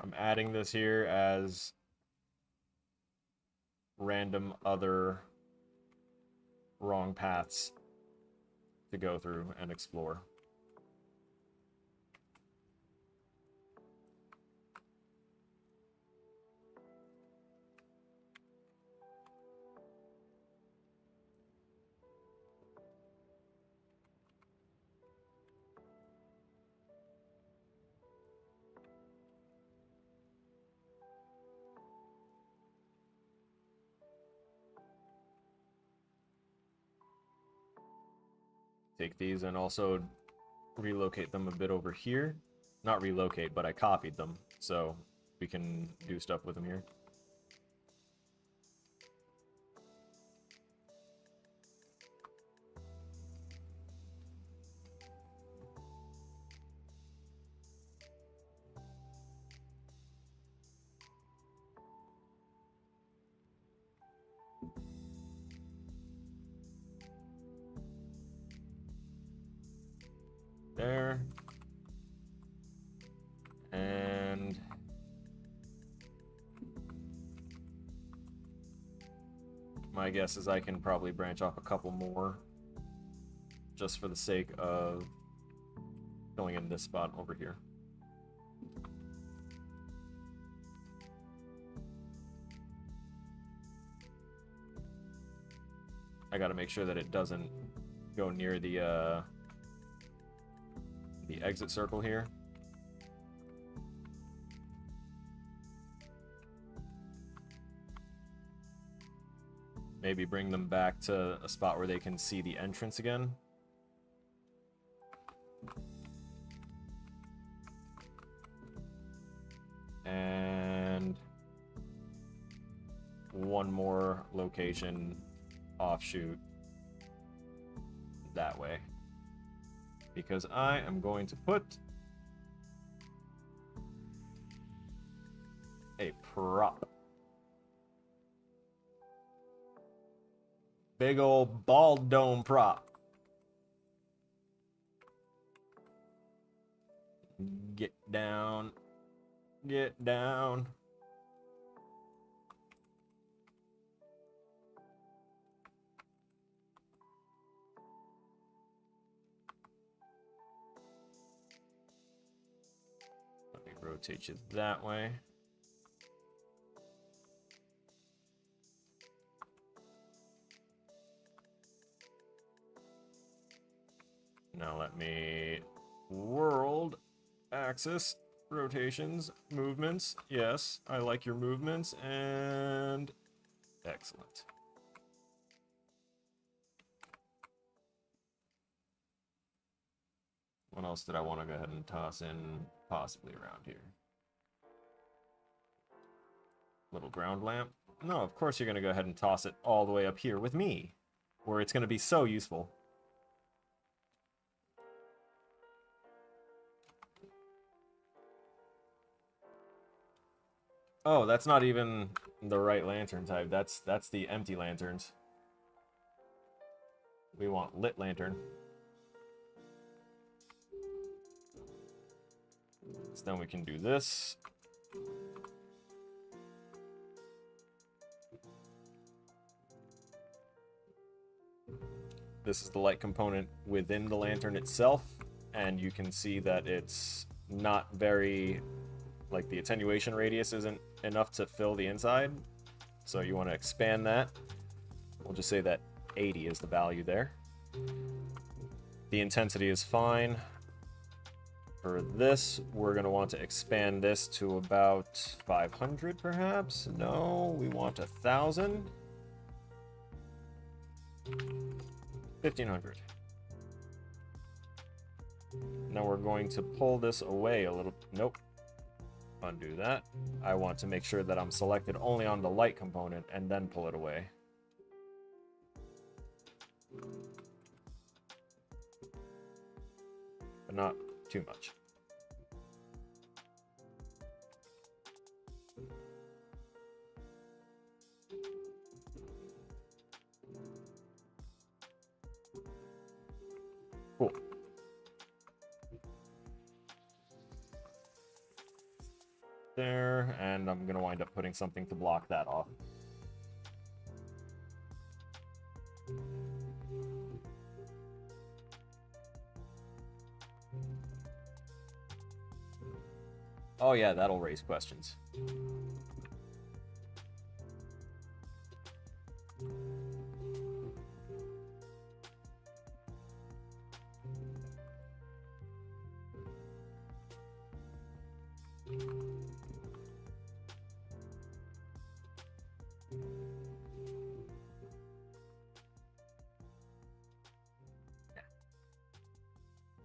I'm adding this here as random other wrong paths to go through and explore. Take these and also relocate them a bit over here. Not relocate, but I copied them, so we can do stuff with them here. there. And my guess is I can probably branch off a couple more just for the sake of filling in this spot over here. I gotta make sure that it doesn't go near the exit circle here. Maybe bring them back to a spot where they can see the entrance again. And one more location offshoot that way. Because I am going to put a prop. Big old bald dome prop. Get down. Get down. Let me rotate you that way. Now let me world axis rotations, movements. Yes, I like your movements, and excellent. What else did I want to go ahead and toss in possibly around here? Little ground lamp. No, of course you're going to go ahead and toss it all the way up here with me, where it's going to be so useful. Oh, that's not even the right lantern type. That's the empty lanterns. We want lit lantern. So then we can do this. This is the light component within the lantern itself, and you can see that it's not very, like, the attenuation radius isn't enough to fill the inside, so you want to expand that. We'll just say that 80 is the value there. The intensity is fine. For this, we're going to want to expand this to about 500 perhaps. No, we want 1,000. 1,500. Now we're going to pull this away a little. Nope. Undo that. I want to make sure that I'm selected only on the light component and then pull it away. But not too much. Cool. There, and I'm going to wind up putting something to block that off. Oh yeah, that'll raise questions.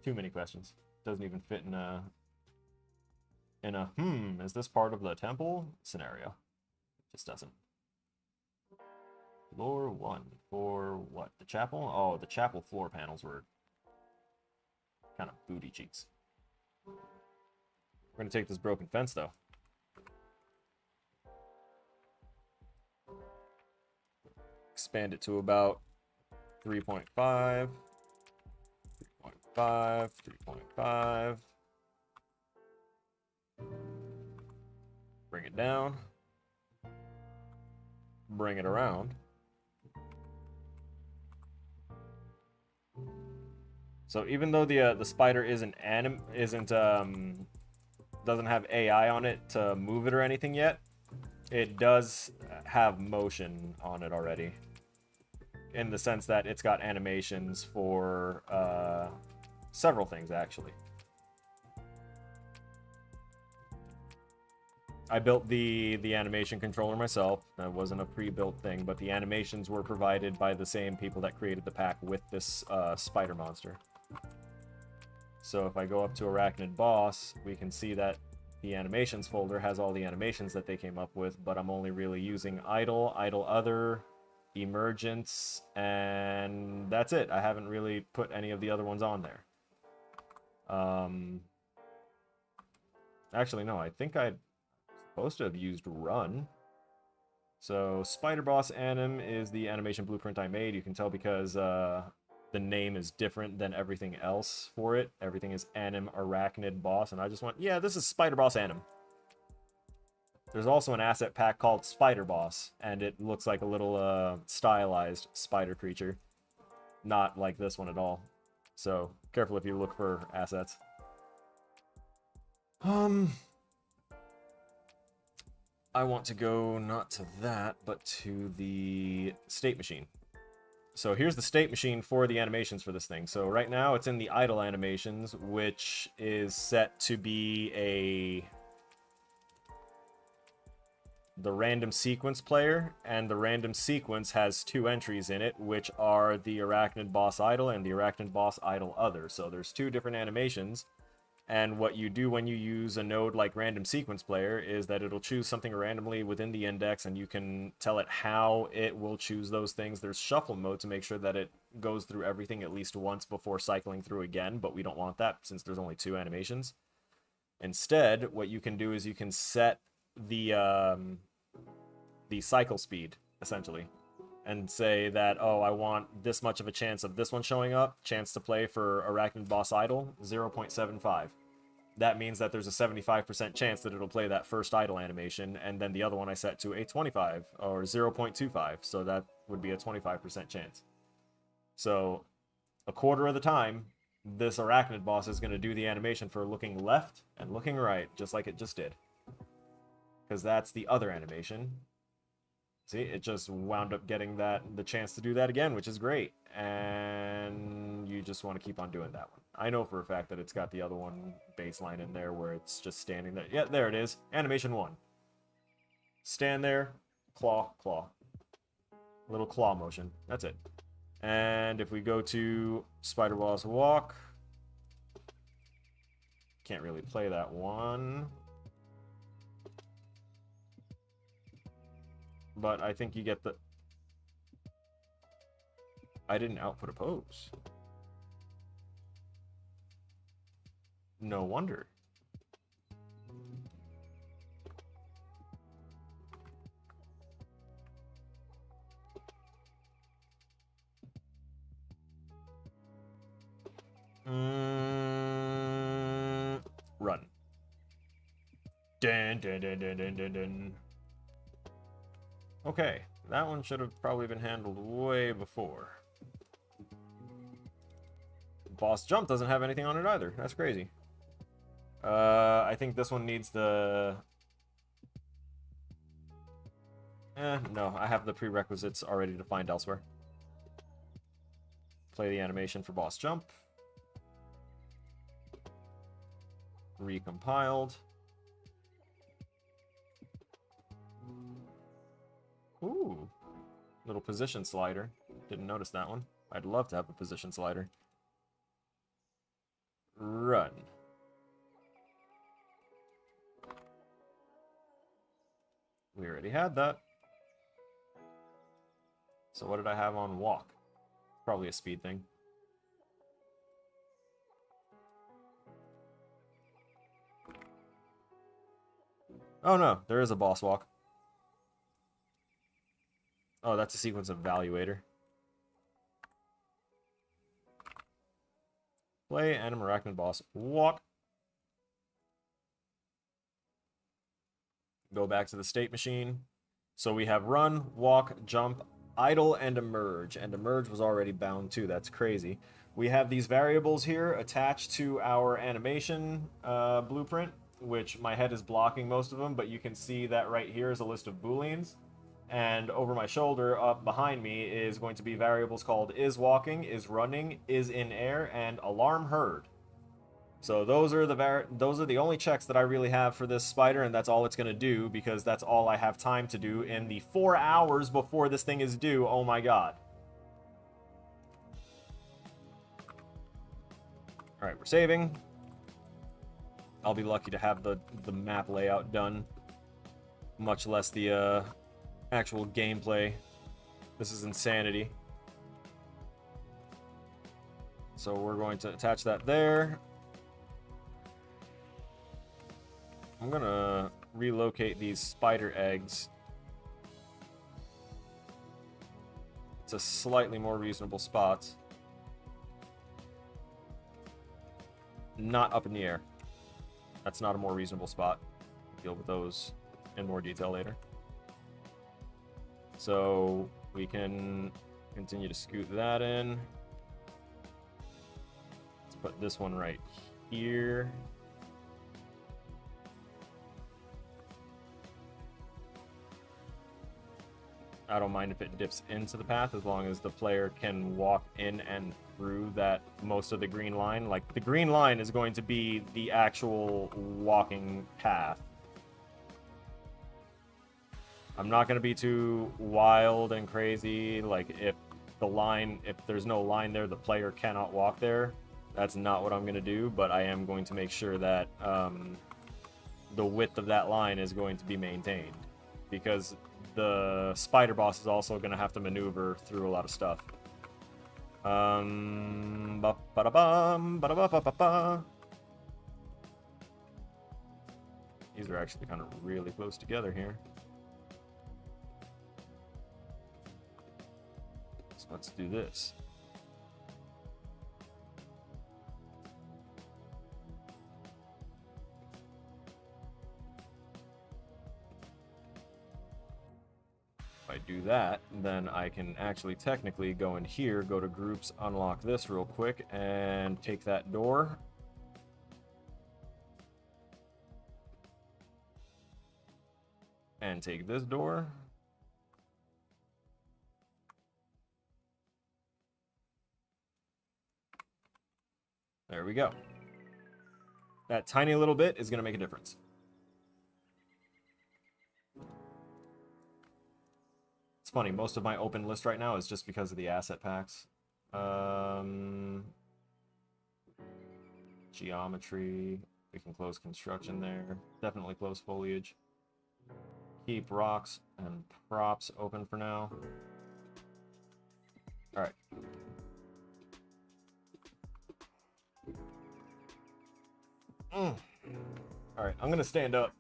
Too many questions. Doesn't even fit in a is this part of the temple scenario. Just doesn't. Floor 1 for what? The chapel? Oh, the chapel floor panels were kind of booty cheeks. We're gonna take this broken fence though. Expand it to about 3.5, 3.5, 3.5. Bring it down. Bring it around. So even though the spider doesn't have AI on it to move it or anything yet, it does have motion on it already. In the sense that it's got animations for several things, actually. I built the animation controller myself. That wasn't a pre-built thing, but the animations were provided by the same people that created the pack with this spider monster. So if I go up to Arachnid Boss, we can see that the animations folder has all the animations that they came up with, but I'm only really using Idle, Idle Other, Emergence, and that's it. I haven't really put any of the other ones on there. Actually, no, I think I'm supposed to have used Run. So Spider Boss Anim is the animation blueprint I made. You can tell because the name is different than everything else for it. Everything is Anim Arachnid Boss, and I just went, yeah, this is Spider Boss Anim. There's also an asset pack called Spider Boss, and it looks like a little stylized spider creature. Not like this one at all. So, careful if you look for assets. I want to go not to that, but to the state machine. So here's the state machine for the animations for this thing. So right now it's in the idle animations, which is set to be the random sequence player, and the random sequence has two entries in it, which are the Arachnid Boss Idle and the Arachnid Boss Idle Other. So there's two different animations, and what you do when you use a node like random sequence player is that it'll choose something randomly within the index, and you can tell it how it will choose those things. There's shuffle mode to make sure that it goes through everything at least once before cycling through again, but we don't want that since there's only two animations. Instead, what you can do is you can set the cycle speed, essentially, and say that, oh, I want this much of a chance of this one showing up, chance to play for Arachnid Boss Idle, 0.75. That means that there's a 75% chance that it'll play that first idle animation, and then the other one I set to a 25, or 0.25, so that would be a 25% chance. So, a quarter of the time, this Arachnid Boss is going to do the animation for looking left and looking right, just like it just did. Because that's the other animation. See, it just wound up getting the chance to do that again, which is great. And you just want to keep on doing that one. I know for a fact that it's got the other one baseline in there where it's just standing there. Yeah, there it is. Animation 1. Stand there, claw, claw. Little claw motion. That's it. And if we go to Spider Boss Walk, can't really play that one. But I think you get the... I didn't output a pose. No wonder. Run. Dun, dun, dun, dun, dun, dun, dun. Okay, that one should have probably been handled way before. Boss Jump doesn't have anything on it either. That's crazy. I think this one needs the... no, I have the prerequisites already defined elsewhere. Play the animation for Boss Jump. Recompiled. Ooh, little position slider. Didn't notice that one. I'd love to have a position slider. Run. We already had that. So what did I have on walk? Probably a speed thing. Oh no, there is a boss walk. Oh, that's a sequence evaluator. Play Anim Arachnid Boss. Walk. Go back to the state machine. So we have run, walk, jump, idle, and emerge. And emerge was already bound too. That's crazy. We have these variables here attached to our animation blueprint, which my head is blocking most of them, but you can see that right here is a list of booleans. And over my shoulder, up behind me, is going to be variables called is walking, is running, is in air, and alarm heard. So those are the only checks that I really have for this spider, and that's all it's going to do, because that's all I have time to do in the 4 hours before this thing is due. Oh my god. Alright, we're saving. I'll be lucky to have the map layout done, much less the actual gameplay. This is insanity. So we're going to attach that there. I'm gonna relocate these spider eggs to slightly more reasonable spots. Not up in the air. That's not a more reasonable spot. I'll deal with those in more detail later. So we can continue to scoot that in. Let's put this one right here. I don't mind if it dips into the path as long as the player can walk in and through that most of the green line. Like, the green line is going to be the actual walking path. I'm not going to be too wild and crazy. Like, if there's no line there, the player cannot walk there. That's not what I'm going to do, but I am going to make sure that the width of that line is going to be maintained, because the spider boss is also going to have to maneuver through a lot of stuff. These are actually kind of really close together here. So let's do this. If I do that, then I can actually technically go in here, go to groups, unlock this real quick, and take that door. And take this door. There we go. That tiny little bit is going to make a difference. It's funny, most of my open list right now is just because of the asset packs. Geometry. We can close construction there. Definitely close foliage. Keep rocks and props open for now. Alright. Alright, I'm going to stand up.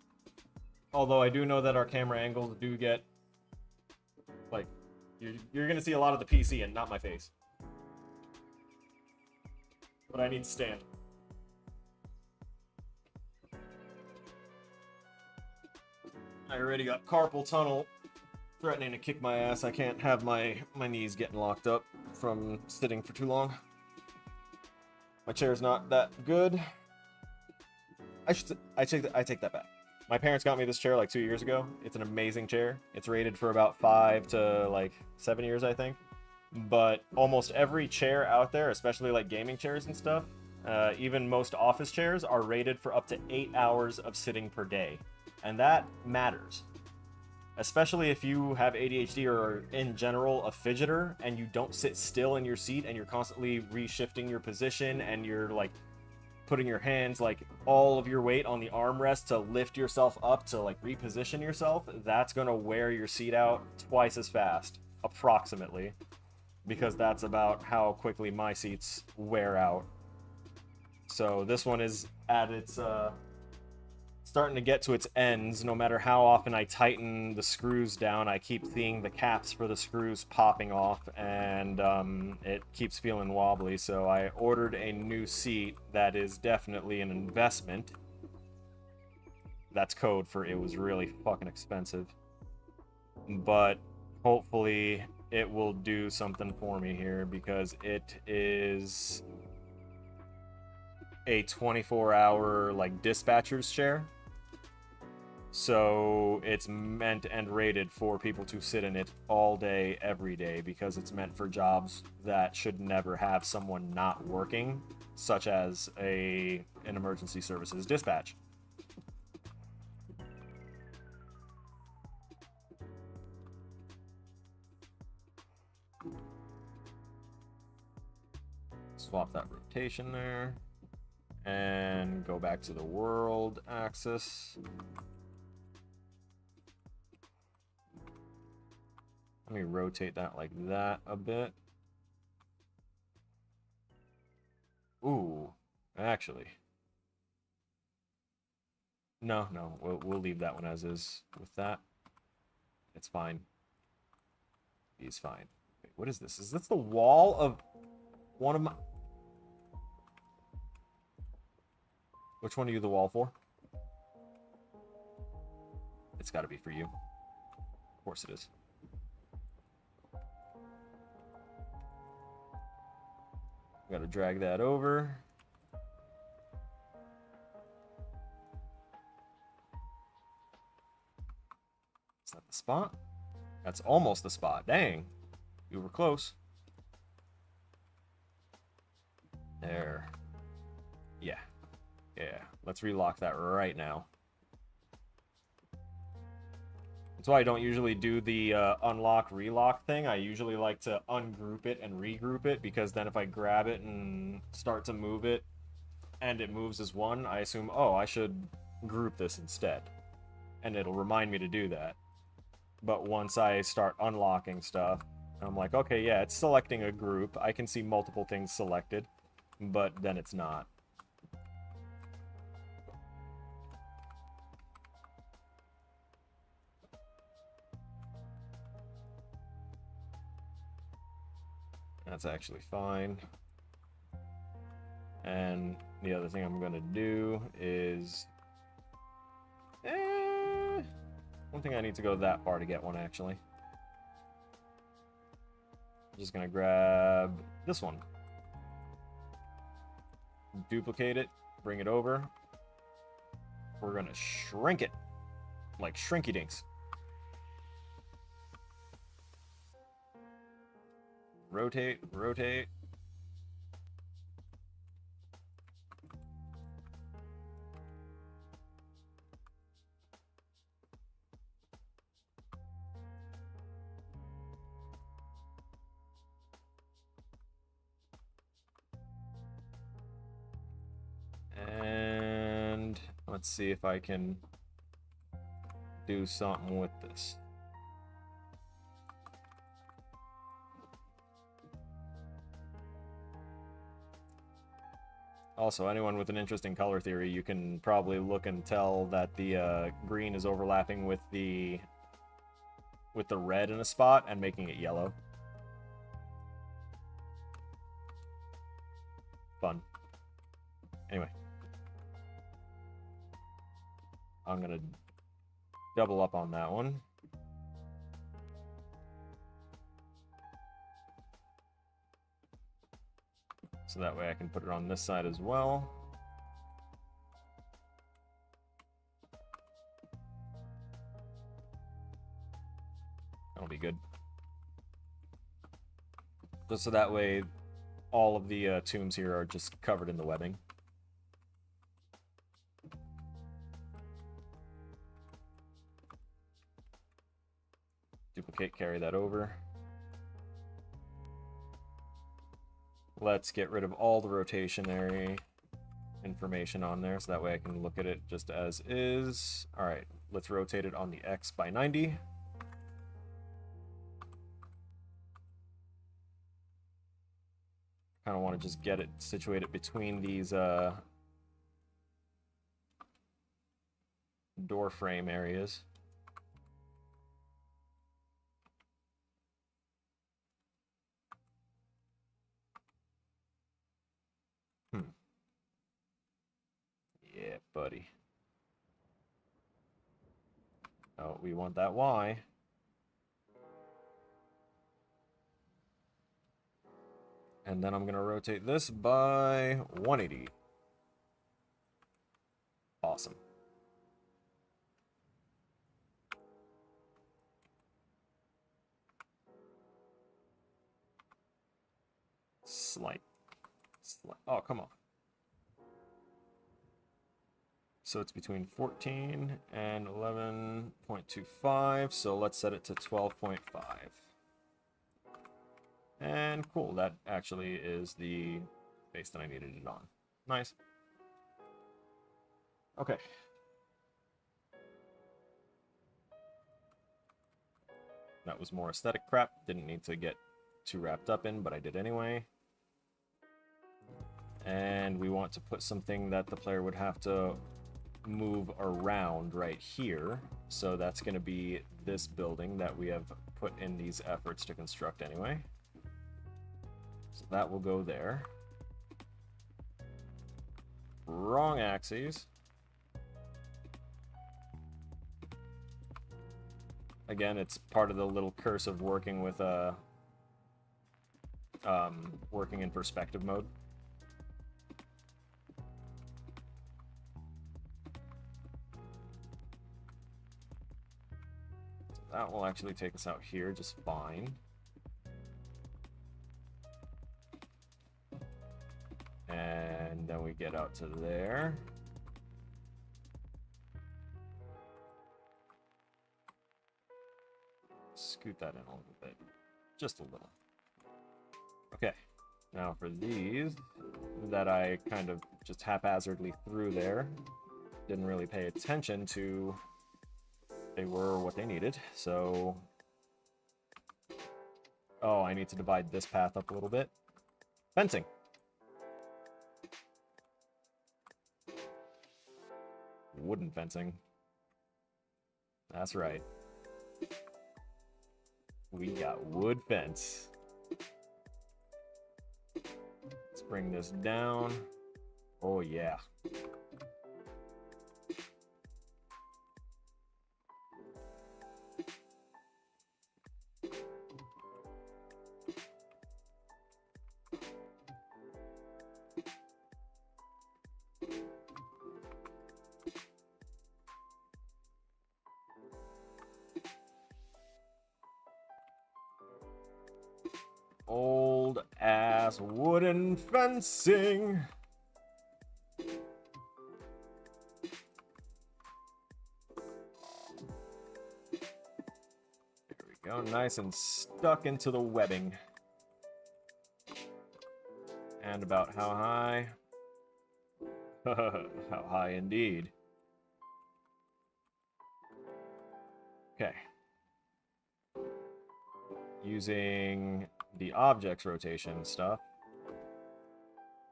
Although I do know that our camera angles do get... Like, you're going to see a lot of the PC and not my face. But I need to stand. I already got carpal tunnel threatening to kick my ass. I can't have my knees getting locked up from sitting for too long. My chair's not that good. I take that back. My parents got me this chair like 2 years ago. It's an amazing chair. It's rated for about 5 to like 7 years, I think. But almost every chair out there, especially like gaming chairs and stuff, even most office chairs, are rated for up to 8 hours of sitting per day. And that matters. Especially if you have ADHD or in general a fidgeter and you don't sit still in your seat and you're constantly reshifting your position and you're like putting your hands, like all of your weight on the armrest to lift yourself up to like reposition yourself, that's gonna wear your seat out twice as fast, approximately, because that's about how quickly my seats wear out. So this one is at its starting to get to its ends. No matter how often I tighten the screws down, I keep seeing the caps for the screws popping off, and it keeps feeling wobbly. So I ordered a new seat that is definitely an investment. That's code for it was really fucking expensive. But hopefully it will do something for me here, because it is a 24-hour like dispatcher's chair. So it's meant and rated for people to sit in it all day, every day, because it's meant for jobs that should never have someone not working, such as an emergency services dispatch. Swap that rotation there. And go back to the world axis. Let me rotate that like that a bit. Ooh, actually. No, we'll leave that one as is with that. It's fine. He's fine. Wait, what is this? Is this the wall of one of my... Which one are you the wall for? It's got to be for you. Of course it is. Got to drag that over. Is that the spot? That's almost the spot. Dang. You were close. There. Yeah. Yeah. Let's relock that right now. That's why I don't usually do the unlock relock thing. I usually like to ungroup it and regroup it, because then if I grab it and start to move it and it moves as one, I assume, oh, I should group this instead. And it'll remind me to do that. But once I start unlocking stuff, I'm like, okay, yeah, it's selecting a group. I can see multiple things selected, but then it's not. That's actually fine. And the other thing I'm going to do is... I don't think I need to go that far to get one, actually. I'm just going to grab this one. Duplicate it, bring it over. We're going to shrink it, like Shrinky Dinks. Rotate, rotate. And let's see if I can do something with this. Also, anyone with an interest in color theory, you can probably look and tell that the green is overlapping with the red in a spot and making it yellow. Fun. Anyway. I'm gonna double up on that one. So that way I can put it on this side as well. That'll be good. Just so that way all of the tombs here are just covered in the webbing. Duplicate, carry that over. Let's get rid of all the rotationary information on there, so that way I can look at it just as is. Alright, let's rotate it on the X by 90. Kind of want to just get it situated between these door frame areas. Yeah, buddy. Oh, we want that Y. And then I'm going to rotate this by 180. Awesome. Slight. Oh, come on. So it's between 14 and 11.25. So let's set it to 12.5. And cool, that actually is the face that I needed it on. Nice. Okay. That was more aesthetic crap. Didn't need to get too wrapped up in, but I did anyway. And we want to put something that the player would have to move around right here. So that's going to be this building that we have put in these efforts to construct anyway. So that will go there. Wrong axes. Again, it's part of the little curse of working with working in perspective mode. So that will actually take us out here just fine. And then we get out to there. Scoot that in a little bit. Just a little. Okay. Now for these that I kind of just haphazardly threw there. Didn't really pay attention to they were what they needed. So... oh, I need to divide this path up a little bit. Fencing. Wooden fencing. That's right. We got wood fence. Let's bring this down. Oh, yeah. Old ass wooden fencing. There we go, nice and stuck into the webbing. And about how high? How high indeed. Okay. Using the objects rotation stuff, I'm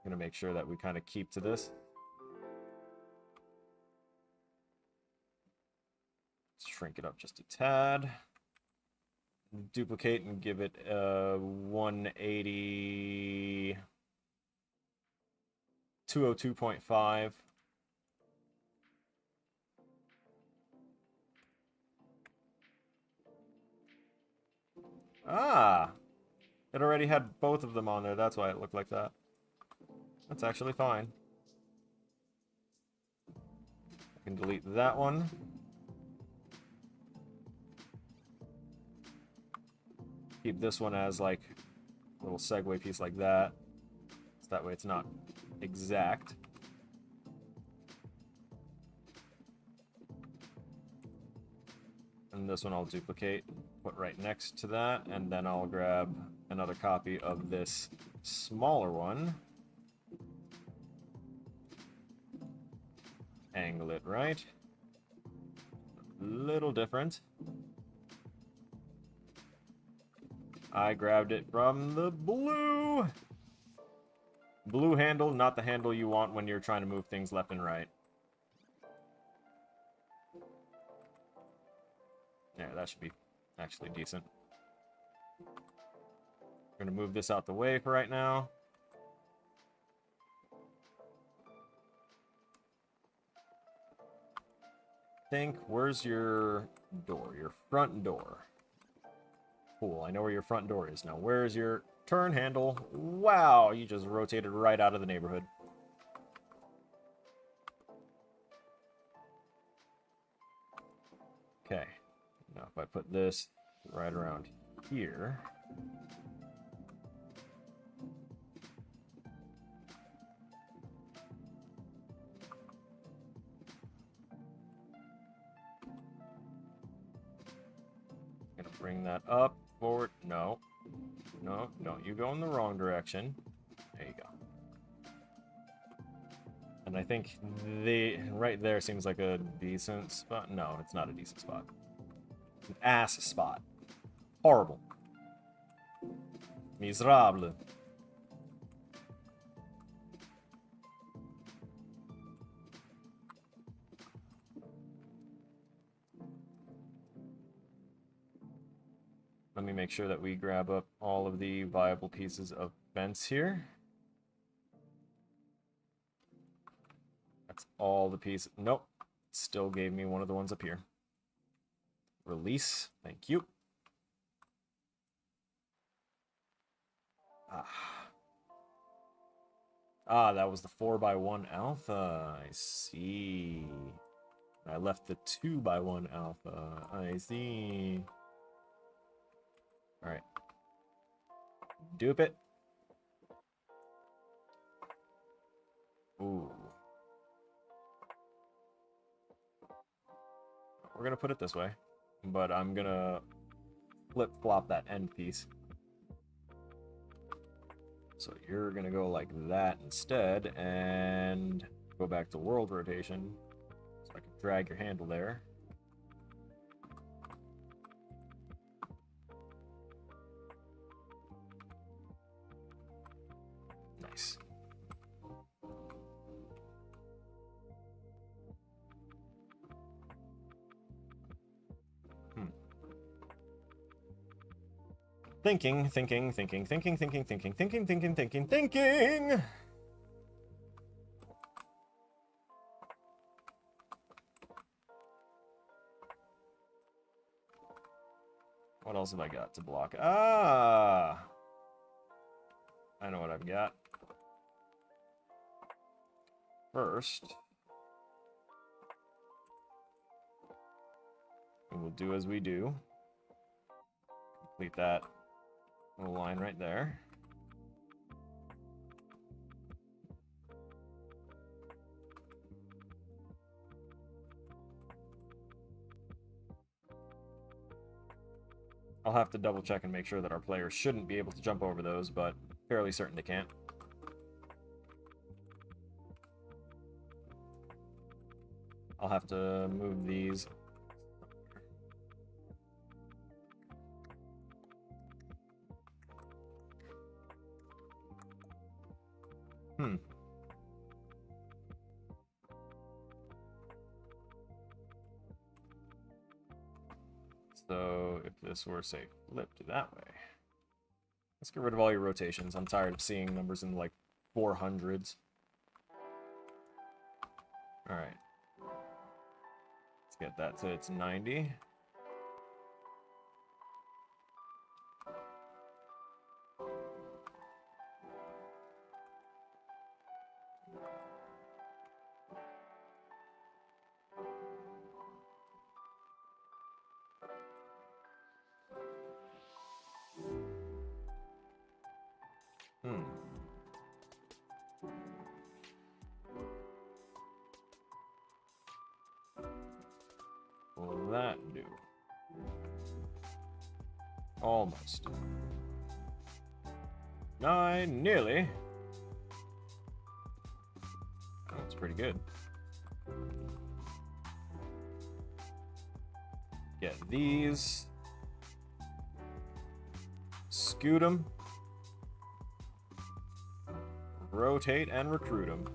gonna make sure that we kind of keep to this. Let's shrink it up just a tad. Duplicate and give it a 180, 202.5. Ah! It already had both of them on there, that's why it looked like that. That's actually fine. I can delete that one. Keep this one as like a little segue piece like that. So that way it's not exact. And this one I'll duplicate, put right next to that, and then I'll grab another copy of this smaller one. Angle it right. A little different. I grabbed it from the blue handle, not the handle you want when you're trying to move things left and right. Yeah, that should be actually decent. We're going to move this out the way for right now. Think, where's your door? Your front door. Cool, I know where your front door is. Now, where's your turn handle? Wow, you just rotated right out of the neighborhood. Okay, now if I put this right around here... Gonna bring that up, forward. No. No, no, you go in the wrong direction. There you go. And I think right there seems like a decent spot. No, it's not a decent spot. It's an ass spot. Horrible. Miserable. Let me make sure that we grab up all of the viable pieces of fence here. That's all the pieces. Nope. Still gave me one of the ones up here. Release. Thank you. That was the 4x1 alpha. I see. I left the 2x1 alpha. I see. Alright. Dupe it. Ooh. We're gonna put it this way, but I'm gonna flip-flop that end piece. So you're gonna go like that instead, and go back to world rotation, so I can drag your handle there. Nice. Thinking. What else have I got to block? I know what I've got. First, we'll do as we do. Complete that little line right there. I'll have to double check and make sure that our players shouldn't be able to jump over those, but fairly certain they can't. I'll have to move these. So if this were, say, flipped that way. Let's get rid of all your rotations. I'm tired of seeing numbers in like 400s. Alright. Let's get that to its 90. What will that do? Almost. Nearly. That's pretty good. Get these. Scoot them. Rotate and recruit them.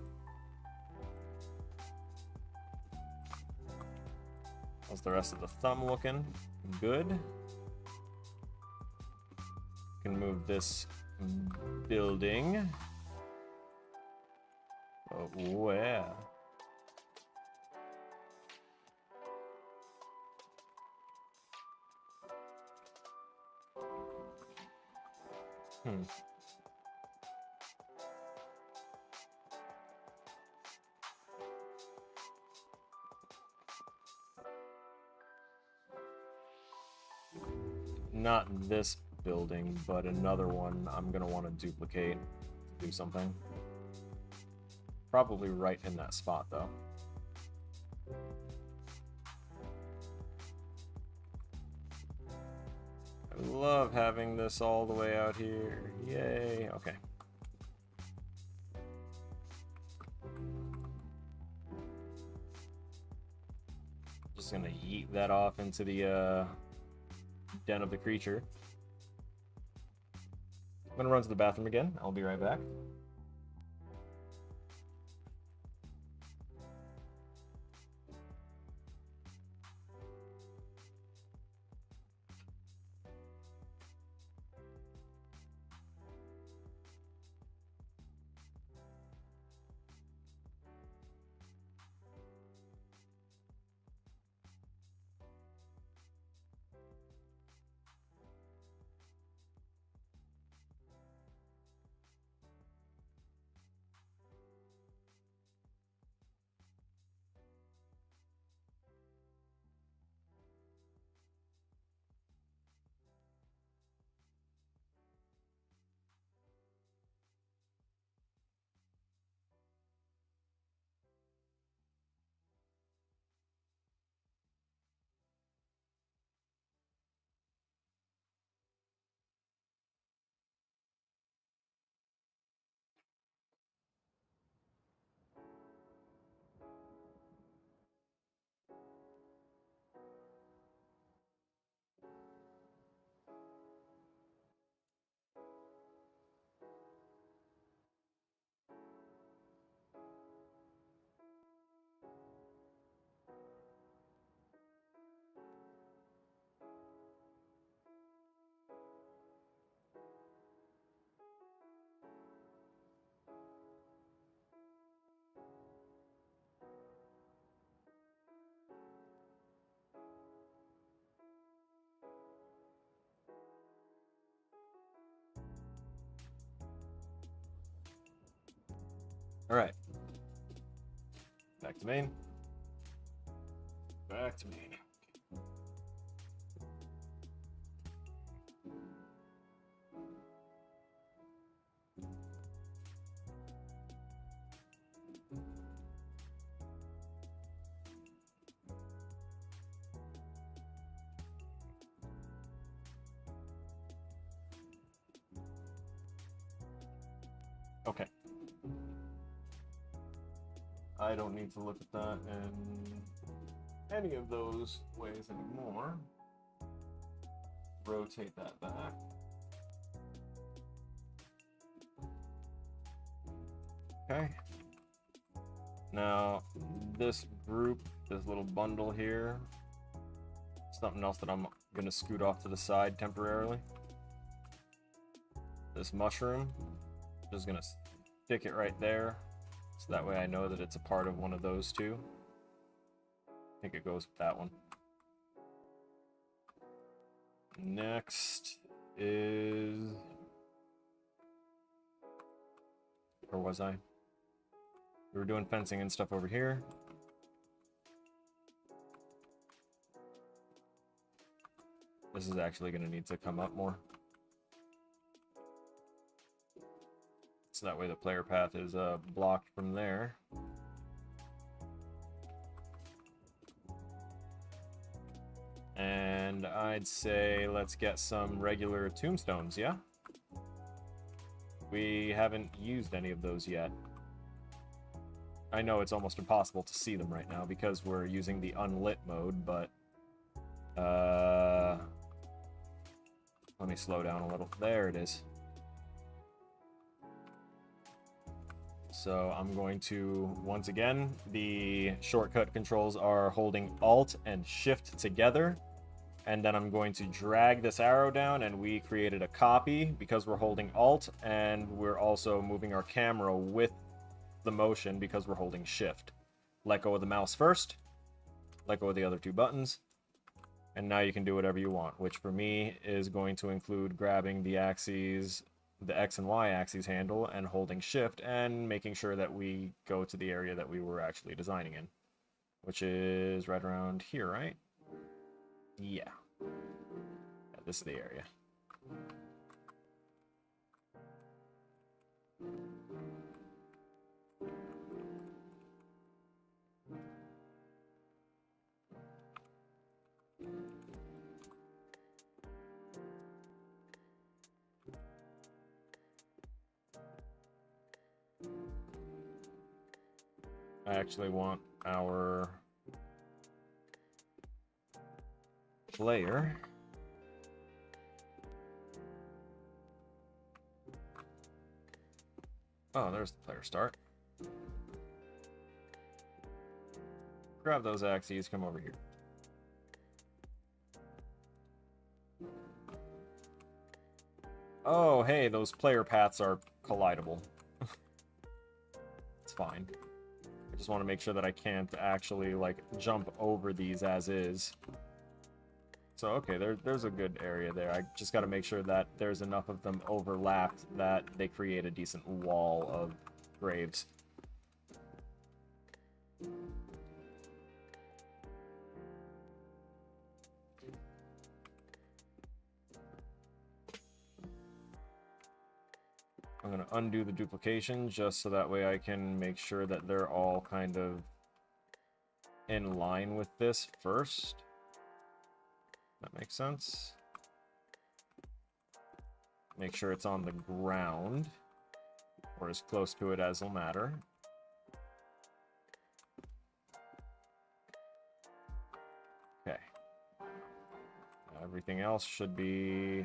How's the rest of the thumb looking? Good. Can move this building. Oh, yeah. Not this building, but another one I'm gonna want to duplicate to do something. Probably right in that spot, though. I love having this all the way out here. Yay. Okay. Just gonna yeet that off into the den of the creature. I'm gonna run to the bathroom again. I'll be right back. Alright. Back to main. Back to main. Okay. I don't need to look at that in any of those ways anymore. Rotate that back. Okay. Now, this group, this little bundle here, something else that I'm gonna scoot off to the side temporarily. This mushroom, just gonna stick it right there, so that way I know that it's a part of one of those two. I think it goes with that one. Next is... Where was I? We were doing fencing and stuff over here. This is actually going to need to come up more. So that way the player path is blocked from there. And I'd say let's get some regular tombstones, yeah? We haven't used any of those yet. I know it's almost impossible to see them right now because we're using the unlit mode, but... let me slow down a little. There it is. So I'm going to, once again, the shortcut controls are holding Alt and Shift together. And then I'm going to drag this arrow down, and we created a copy because we're holding Alt, and we're also moving our camera with the motion because we're holding Shift. Let go of the mouse first, let go of the other two buttons, and now you can do whatever you want, which for me is going to include grabbing the axes, the X and Y axes handle, and holding Shift, and making sure that we go to the area that we were actually designing in, which is right around here, right? Yeah. This is the area. I actually want our player oh, there's the player start. Grab those axes, come over here. Oh, hey, those player paths are collidable. It's fine. I just want to make sure that I can't actually, like, jump over these as is. So, okay, there's a good area there. I just got to make sure that there's enough of them overlapped that they create a decent wall of graves. I'm going to undo the duplication just so that way I can make sure that they're all kind of in line with this first. That makes sense. Make sure it's on the ground, or as close to it as will matter. Okay. Everything else should be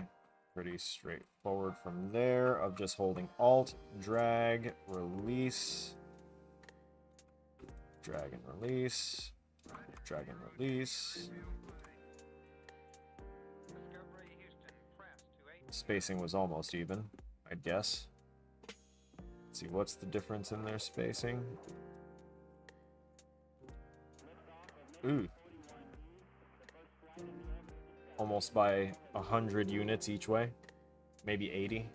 pretty straightforward from there, of just holding Alt, drag, release, drag and release, drag and release. Spacing was almost even, I'd guess. Let's see, what's the difference in their spacing? Ooh. Almost by 100 units each way. Maybe 80.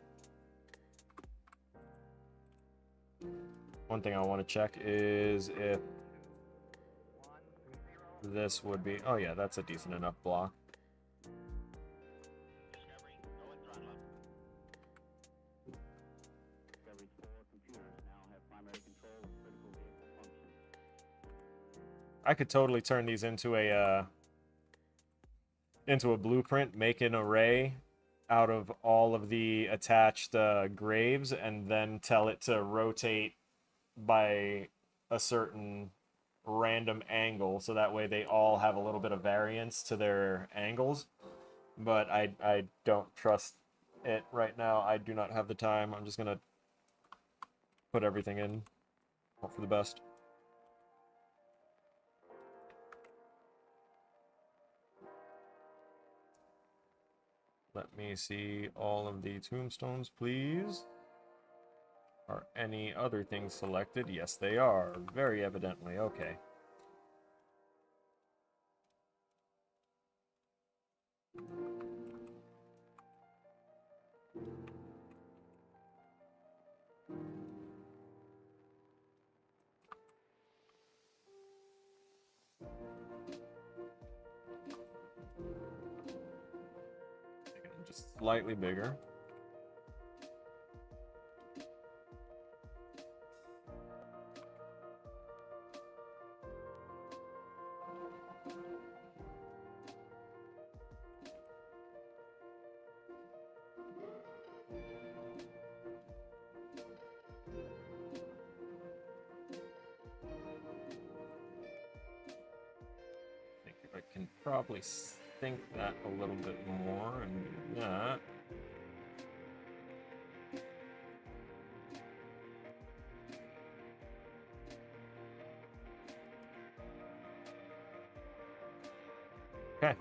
One thing I want to check is if this would be... Oh yeah, that's a decent enough block. I could totally turn these into a blueprint, make an array out of all of the attached graves, and then tell it to rotate by a certain random angle, so that way they all have a little bit of variance to their angles. But I don't trust it right now. I do not have the time. I'm just gonna put everything in, hope for the best. Let me see all of the tombstones, please. Are any other things selected? Yes, they are. Very evidently. Okay. Just slightly bigger. I think I can probably sync that a little bit more and do that. Okay.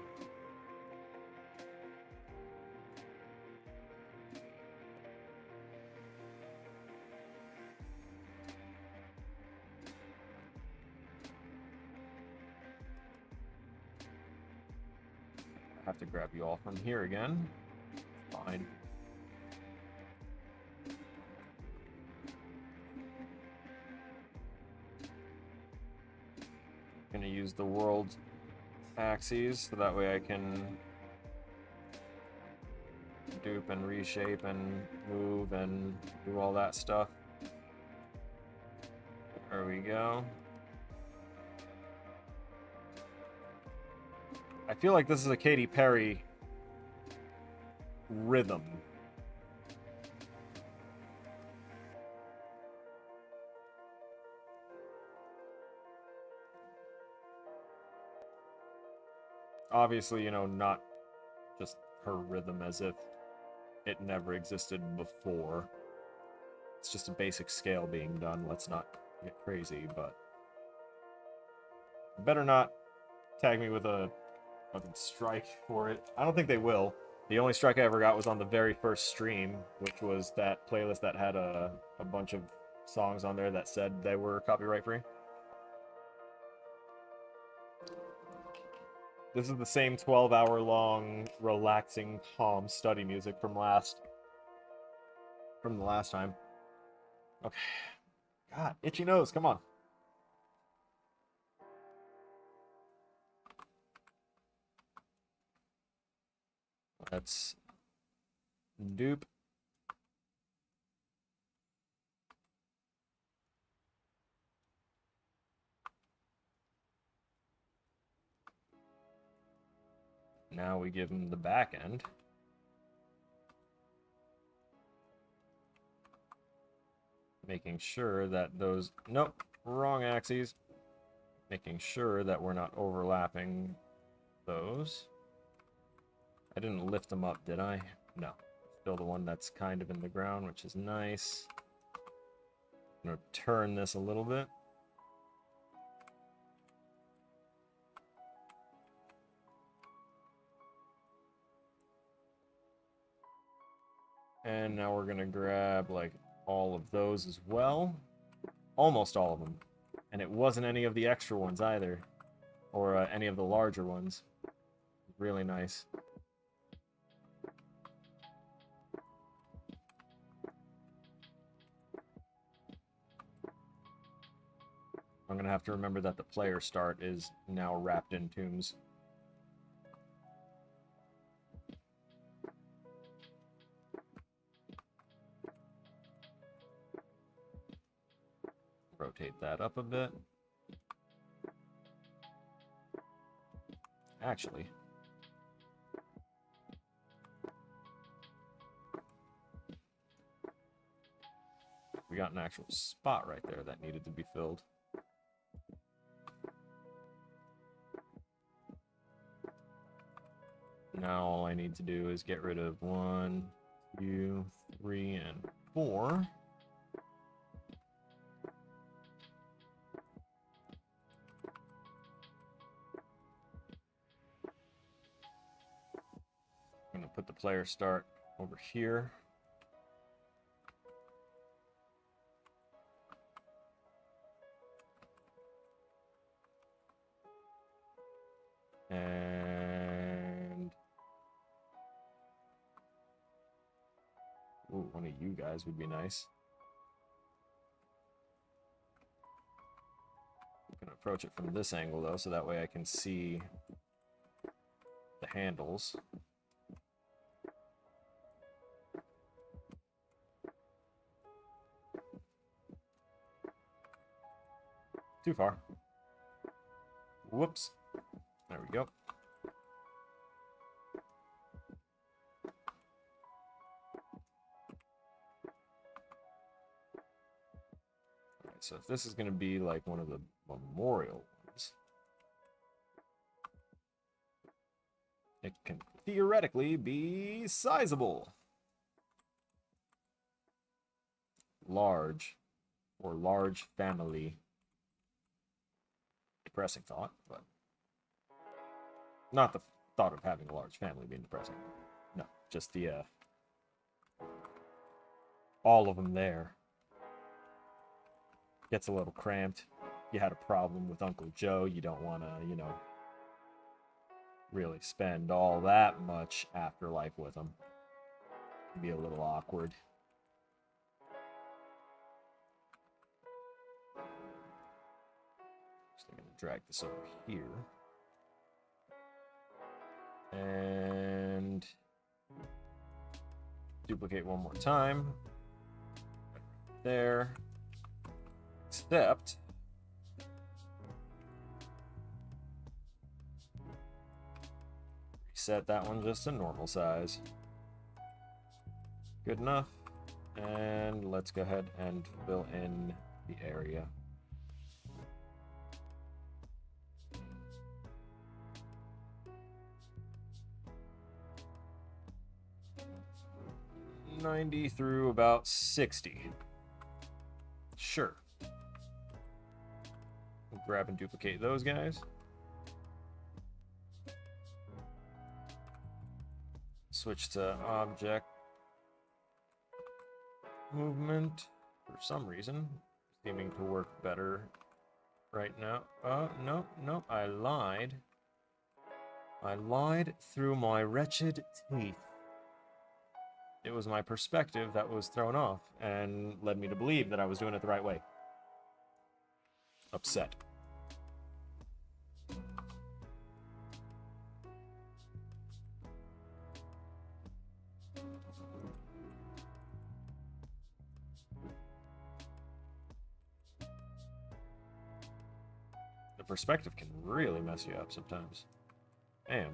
I have to grab you all from here again. Fine. Gonna use the world axes so that way I can dupe and reshape and move and do all that stuff. There we go. I feel like this is a Katy Perry rhythm. Obviously, you know, not just her rhythm as if it never existed before. It's just a basic scale being done. Let's not get crazy, but better not tag me with a fucking strike for it. I don't think they will. The only strike I ever got was on the very first stream, which was that playlist that had a bunch of songs on there that said they were copyright free. This is the same 12-hour long, relaxing, calm study music from the last time. Okay. God, itchy nose, come on. Let's dupe. Now we give him the back end. Making sure that those... Nope, wrong axes. Making sure that we're not overlapping those. I didn't lift them up, did I? No. Still the one that's kind of in the ground, which is nice. I'm going to turn this a little bit. And now we're going to grab, like, all of those as well. Almost all of them. And it wasn't any of the extra ones either. Or any of the larger ones. Really nice. I'm going to have to remember that the player start is now wrapped in tombs. Rotate that up a bit. Actually, we got an actual spot right there that needed to be filled. Now all I need to do is get rid of 1, 2, 3, and 4. I'm going to put the player start over here. And... ooh, one of you guys would be nice. I'm going to approach it from this angle, though, so that way I can see the handles. Too far. Whoops. There we go. Alright, so if this is going to be like one of the memorial ones, it can theoretically be sizable. Large, or large family. Depressing thought, but... Not the thought of having a large family being depressing. No, just the, all of them there. Gets a little cramped. You had a problem with Uncle Joe, you don't want to, you know, really spend all that much afterlife with him. It'd be a little awkward. So I'm going to drag this over here. And duplicate one more time. There. Except reset that one just to normal size. Good enough. And let's go ahead and fill in the area. $90 through about $60. Sure. We'll grab and duplicate those guys. Switch to object movement for some reason. Seeming to work better right now. No, I lied. I lied through my wretched teeth. It was my perspective that was thrown off and led me to believe that I was doing it the right way. Upset. The perspective can really mess you up sometimes. Damn.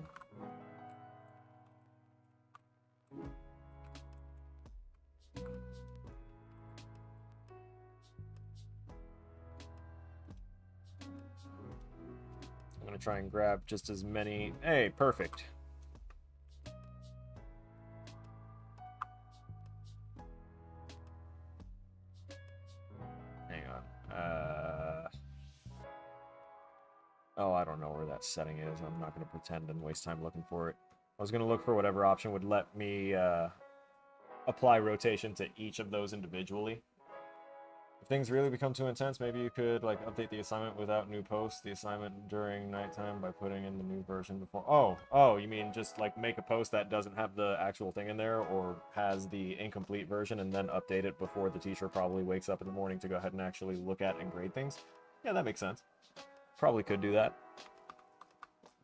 I'm gonna try and grab just as many. Hey, perfect. Hang on. Oh, I don't know where that setting is. I'm not gonna pretend and waste time looking for it. I was gonna look for whatever option would let me apply rotation to each of those individually. If things really become too intense, maybe you could like update the assignment without new posts, the assignment during nighttime by putting in the new version before. Oh, you mean just like make a post that doesn't have the actual thing in there or has the incomplete version and then update it before the teacher probably wakes up in the morning to go ahead and actually look at and grade things? Yeah, that makes sense. Probably could do that.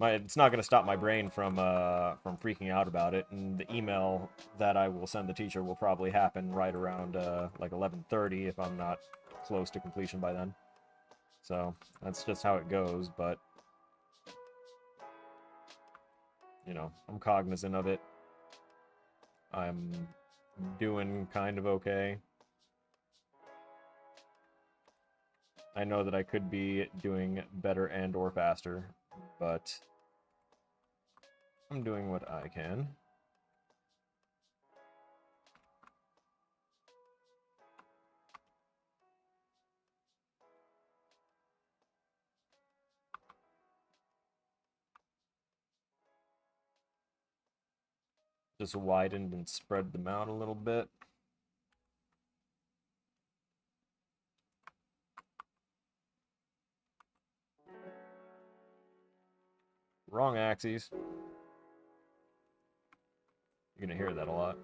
It's not going to stop my brain from freaking out about it, and the email that I will send the teacher will probably happen right around like 11:30 if I'm not close to completion by then. So that's just how it goes, but you know, I'm cognizant of it. I'm doing kind of okay. I know that I could be doing better and or faster, but I'm doing what I can. Just widened and spread them out a little bit. Wrong axes. You're gonna hear that a lot.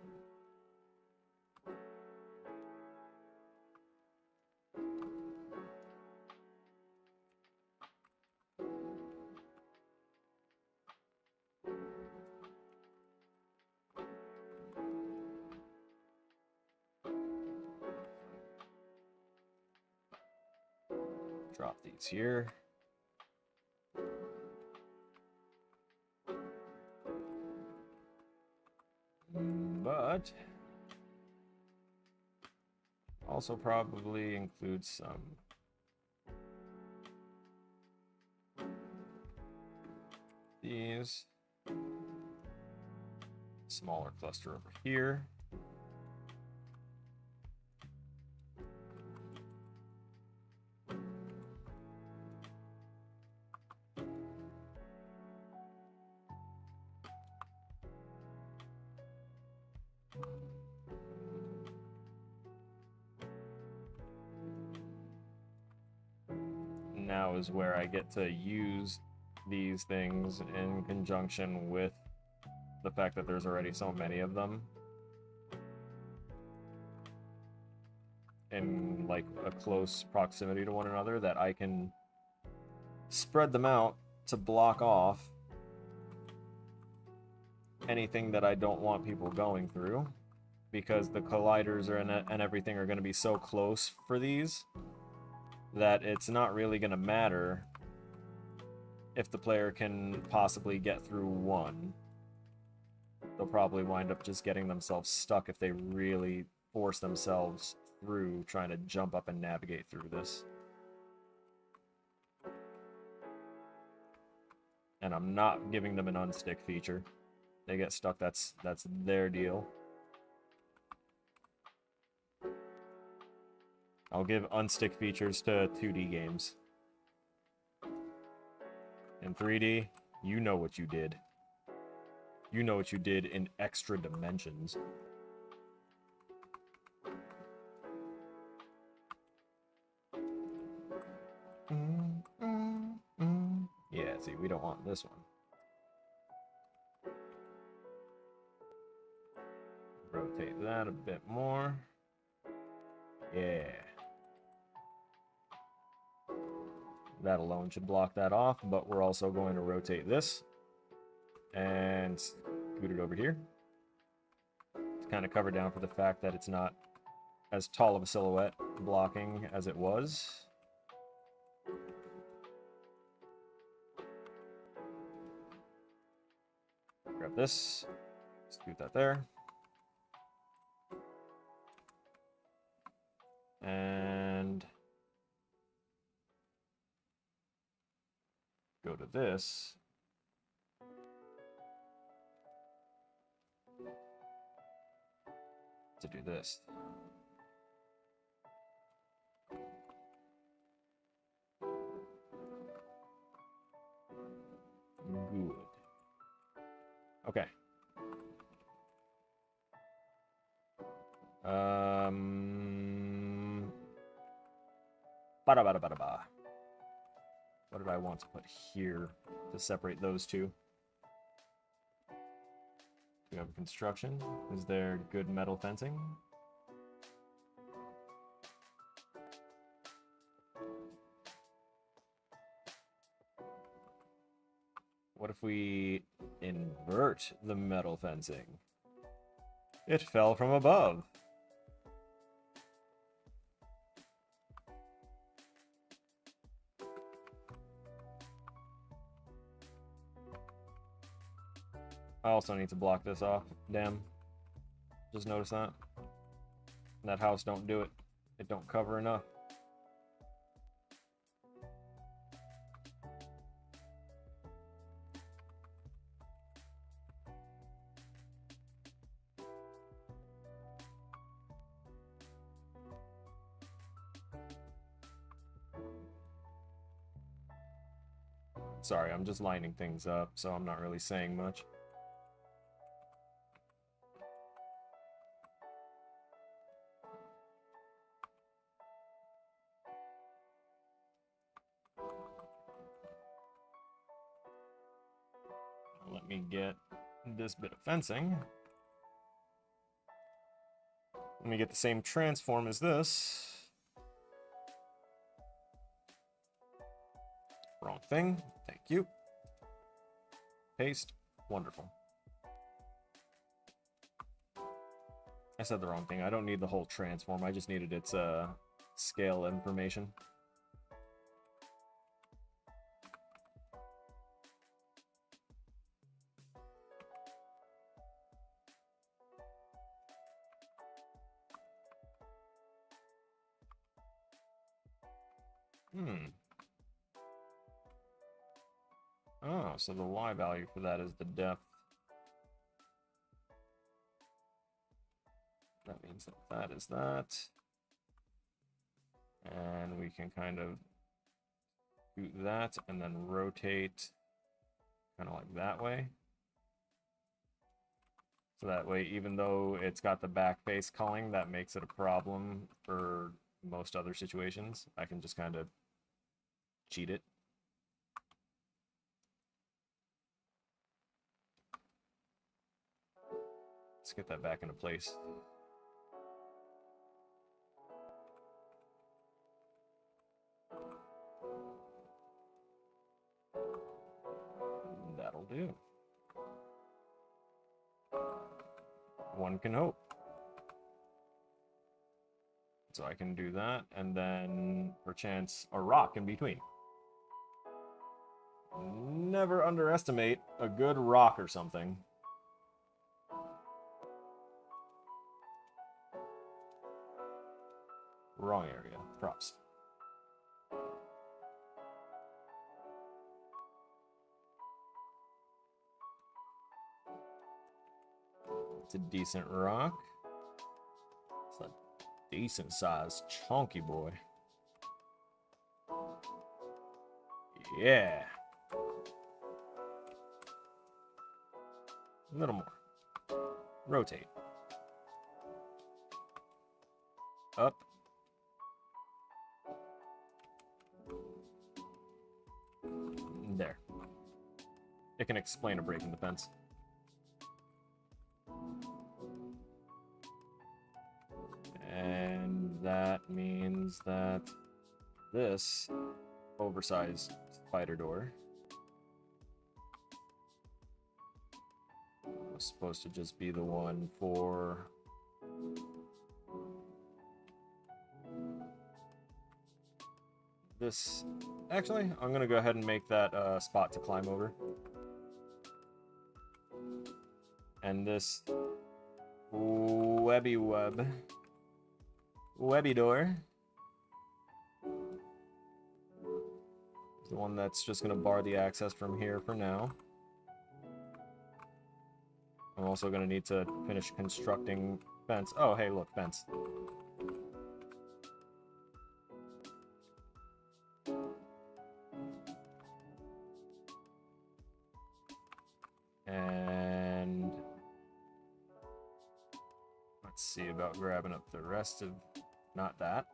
Drop these here. But also probably include some these. Smaller cluster over here. now is where I get to use these things in conjunction with the fact that there's already so many of them in like a close proximity to one another that I can spread them out to block off anything that I don't want people going through, because the colliders and everything are going to be so close for these that it's not really going to matter if the player can possibly get through one. They'll probably wind up just getting themselves stuck if they really force themselves through trying to jump up and navigate through this. And I'm not giving them an unstick feature. They get stuck, that's their deal. I'll give unstick features to 2D games. In 3D, you know what you did. You know what you did in extra dimensions. Yeah, see, we don't want this one. Rotate that a bit more. Yeah. That alone should block that off, but we're also going to rotate this and scoot it over here to kind of cover down for the fact that it's not as tall of a silhouette blocking as it was. Grab this, scoot that there. And go to this. To do this. Good. Okay. Ba-da-ba-da-ba-da-ba. What did I want to put here to separate those two? Do we have construction? Is there good metal fencing? What if we invert the metal fencing? It fell from above. I also need to block this off. Damn. Just notice that. That house don't do it. It don't cover enough. Sorry, I'm just lining things up, so I'm not really saying much. Let me get this bit of fencing. Let me get the same transform as this. Wrong thing. Thank you. Paste. Wonderful. I said the wrong thing. I don't need the whole transform. I just needed its scale information. Oh, so the Y value for that is the depth. That means that that is that. And we can kind of do that and then rotate kind of like that way. So that way, even though it's got the back face culling, that makes it a problem for most other situations. I can just kind of Cheat it. Let's get that back into place. That'll do. One can hope. So I can do that, and then, perchance, a rock in between. Never underestimate a good rock or something. Wrong area. Props. It's a decent rock. It's a decent sized chunky boy. Yeah. A little more. Rotate. Up. There. It can explain a break in the fence. And that means that this oversized spider door was supposed to just be the one for this. Actually, I'm gonna go ahead and make that spot to climb over. And this webby door is the one that's just gonna bar the access from here for now. I'm also gonna need to finish constructing fence. Oh, hey, look, fence. And let's see about grabbing up the rest of, not that.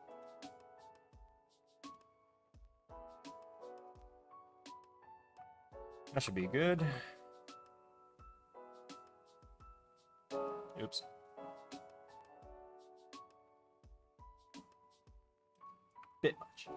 That should be good. Oops. Bit much.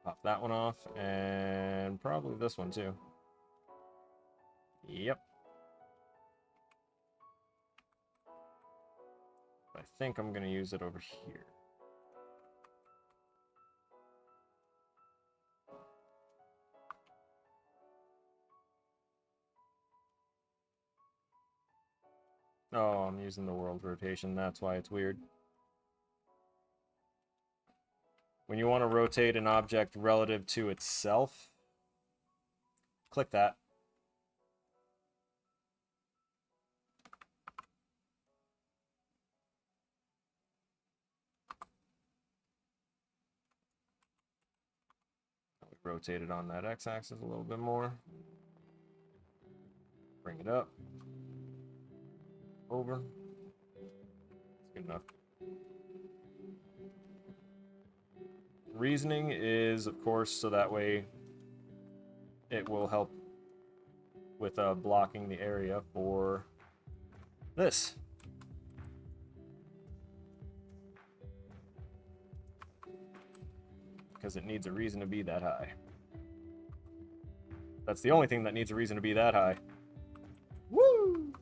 Pop that one off, and probably this one too. Yep. I think I'm gonna use it over here. Oh, I'm using the world rotation, that's why it's weird. When you want to rotate an object relative to itself, click that. Rotate it on that x-axis a little bit more. Bring it up. Over. That's good enough. Reasoning is, of course, so that way it will help with blocking the area for this. Because it needs a reason to be that high. That's the only thing that needs a reason to be that high. Woo!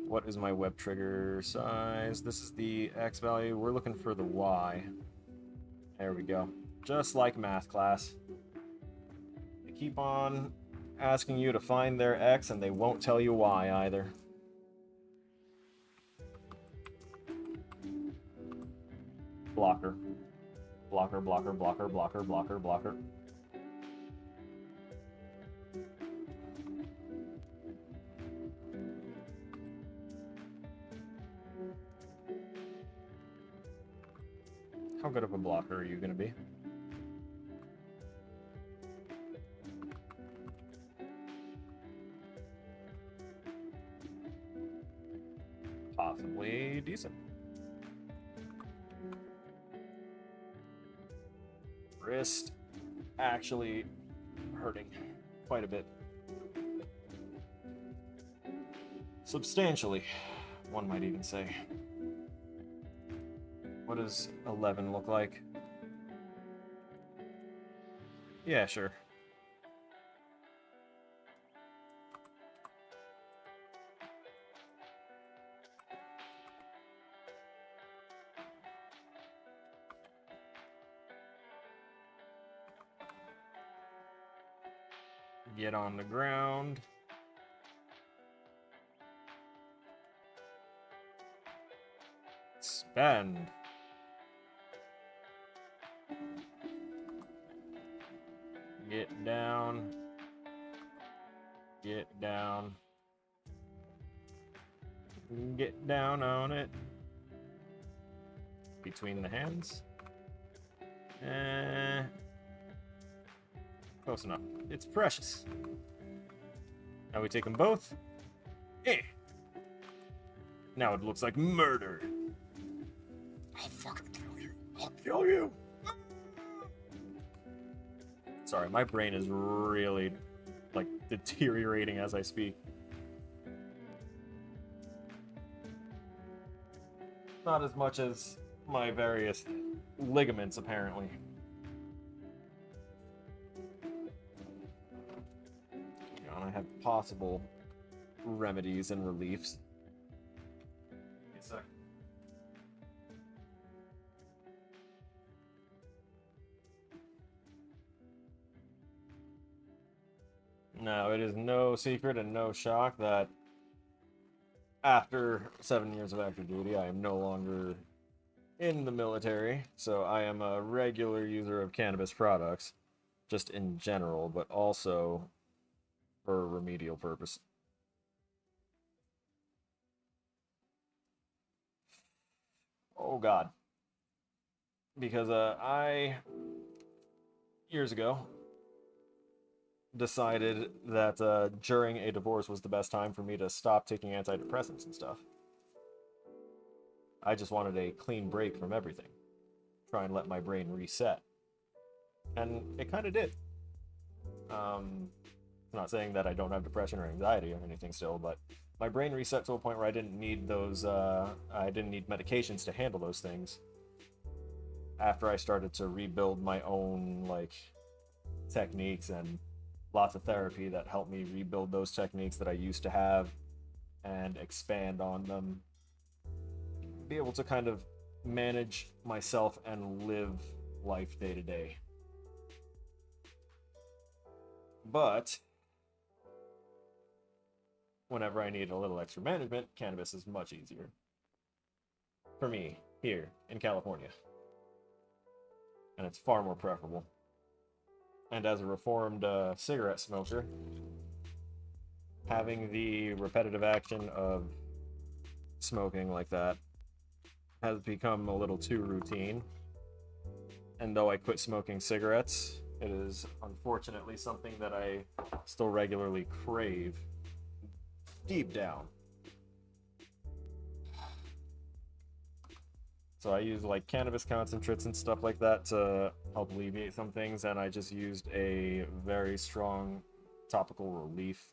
What is my web trigger size? This is the X value. We're looking for the Y. There we go. Just like math class. They keep on asking you to find their X and they won't tell you why either. Blocker. Blocker, blocker, blocker, blocker, blocker, blocker. How good of a blocker are you going to be? Possibly decent. Wrist actually hurting quite a bit. Substantially, one might even say. What does 11 look like? Yeah, sure. Get on the ground. Spend. Get down. Get down. Get down on it. Between the hands. Close enough. It's precious. Now we take them both. Now it looks like murder. I'll fucking kill you. I'll kill you. Sorry, my brain is really, like, deteriorating as I speak. Not as much as my various ligaments, apparently. And I have possible remedies and reliefs. Give me a sec. No, it is no secret and no shock that after 7 years of active duty, I am no longer in the military, so I am a regular user of cannabis products, just in general, but also for a remedial purpose. Oh god. Because years ago, decided that during a divorce was the best time for me to stop taking antidepressants and stuff. I just wanted a clean break from everything. Try and let my brain reset. And it kind of did. I'm not saying that I don't have depression or anxiety or anything still, but my brain reset to a point where I didn't need those, I didn't need medications to handle those things. After I started to rebuild my own, like, techniques and lots of therapy that helped me rebuild those techniques that I used to have and expand on them. Be able to kind of manage myself and live life day to day. But whenever I need a little extra management, cannabis is much easier. For me, here in California. And it's far more preferable. And as a reformed cigarette smoker, having the repetitive action of smoking like that has become a little too routine. And though I quit smoking cigarettes, it is unfortunately something that I still regularly crave deep down. So I use like cannabis concentrates and stuff like that to help alleviate some things, and I just used a very strong topical relief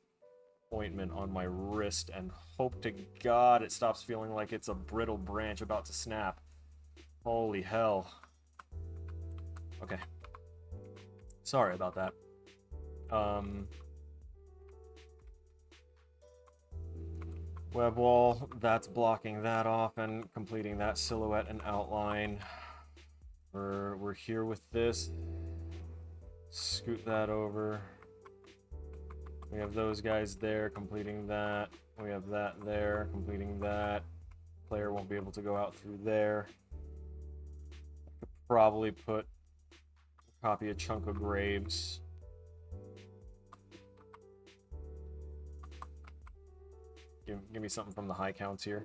ointment on my wrist and hope to God it stops feeling like it's a brittle branch about to snap. Holy hell. Okay. Sorry about that. Web wall, that's blocking that off and completing that silhouette and outline. We're here with this. Scoot that over. We have those guys there completing that. We have that there completing that. Player won't be able to go out through there. I could probably copy a chunk of graves. Give me something from the high counts here.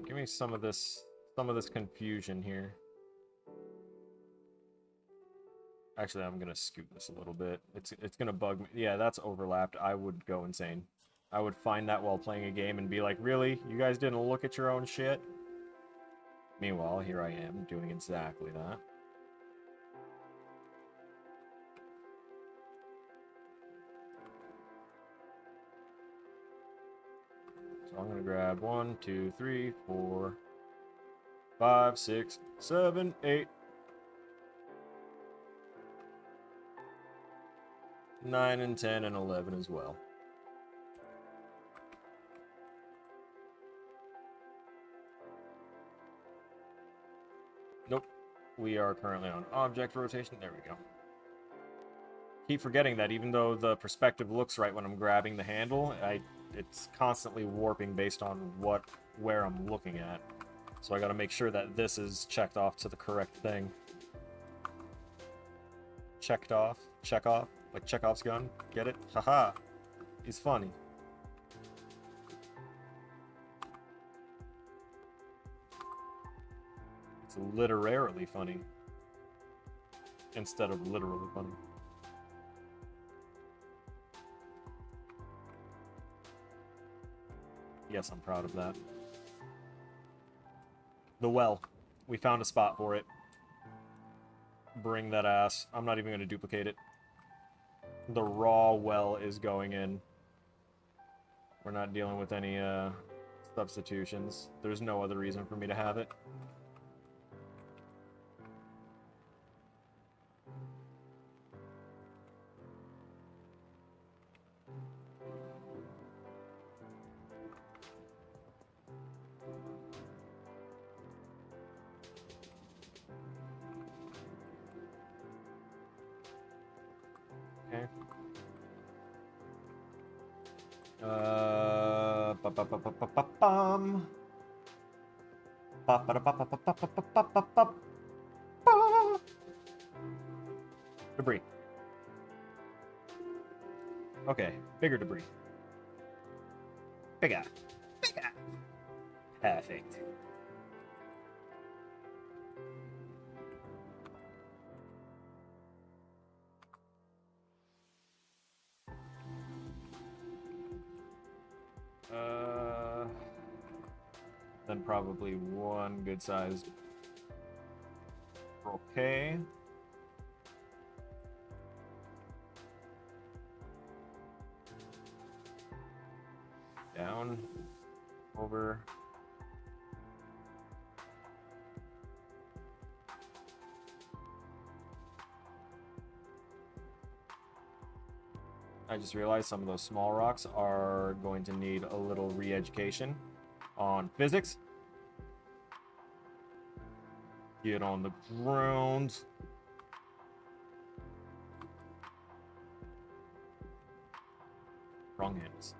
Give me some of this confusion here. Actually, I'm gonna scoot this a little bit. It's gonna bug me. Yeah, that's overlapped. I would go insane. I would find that while playing a game and be like, really? You guys didn't look at your own shit? Meanwhile, here I am doing exactly that. So I'm gonna grab 1, 2, 3, 4, 5, 6, 7, 8, 9, and 10, and 11 as well. Nope. We are currently on object rotation. There we go. Keep forgetting that even though the perspective looks right when I'm grabbing the handle, it's constantly warping based on where I'm looking at. So I gotta make sure that this is checked off to the correct thing. Checked off. Check off. Like Chekhov's gun. Get it? Haha. He's funny. It's literarily funny. Instead of literally funny. Yes, I'm proud of that. The well. We found a spot for it. Bring that ass. I'm not even going to duplicate it. The raw well is going in. We're not dealing with any substitutions. There's no other reason for me to have it. Okay. Debris. Okay, bigger debris. Bigger. Bigger. Perfect. Then probably one good-sized okay. Down, over. I just realized some of those small rocks are going to need a little re-education on physics. Get on the ground. Wrong hands.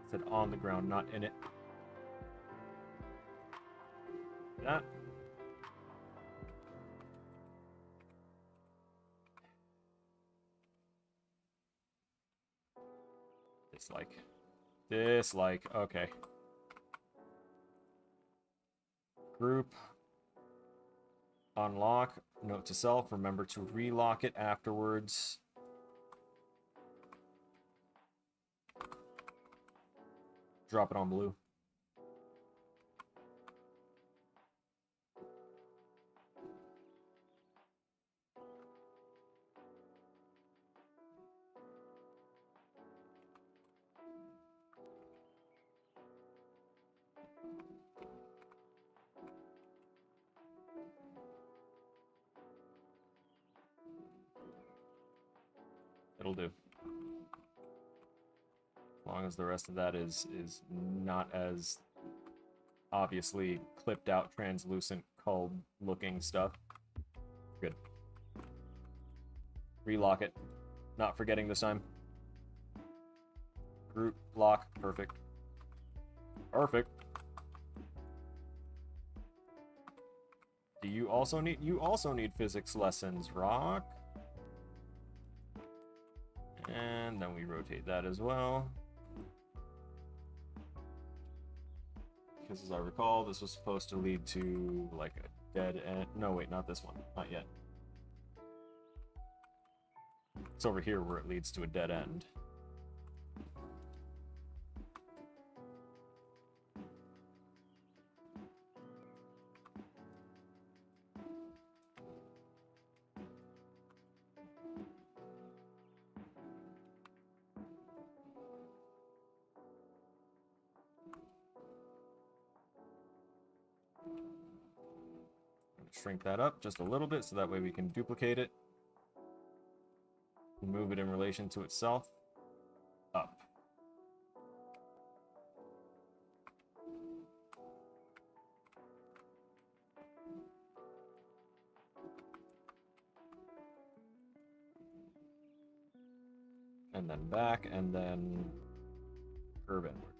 Said on the ground, not in it. That. Dislike. Okay. Group. Unlock. Note to self. Remember to relock it afterwards. Drop it on blue. It'll do. As long as the rest of that is not as obviously clipped out, translucent, culled looking stuff. Good. Relock it. Not forgetting this time. Group lock. Perfect. Perfect. Do you also need physics lessons, Rock? And then we rotate that as well. because as I recall, this was supposed to lead to, like, a dead end. No, wait, not this one. Not yet. It's over here where it leads to a dead end. Shrink that up just a little bit so that way we can duplicate it. Move it in relation to itself. Up. And then back, and then curve inward.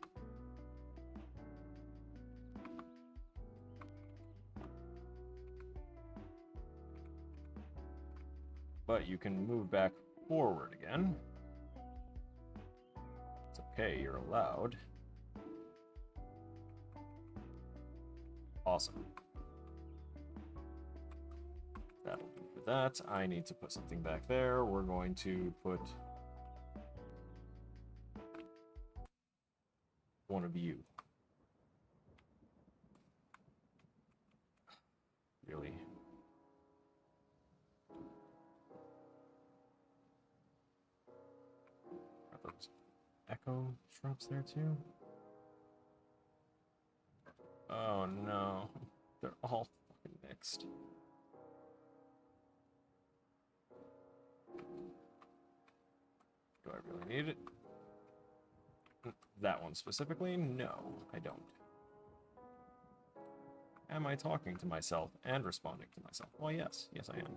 But you can move back forward again. It's okay, you're allowed. Awesome. That'll do for that. I need to put something back there. We're going to put one of you. Really? Are those echo shrubs there too? Oh no. They're all fucking mixed. Do I really need it? That one specifically? No, I don't. Am I talking to myself and responding to myself? Well, yes. Yes, I am.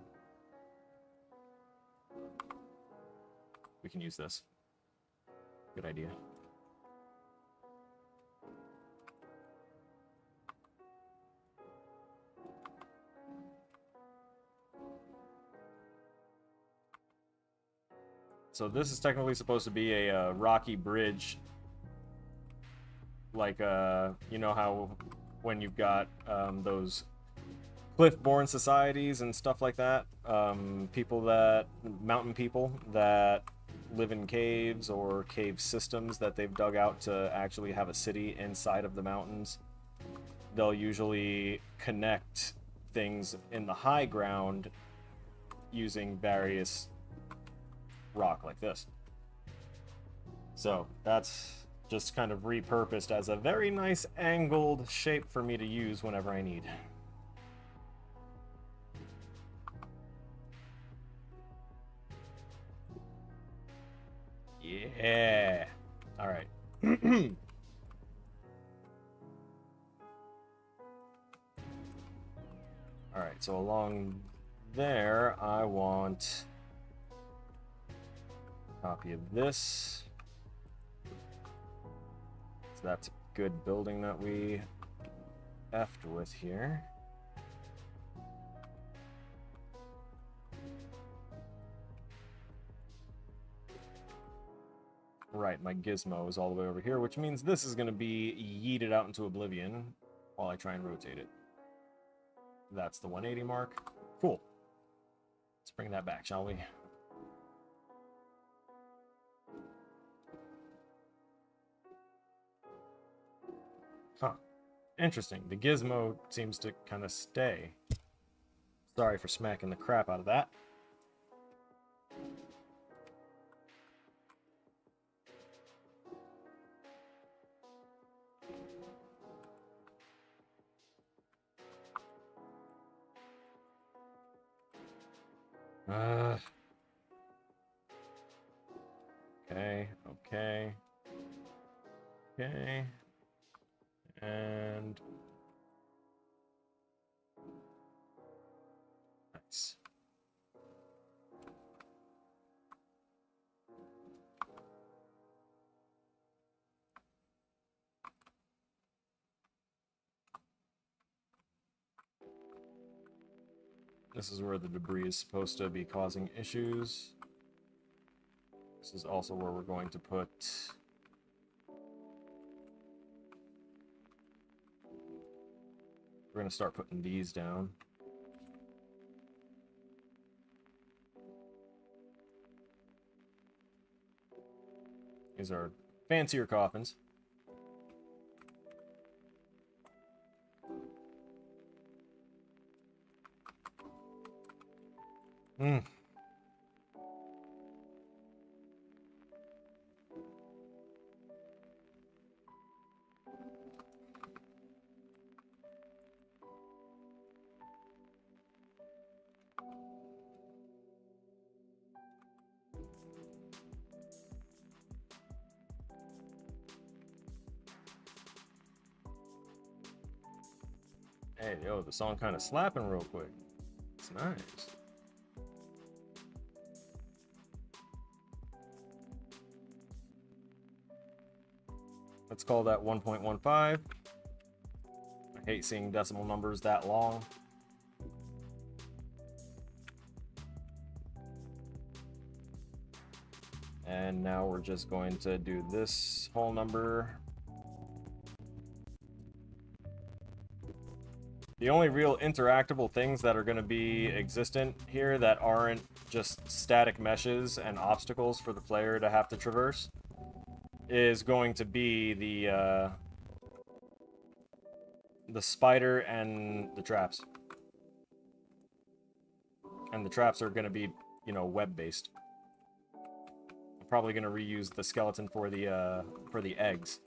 We can use this. Good idea. So this is technically supposed to be a rocky bridge. Like, you know how when you've got those cliff-born societies and stuff like that, mountain people that live in caves or cave systems that they've dug out to actually have a city inside of the mountains, they'll usually connect things in the high ground using various rock like this. So that's just kind of repurposed as a very nice angled shape for me to use whenever I need. Yeah. All right. All right, so along there, I want a copy of this. So that's a good building that we effed with here. Right, my gizmo is all the way over here, which means this is going to be yeeted out into oblivion while I try and rotate it. That's the 180 mark. Cool. Let's bring that back, shall we? Huh. Interesting. The gizmo seems to kind of stay. Sorry for smacking the crap out of that. Okay, okay. Okay. And nice. This is where the debris is supposed to be causing issues. This is also where we're going to put We're going to start putting these down. These are fancier coffins. Hmm. Hey, yo, the song kind of slapping real quick. It's nice. Let's call that 1.15. I hate seeing decimal numbers that long. And now we're just going to do this whole number. The only real interactable things that are going to be existent here that aren't just static meshes and obstacles for the player to have to traverse is going to be the spider and the traps. And the traps are going to be, you know, web-based. I'm probably going to reuse the skeleton for the eggs.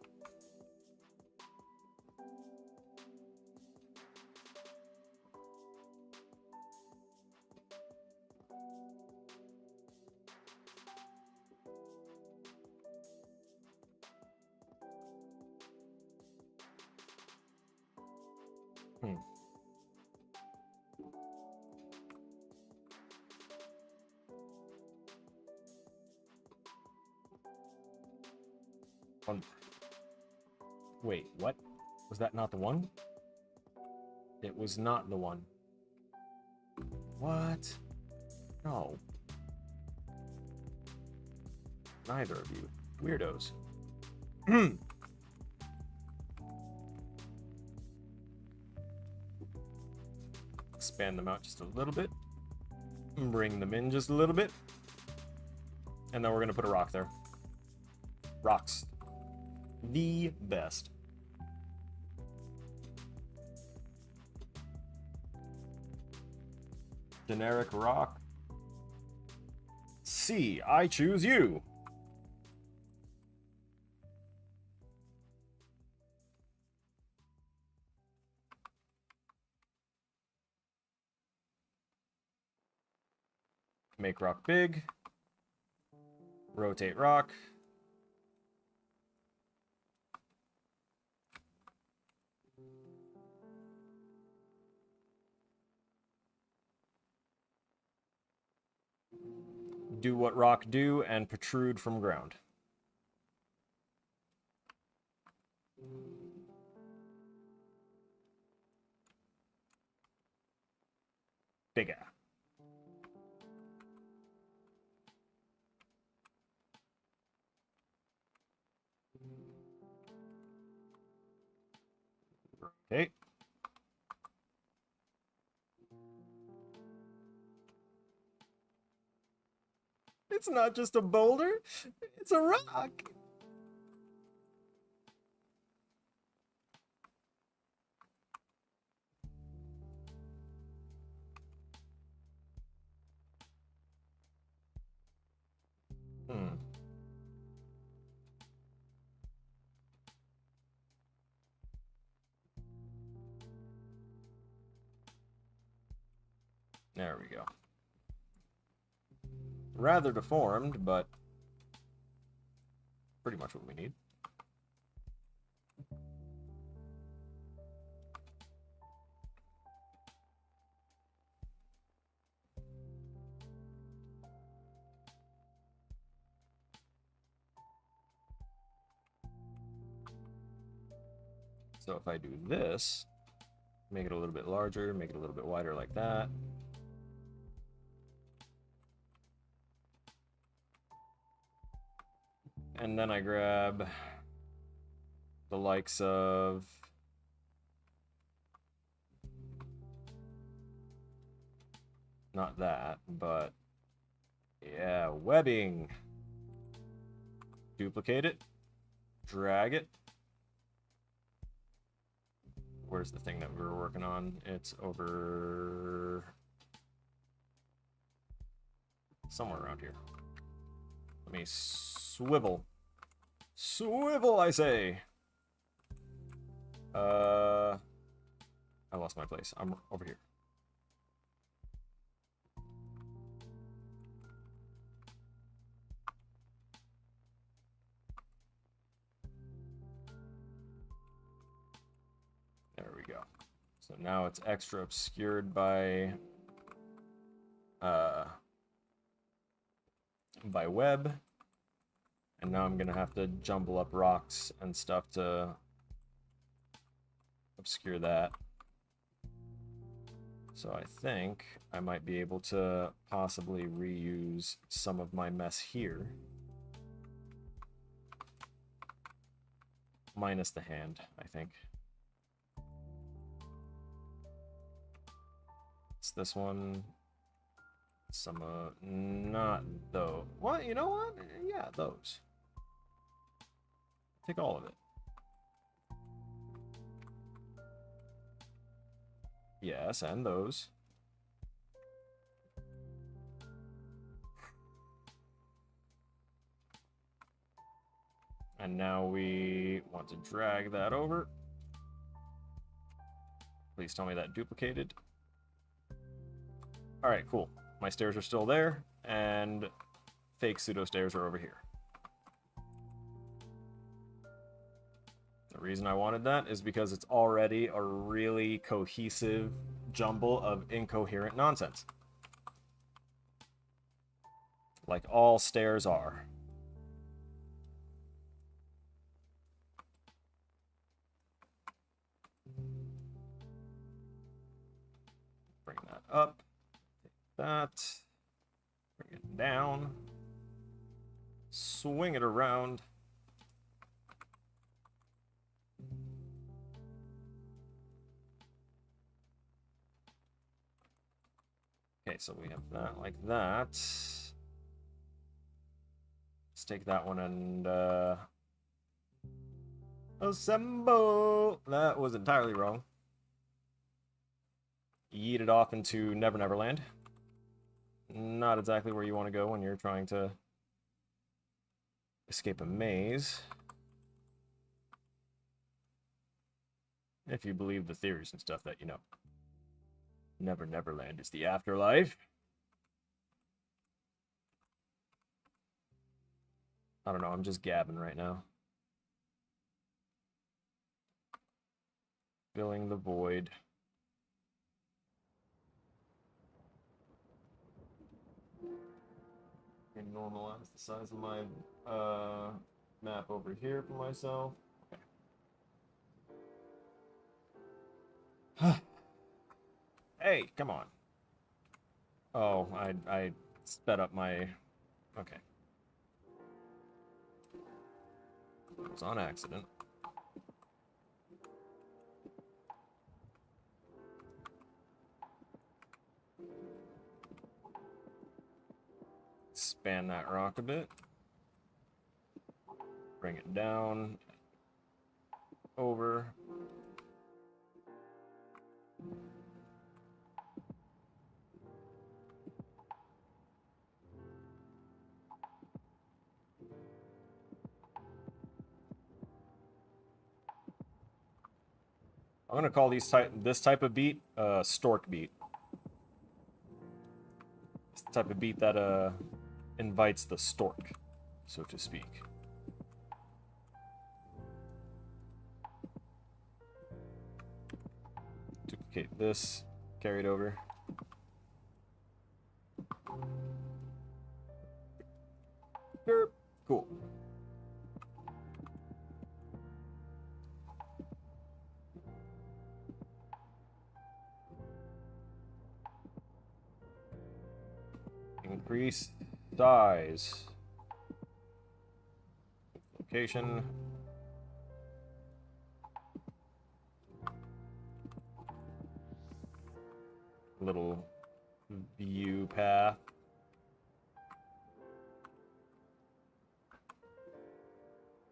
Wait, what? Was that not the one? It was not the one. What? No. Neither of you. Weirdos. Expand them out just a little bit. Bring them in just a little bit. And then we're going to put a rock there. Rocks. The best. Generic rock. C, I choose you. Make rock big. Rotate rock. Do what rock do and protrude from ground. Bigger. Okay. It's not just a boulder, it's a rock. There we go. Rather deformed, but pretty much what we need. So if I do this, make it a little bit larger, make it a little bit wider like that. And then I grab the likes of Not that, but yeah, webbing. Duplicate it. Drag it. Where's the thing that we were working on? It's over somewhere around here. Let me swivel. Swivel, I say. I lost my place. I'm over here. There we go. So now it's extra obscured by web. And now I'm gonna have to jumble up rocks and stuff to obscure that. So I think I might be able to possibly reuse some of my mess here. Minus the hand, I think. It's this one. Some, not those. What? You know what? Yeah, those. Take all of it. Yes, and those. And now we want to drag that over. Please tell me that duplicated. All right, cool. My stairs are still there, and fake pseudo stairs are over here. The reason I wanted that is because it's already a really cohesive jumble of incoherent nonsense. Like all stairs are. Bring that up. Take that. Bring it down. Swing it around. Okay, so we have that like that. Let's take that one and assemble. That was entirely wrong. Yeet it off into Never Never Land. Not exactly where you want to go when you're trying to escape a maze. If you believe the theories and stuff that you know. Never Never Land is the afterlife. I don't know, I'm just gabbing right now. Filling the void. Okay, normalize the size of my map over here for myself. Okay. Hey, come on. Oh, I sped up my... Okay. It was on accident. Span that rock a bit. Bring it down. Over. I'm gonna call this type of beat stork beat. It's the type of beat that invites the stork, so to speak. Duplicate this, carry it over. Derp. Cool. Increase size. Location. Little view path.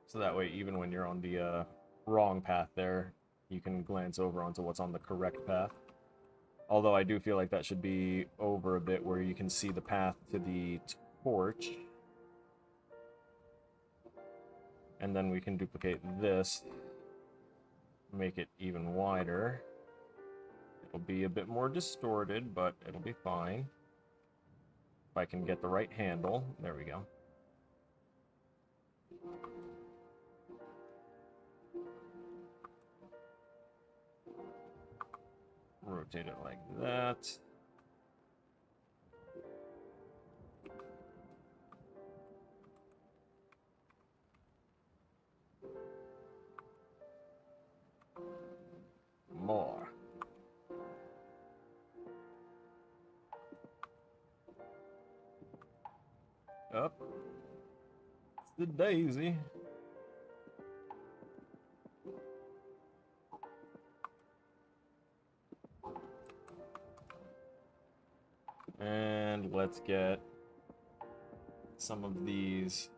So that way, even when you're on the wrong path there, you can glance over onto what's on the correct path. Although I do feel like that should be over a bit where you can see the path to the torch. And then we can duplicate this, make it even wider. It'll be a bit more distorted, but it'll be fine. If I can get the right handle. There we go. Rotate it like that. More. Up. It's the daisy. And let's get some of these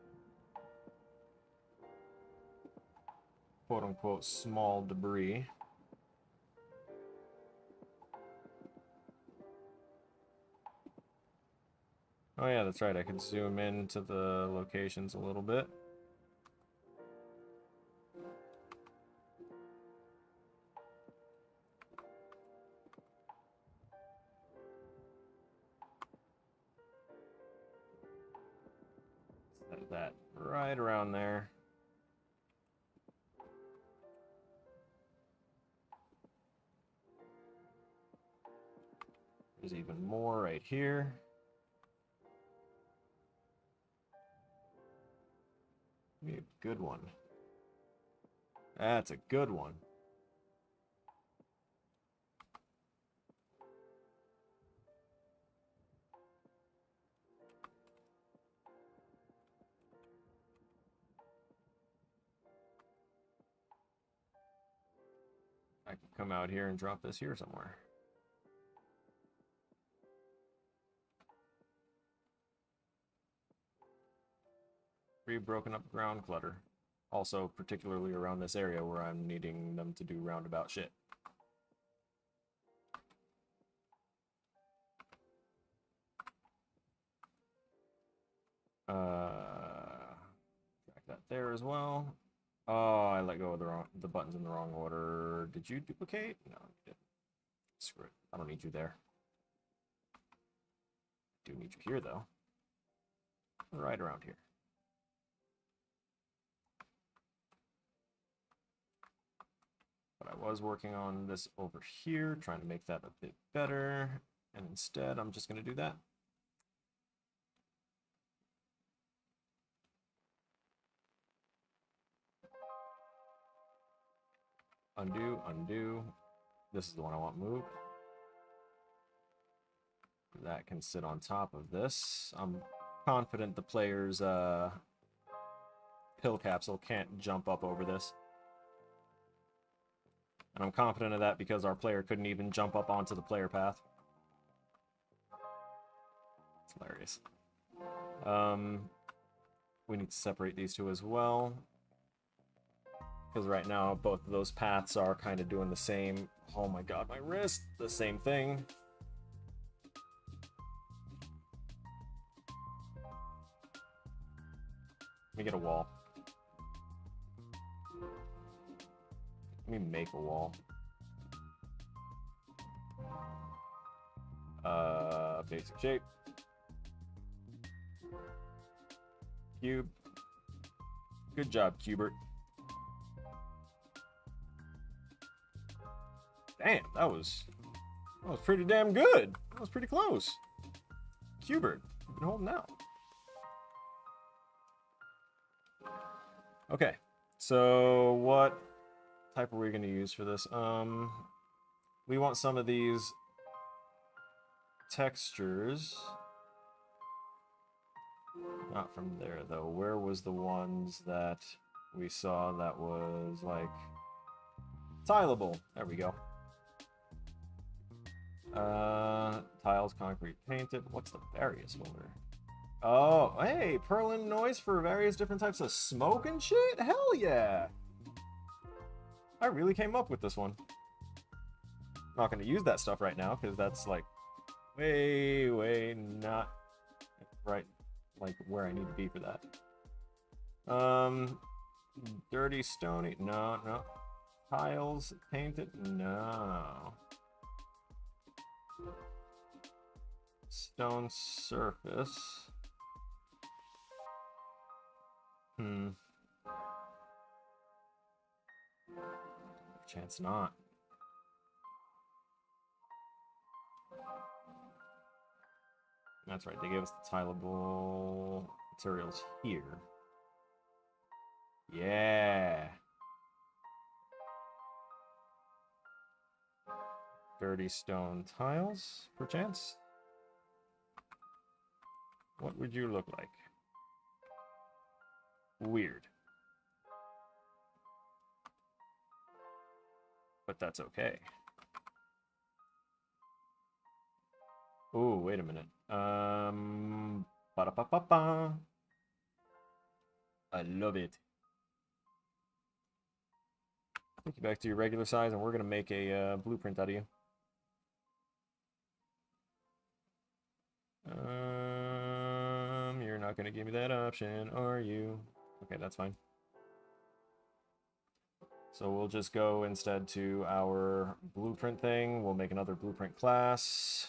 quote-unquote small debris. Oh yeah, that's right, I can zoom into the locations a little bit. Set that right around there. There's even more right here. Be a good one. That's a good one. I can come out here and drop this here somewhere. Free broken up ground clutter. Also, particularly around this area where I'm needing them to do roundabout shit. Track that there as well. Oh, I let go of the buttons in the wrong order. Did you duplicate? No, you didn't. Screw it. I don't need you there. I do need you here, though. Right around here. But I was working on this over here, trying to make that a bit better. And instead, I'm just going to do that. Undo, undo. This is the one I want moved. That can sit on top of this. I'm confident the player's pill capsule can't jump up over this. And I'm confident of that because our player couldn't even jump up onto the player path. It's hilarious. We need to separate these two as well. Because right now, both of those paths are kind of doing the same... Oh my god, my wrist! The same thing. Let me get a wall. Let me make a wall. Basic shape. Cube. Good job, Cubert. Damn, that was pretty damn good. That was pretty close. Cubert, you've been holding out. Okay, so what type are we going to use for this? We want some of these textures. Not from there, though. Where was the ones that we saw that was, like, tileable? There we go. Tiles, concrete, painted. What's the various folder? Oh, hey, Perlin noise for various different types of smoke and shit? Hell yeah! I really came up with this one. Not gonna use that stuff right now, because that's like way not right, like where I need to be for that. Dirty stony, no. Tiles, painted, no. Stone surface. Chance not. That's right, they gave us the tileable materials here. Yeah. Dirty stone tiles, perchance? What would you look like? Weird. But that's okay. Ooh, wait a minute. Ba-da-ba-ba-ba. I love it. Take you back to your regular size, and we're gonna make a blueprint out of you. You're not gonna give me that option, are you? Okay, that's fine. So we'll just go instead to our blueprint thing. We'll make another blueprint class.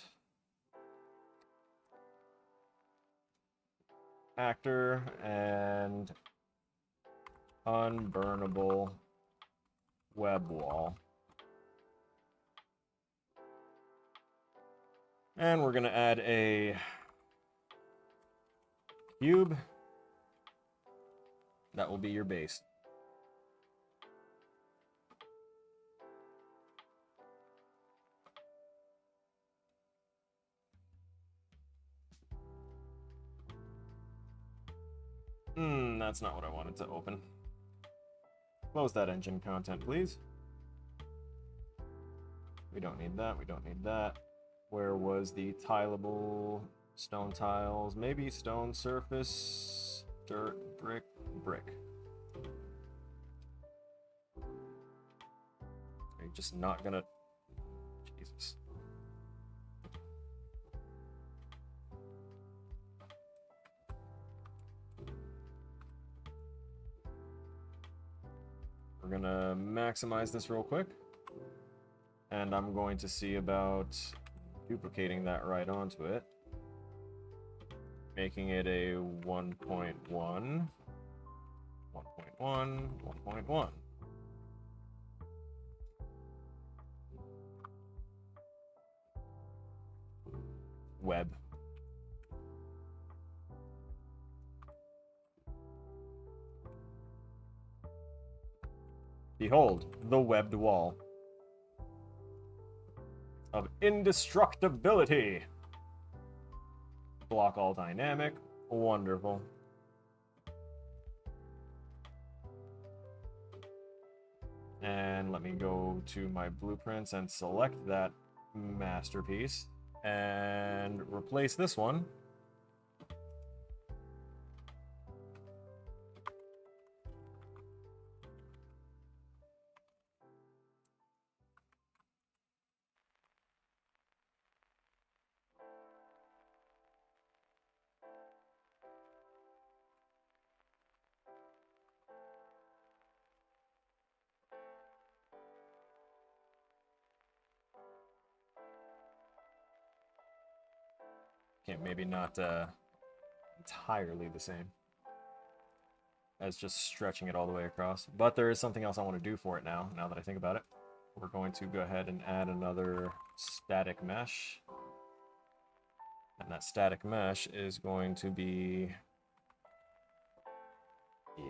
Actor and unburnable web wall. And we're gonna add a cube. That will be your base. That's not what I wanted to open. Close that engine content, please. We don't need that, we don't need that. Where was the tileable stone tiles? Maybe stone surface, dirt, brick. Are you just not gonna... Jesus. We're gonna maximize this real quick. And I'm going to see about duplicating that right onto it. Making it a 1.1, 1.1, 1.1. Web. Behold, the webbed wall of indestructibility. Block all dynamic. Wonderful. And let me go to my blueprints and select that masterpiece and replace this one. Okay, maybe not entirely the same as just stretching it all the way across. But there is something else I want to do for it now that I think about it. We're going to go ahead and add another static mesh. And that static mesh is going to be...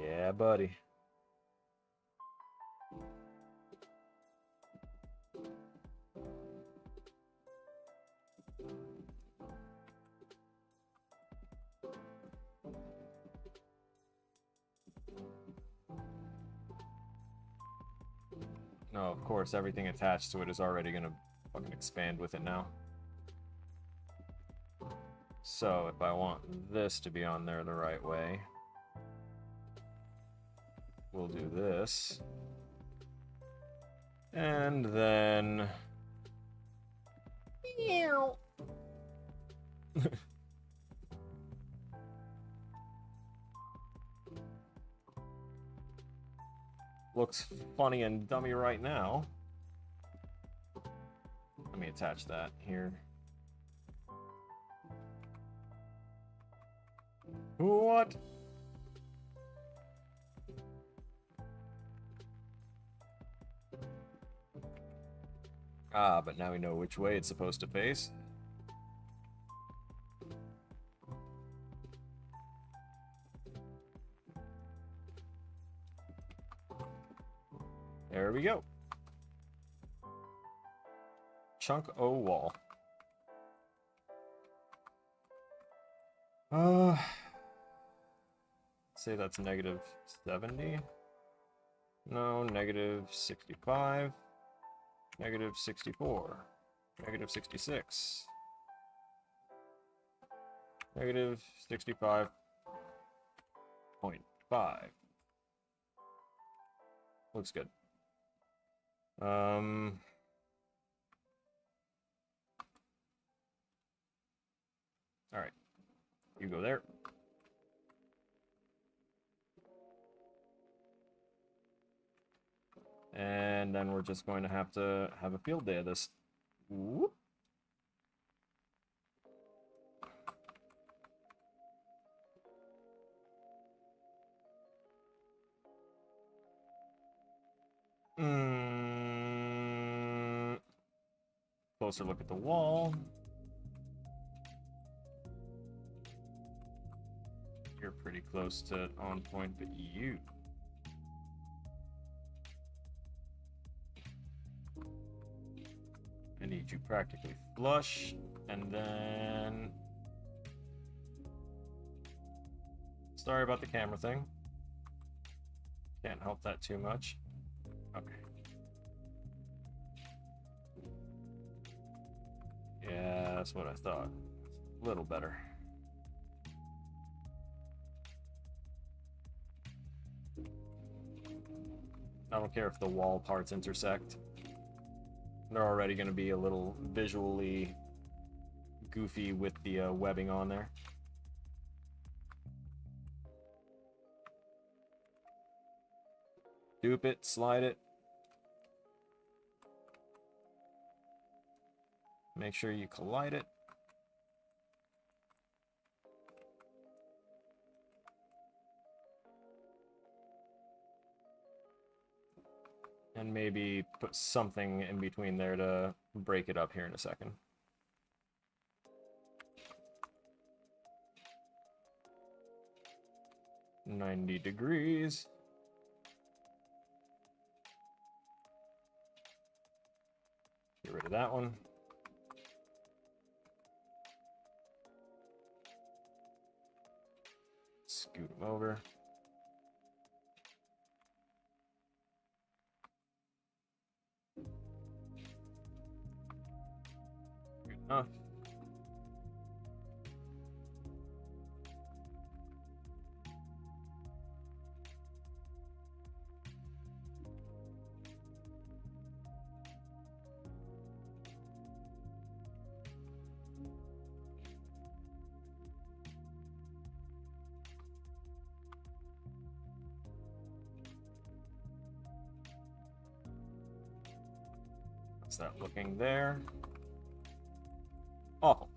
Yeah, buddy. No, of course, everything attached to it is already going to fucking expand with it now. So if I want this to be on there the right way, we'll do this. And then... Looks funny and dummy right now. Let me attach that here. What? Ah, but now we know which way it's supposed to face. There we go. Chunk O wall. Say that's negative 70. No, negative 65. Negative 64. Negative 66. Negative 65.5. Looks good. Alright. You go there. And then we're just going to have a field day of this. Whoop. Closer look at the wall. You're pretty close to on point, but you... I need you practically flush, and then... Sorry about the camera thing. Can't help that too much. Okay. Yeah, that's what I thought. A little better. I don't care if the wall parts intersect. They're already going to be a little visually goofy with the webbing on there. Dupe it, slide it. Make sure you collide it. And maybe put something in between there to break it up here in a second. $90. Get rid of that one. Scoot them over. Good enough. That's that looking there. Awful.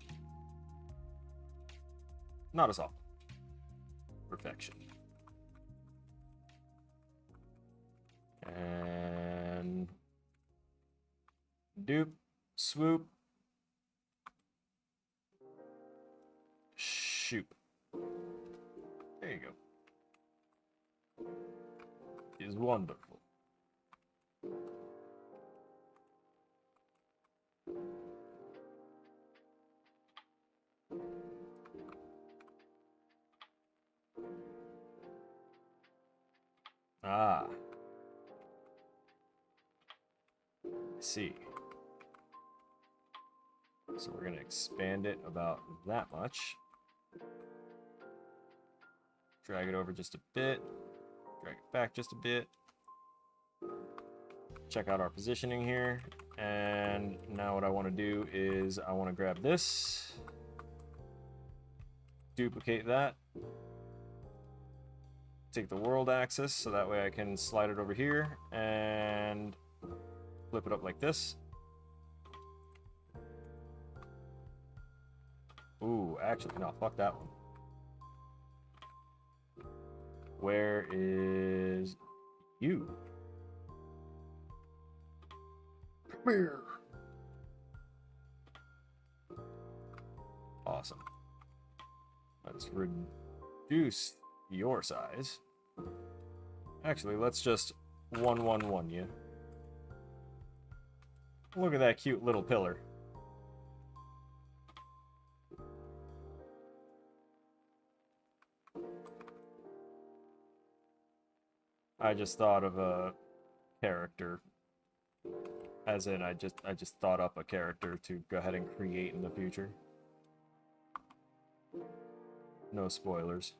Not as awful. Perfection. And dupe, swoop, shoot. There you go. Is wonderful. Ah. I see. So we're going to expand it about that much. Drag it over just a bit. Drag it back just a bit. Check out our positioning here. And now what I want to do is I want to grab this. Duplicate that. Take the world axis so that way I can slide it over here and flip it up like this. Ooh, actually, no, fuck that one. Where is you? Come here. Awesome. Let's reduce your size. Actually, let's just 111 you. Look at that cute little pillar. I just thought of a character. As in, I just thought up a character to go ahead and create in the future. No spoilers.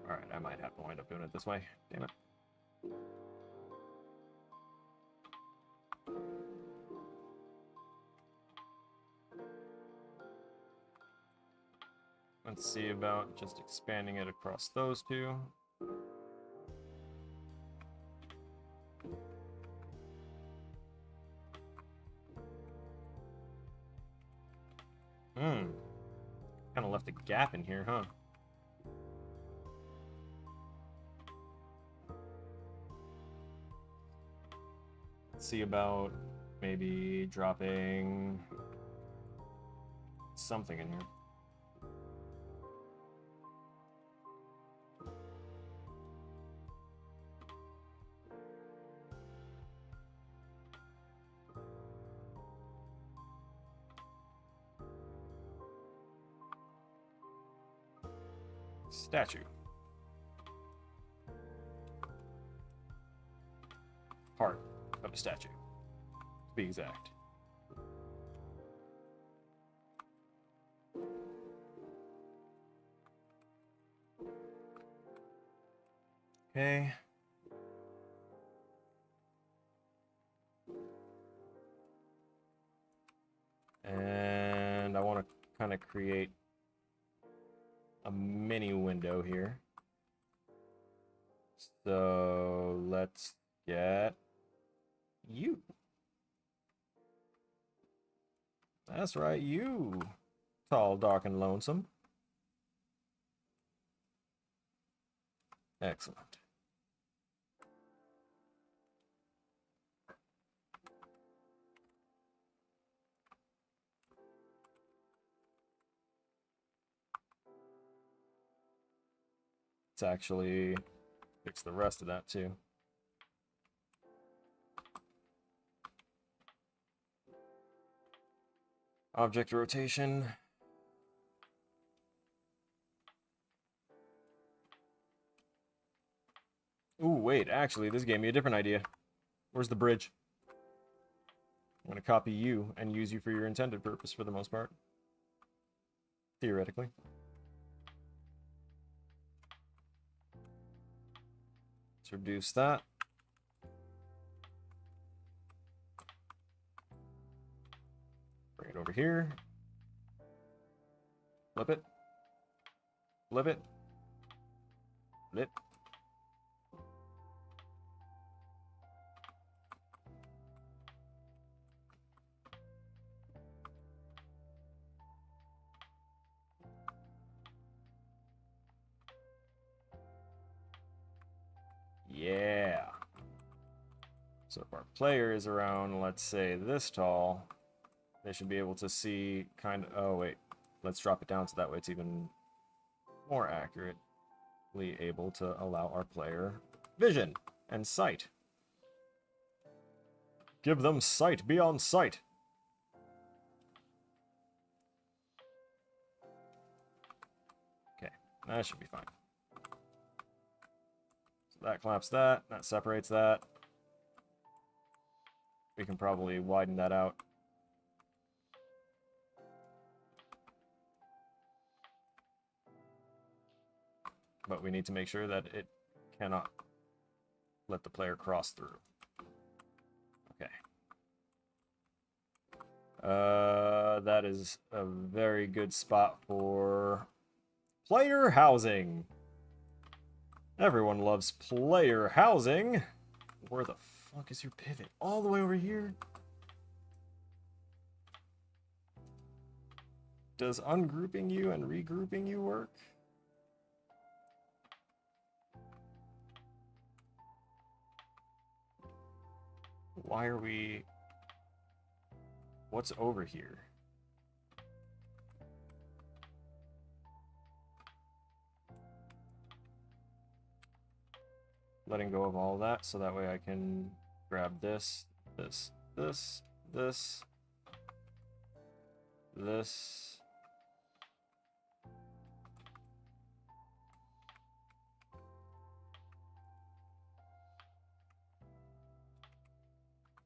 Alright, I might have to wind up doing it this way. Damn it. Let's see about just expanding it across those two. Kind of left a gap in here, huh? Let's see about maybe dropping something in here. Statue. Part of a statue, to be exact. Okay. And I want to kind of create a mini window here. So let's get you. That's right, you. Tall, dark, and lonesome. Excellent. Let's actually fix the rest of that too. Object rotation. Ooh, wait, actually, this gave me a different idea. Where's the bridge? I'm going to copy you and use you for your intended purpose for the most part. Theoretically. Let's reduce that. Bring it over here. Flip it. Flip it. Flip. Yeah. So if our player is around, let's say, this tall, they should be able to see kind of... Oh, wait. Let's drop it down so that way it's even more accurately able to allow our player vision and sight. Give them sight beyond sight. That should be fine. So that claps that. That separates that. We can probably widen that out. But we need to make sure that it cannot let the player cross through. Okay. That is a very good spot for player housing. Everyone loves player housing. Where the fuck is your pivot? All the way over here? Does ungrouping you and regrouping you work? Why are we... What's over here? Letting go of all that so that way I can grab this, this, this, this, this.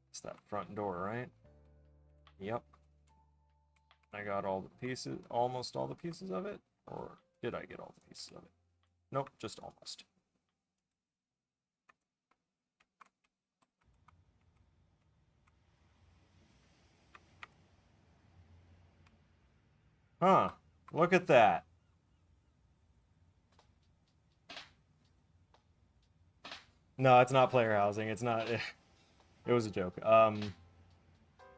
It's that front door, right? Yep. I got all the pieces, almost all the pieces of it? Or did I get all the pieces of it? Nope, just almost. Huh. Look at that. No, it's not player housing. It's not... It was a joke.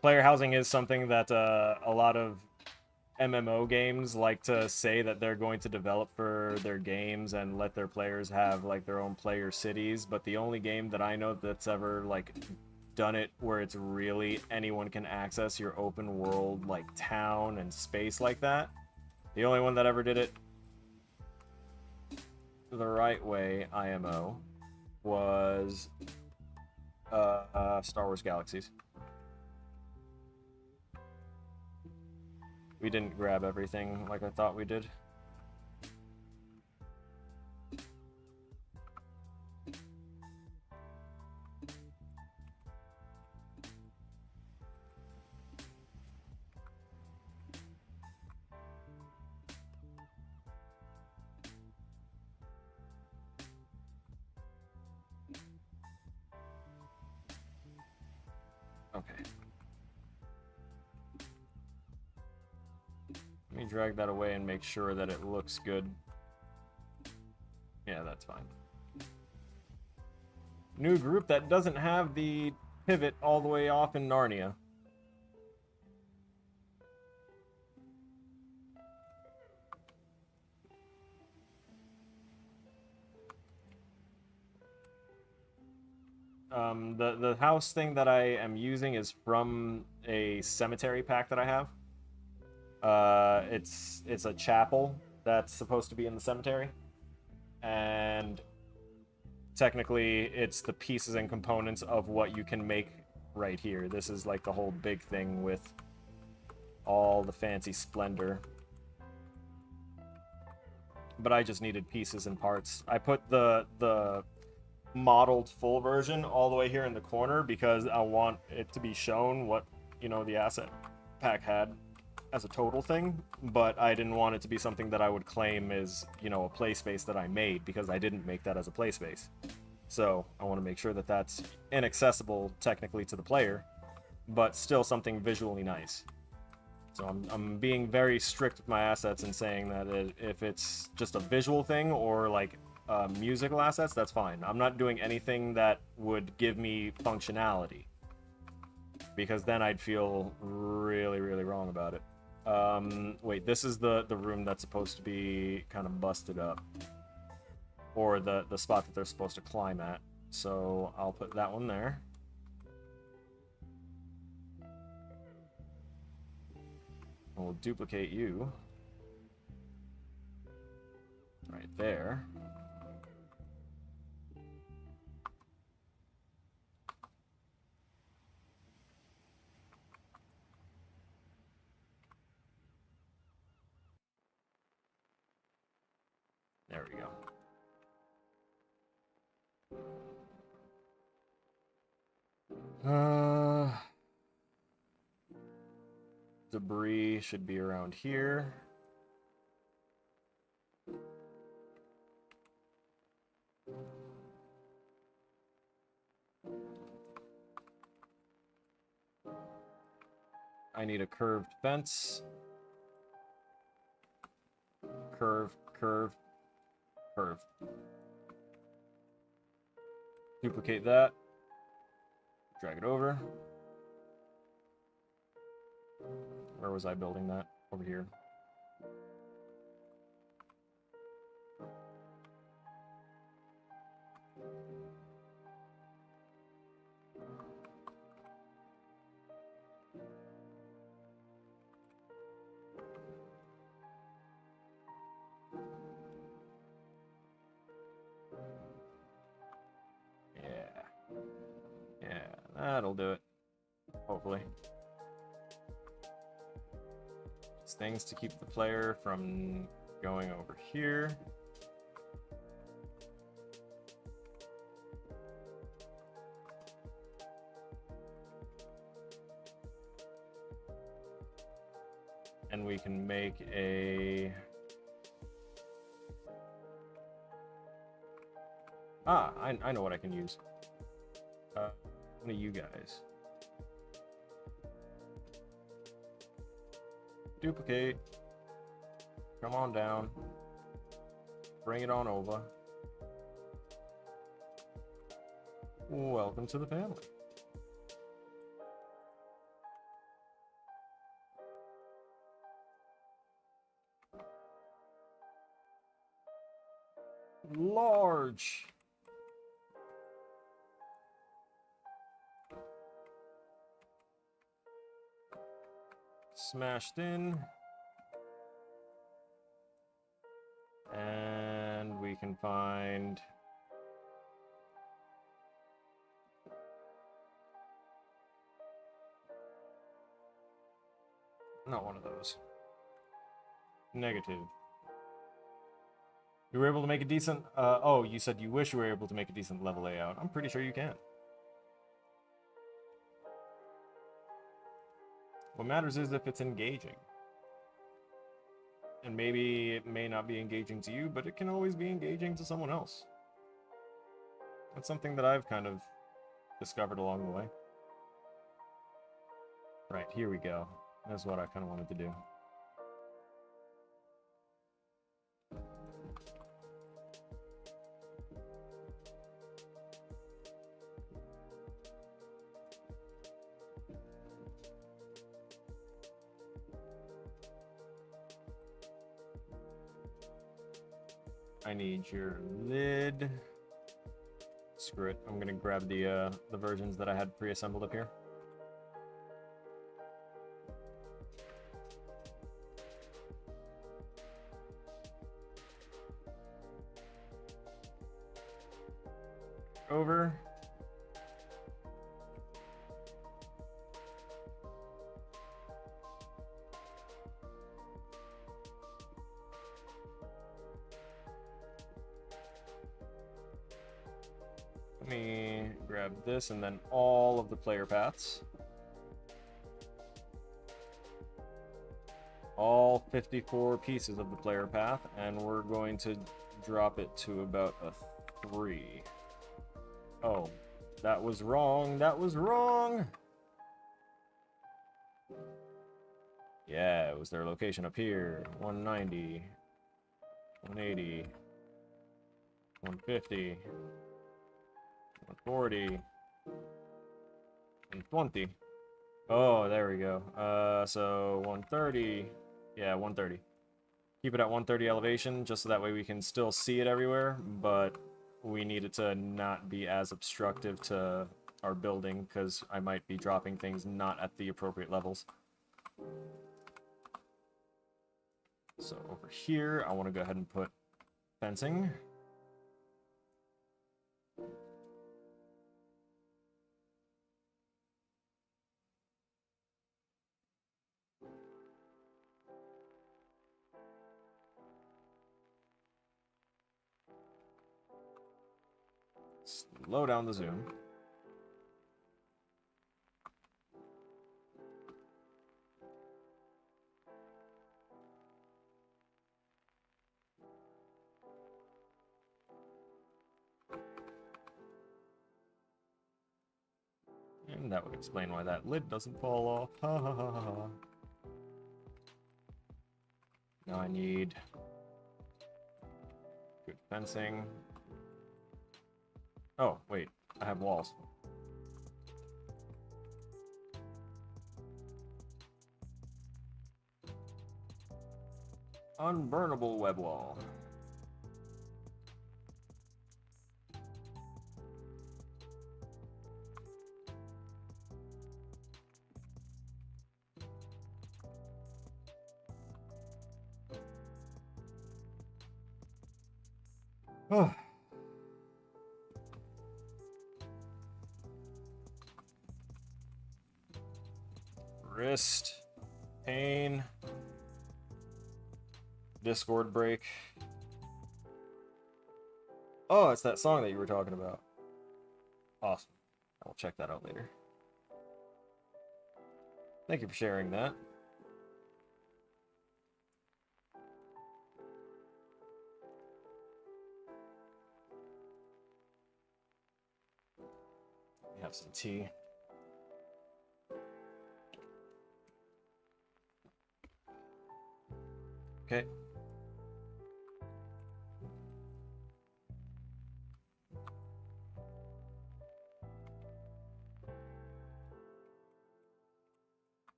Player housing is something that a lot of MMO games like to say that they're going to develop for their games and let their players have like their own player cities, but the only game that I know that's ever like done it where it's really anyone can access your open world like town and space like that, the only one that ever did it the right way, IMO, was Star Wars Galaxies. We didn't grab everything like I thought we did. Okay. Let me drag that away and make sure that it looks good. Yeah, that's fine. New group that doesn't have the pivot all the way off in Narnia. The house thing that I am using is from a cemetery pack that I have. It's a chapel that's supposed to be in the cemetery, and technically it's the pieces and components of what you can make right here. This is like the whole big thing with all the fancy splendor. But I just needed pieces and parts. I put the modeled full version all the way here in the corner because I want it to be shown what, you know, the asset pack had as a total thing, but I didn't want it to be something that I would claim is, you know, a play space that I made, because I didn't make that as a play space. So I want to make sure that that's inaccessible technically to the player, but still something visually nice. So I'm being very strict with my assets and saying that if it's just a visual thing or like musical assets, that's fine. I'm not doing anything that would give me functionality, because then I'd feel really, really wrong about it. Wait, this is the room that's supposed to be kind of busted up, or the spot that they're supposed to climb at. So I'll put that one there. We'll duplicate you right there. There we go. Debris should be around here. I need a curved fence. Curve, curve, curve. Duplicate that. Drag it over. Where was I building that? Over here. Yeah, that'll do it. Hopefully. Just things to keep the player from going over here. And we can make a... I know what I can use. One of you guys. Duplicate. Come on down. Bring it on over. Welcome to the family. Large. Smashed in. And we can find... not one of those. Negative. You were able to make a decent... oh, you said you wish you were able to make a decent level layout. I'm pretty sure you can. What matters is if it's engaging. And maybe it may not be engaging to you, but it can always be engaging to someone else. That's something that I've kind of discovered along the way. Right, here we go. That's what I kind of wanted to do. I need your lid. Screw it. I'm gonna grab the versions that I had pre-assembled up here. Over. Let me grab this and then all of the player paths. All 54 pieces of the player path, and we're going to drop it to about a 3. Oh, that was wrong. That was wrong. Yeah, it was their location up here. 190, 180, 150. 140 and 20. Oh, there we go. So 130. Yeah, 130. Keep it at 130 elevation, just so that way we can still see it everywhere, but we need it to not be as obstructive to our building, because I might be dropping things not at the appropriate levels. So over here, I want to go ahead and put fencing. Slow down the zoom. And that would explain why that lid doesn't fall off. Ha ha ha ha ha. Now I need good fencing. Oh, wait. I have walls. Unburnable web wall. Oh. Wrist. Pain. Discord break. Oh, it's that song that you were talking about. Awesome. I will check that out later. Thank you for sharing that. We have some tea. Okay.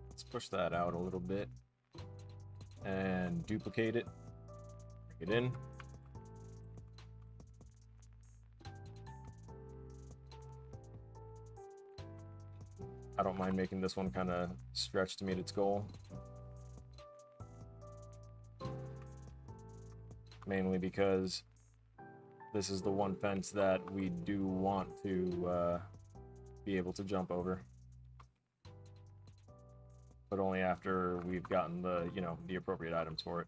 Let's push that out a little bit and duplicate it. Bring it in. I don't mind making this one kind of stretch to meet its goal. Mainly because this is the one fence that we do want to be able to jump over. But only after we've gotten the, you know, the appropriate items for it.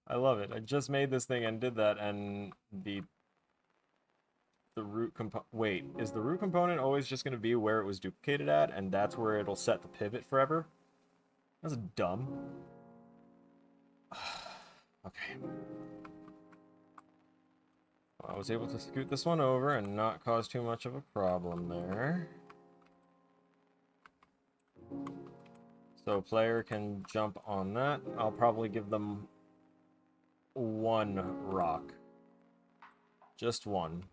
I love it. I just made this thing and did that, and the root component... Wait, is the root component always just going to be where it was duplicated at, and that's where it'll set the pivot forever? That's dumb. Okay. I was able to scoot this one over and not cause too much of a problem there. So player can jump on that. I'll probably give them one rock. Just one.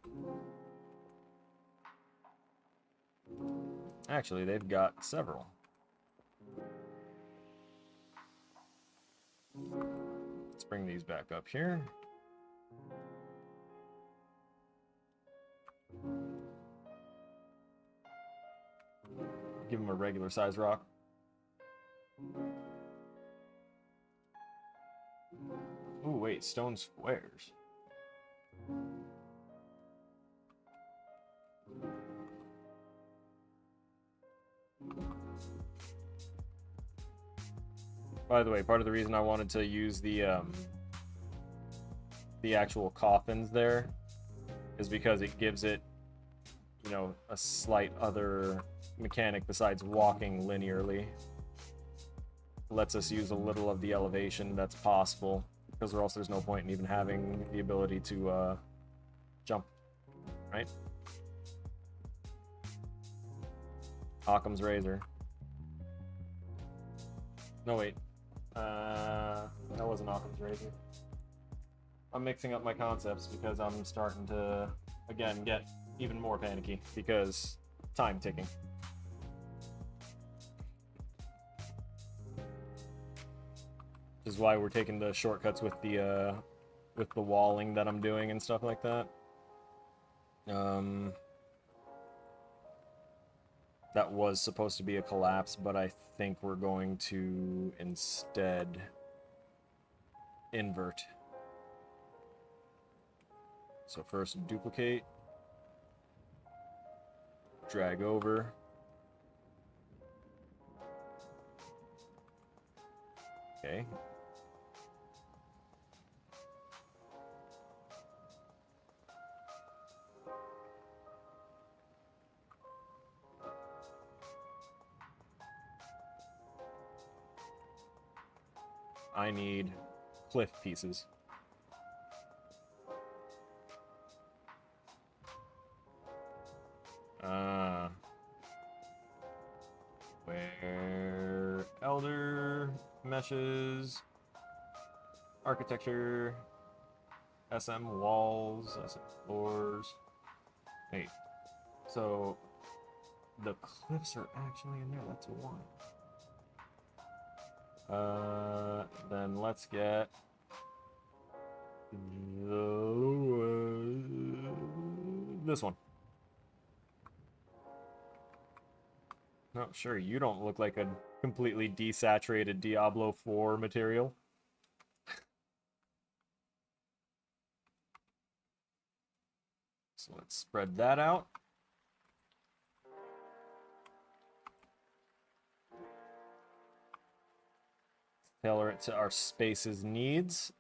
Actually, they've got several. Let's bring these back up here. Give them a regular size rock. Ooh, wait, stone squares. By the way, part of the reason I wanted to use the actual coffins there is because it gives it, you know, a slight other mechanic besides walking linearly. Lets us use a little of the elevation that's possible, because or else there's no point in even having the ability to jump, right? Occam's razor. No, wait. That wasn't Occam's razor. I'm mixing up my concepts because I'm starting to, again, get even more panicky because time ticking. This is why we're taking the shortcuts with the walling that I'm doing and stuff like that. That was supposed to be a collapse, but I think we're going to instead invert. So first duplicate, drag over, Okay. I need cliff pieces. Where elder meshes, architecture, SM walls, SM floors. Wait, so the cliffs are actually in there. That's one. Then let's get this one. No, sure, you don't look like a completely desaturated Diablo 4 material. So let's spread that out. Tailor it to our space's needs.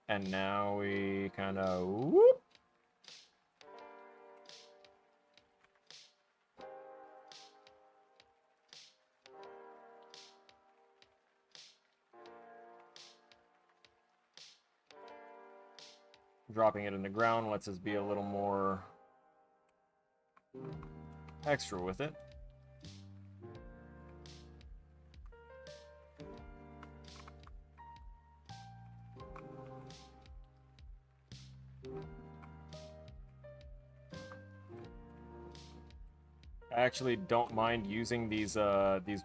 And now we kind of whoop. Dropping it in the ground lets us be a little more extra with it. I actually don't mind using these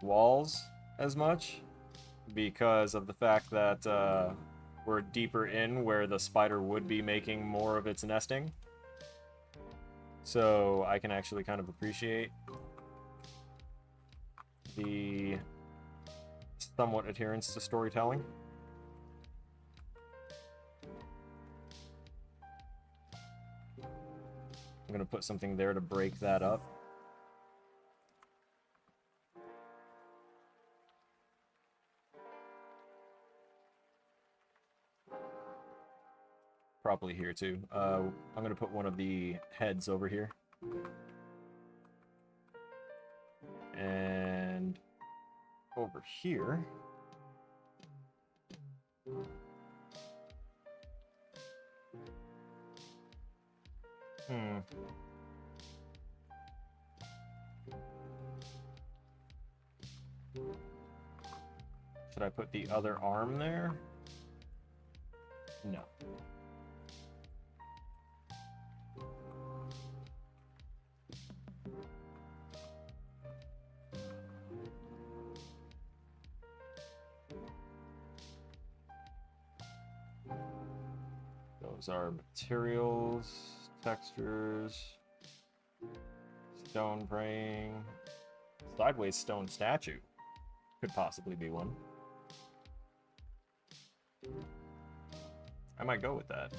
walls as much because of the fact that we're deeper in where the spider would be making more of its nesting. So I can actually kind of appreciate the somewhat adherence to storytelling. I'm going to put something there to break that up. Probably here too. I'm going to put one of the heads over here. And over here. Should I put the other arm there? No. Those are materials, textures, stone praying, sideways stone statue. Could possibly be one. I might go with that.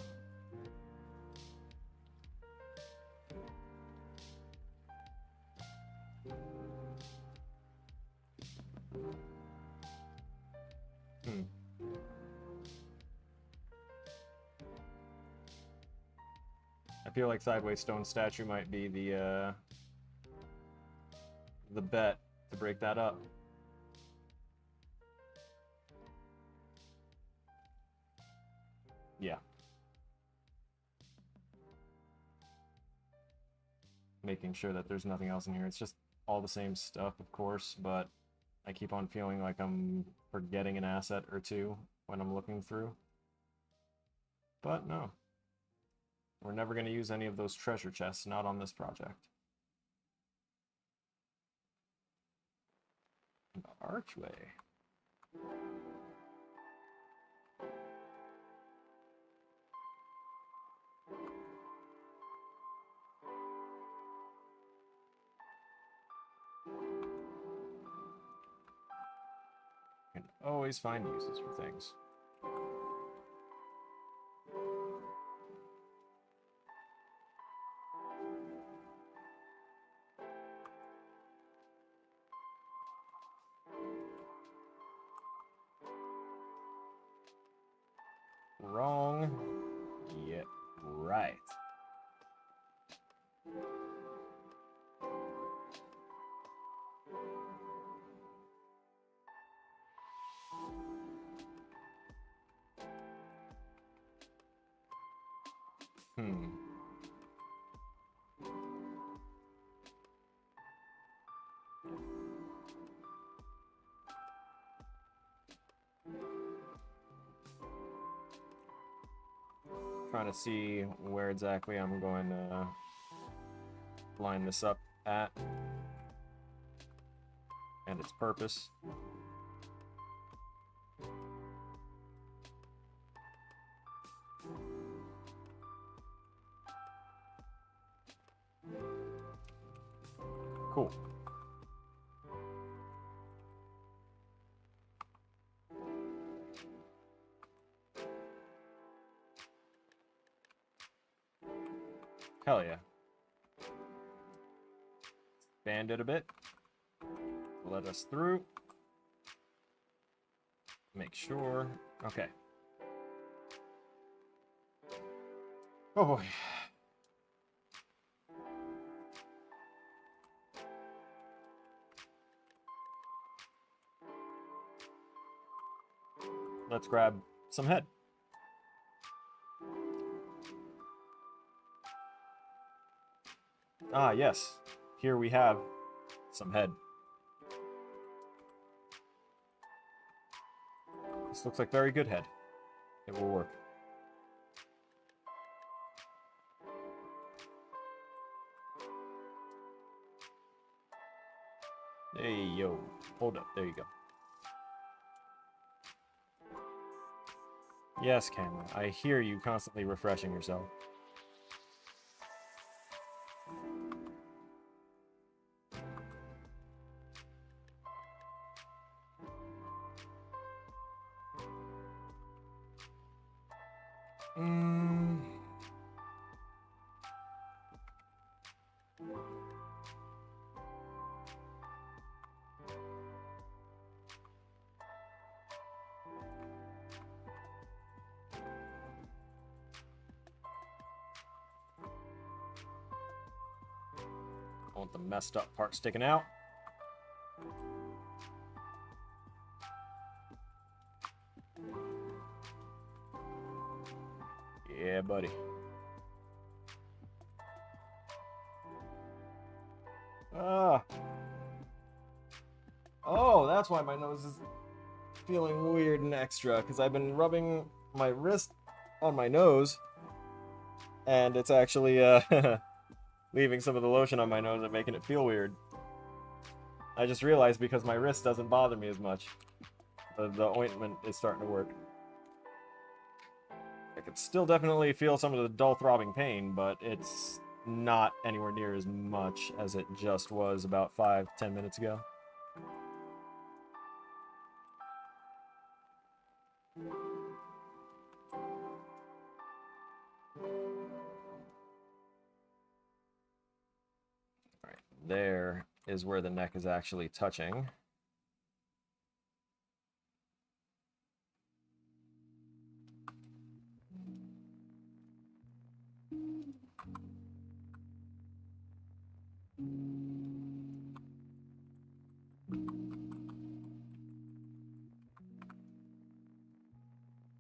I feel like sideways stone statue might be the bet to break that up. Yeah. Making sure that there's nothing else in here. It's just all the same stuff, of course, but I keep on feeling like I'm forgetting an asset or two when I'm looking through. But no. We're never going to use any of those treasure chests, not on this project. An archway. You can always find uses for things. right. Trying to see where exactly I'm going to line this up at and its purpose. Cool. Hell yeah. Expand it a bit. Let us through. Make sure. Okay. Oh boy. Let's grab some head. Ah, yes. Here we have some head. This looks like very good head. It will work. Hey, yo. Hold up. There you go. Yes, camera. I hear you constantly refreshing yourself. I want the messed up part sticking out. Yeah, buddy. Ah. Oh, that's why my nose is feeling weird and extra, because I've been rubbing my wrist on my nose, and it's actually leaving some of the lotion on my nose and making it feel weird. I just realized because my wrist doesn't bother me as much. The ointment is starting to work. I could still definitely feel some of the dull throbbing pain, but it's not anywhere near as much as it just was about 5-10 minutes ago. Alright, there is where the neck is actually touching.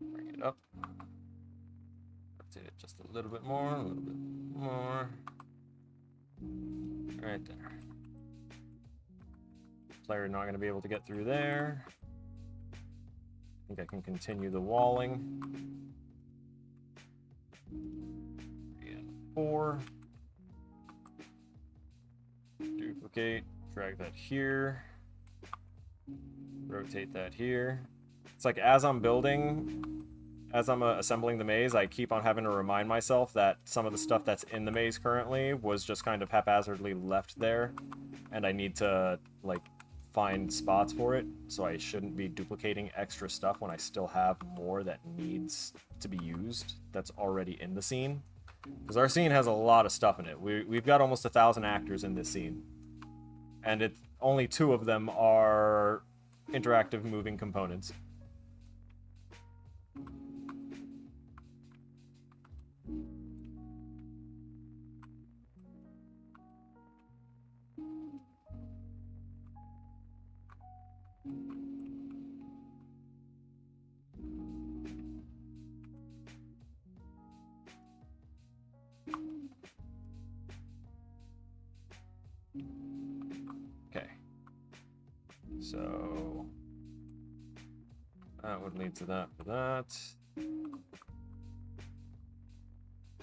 Bring it up. Rotate it just a little bit more, a little bit more. Right there. Player not going to be able to get through there. I think I can continue the walling. 3 and 4. Duplicate. Drag that here. Rotate that here. It's like as I'm building, as I'm assembling the maze, I keep on having to remind myself that some of the stuff that's in the maze currently was just kind of haphazardly left there, and I need to, like, find spots for it, so I shouldn't be duplicating extra stuff when I still have more that needs to be used that's already in the scene. Because our scene has a lot of stuff in it. We've got almost 1,000 actors in this scene, and only 2 of them are interactive moving components. Okay. So that would lead to that for that.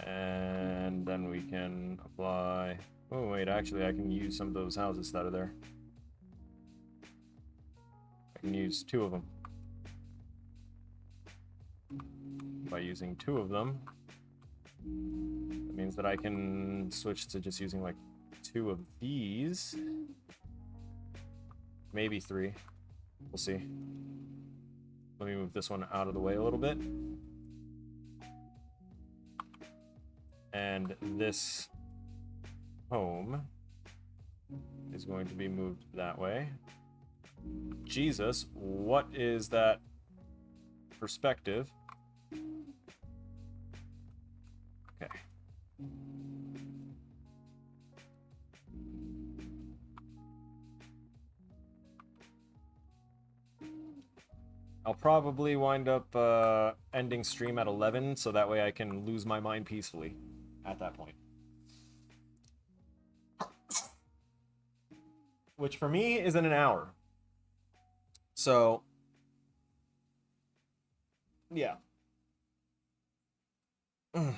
And then we can apply... Oh, wait, actually, I can use some of those houses that are there. I can use 2 of them. By using 2 of them, that means that I can switch to just using, like, 2 of these. Maybe 3. We'll see. Let me move this one out of the way a little bit. And this home is going to be moved that way. Jesus, what is that perspective? Okay. I'll probably wind up ending stream at 11, so that way I can lose my mind peacefully at that point. Which for me is in an hour. So, yeah. Alright,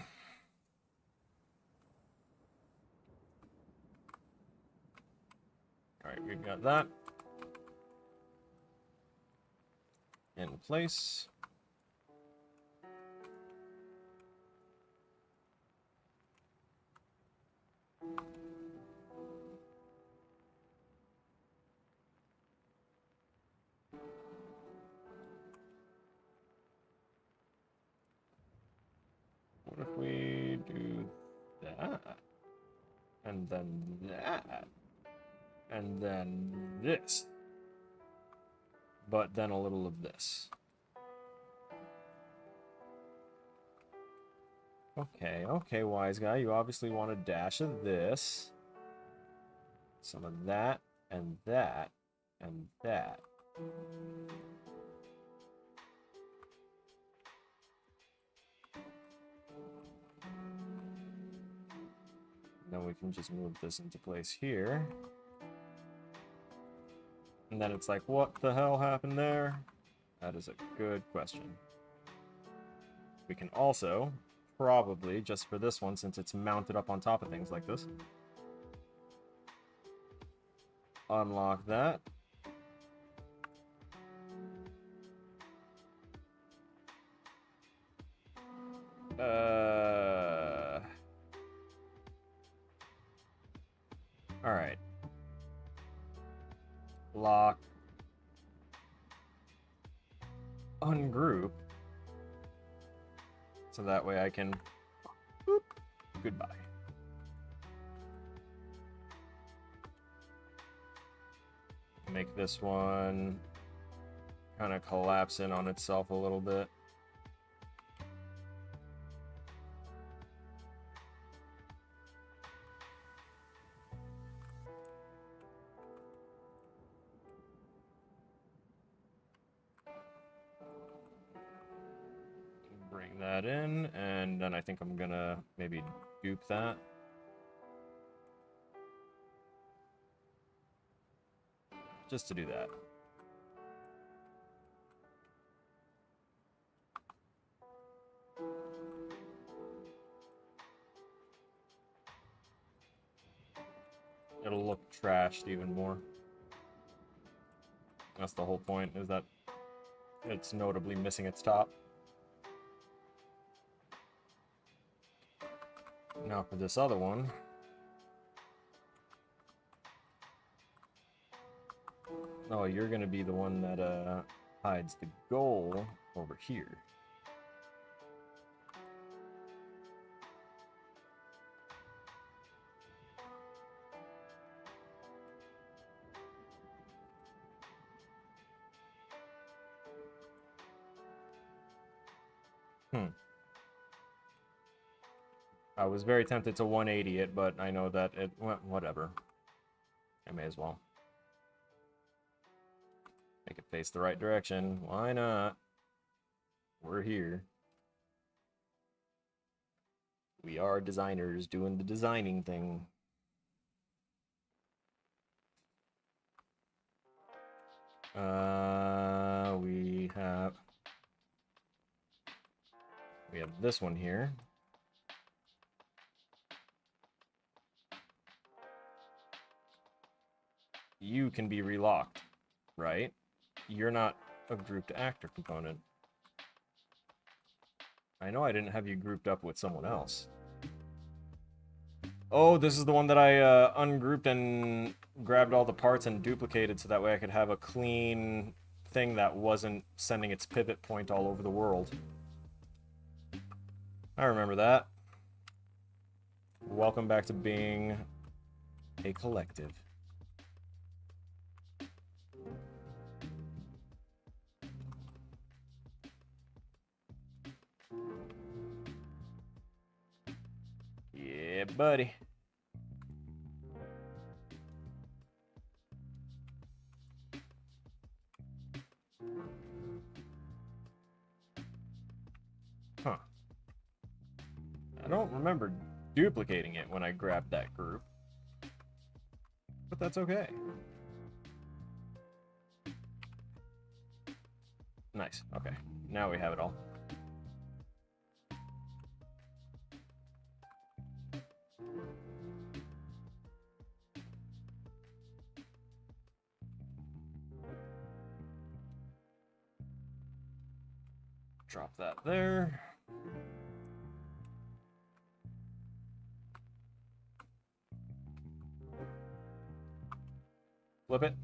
we've got that in place. What if we do that? And then that? And then this? But then a little of this. Okay, okay, wise guy. You obviously want a dash of this. Some of that, and that, and that. Then we can just move this into place here. And then it's like, what the hell happened there? That is a good question. We can also, probably, just for this one, since it's mounted up on top of things like this, unlock that. Alright. Lock. Ungroup. So that way I can... Boop. Goodbye. Make this one kind of collapse in on itself a little bit. Bring that in, and then I think I'm gonna maybe dupe that. Just to do that. It'll look trashed even more. That's the whole point, is that it's notably missing its top. Now for this other one. Oh, you're gonna be the one that hides the goal over here. I was very tempted to 180 it, but I know that it... Well, whatever. I may as well. Make it face the right direction. Why not? We're here. We are designers doing the designing thing. We have this one here. You can be relocked, right? You're not a grouped actor component. I know I didn't have you grouped up with someone else. Oh, this is the one that I ungrouped and grabbed all the parts and duplicated so that way I could have a clean thing that wasn't sending its pivot point all over the world. I remember that. Welcome back to being a collective. Yeah, buddy. Huh. I don't remember duplicating it when I grabbed that group. But that's okay. Nice. Okay. Now we have it all. Drop that there. Flip it.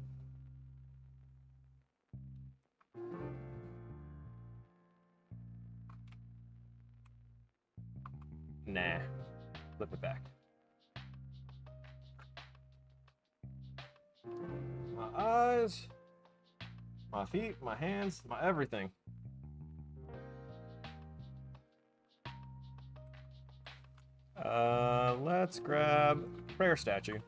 Nah. Flip it back. My eyes, my feet, my hands, my everything. Let's grab prayer statue.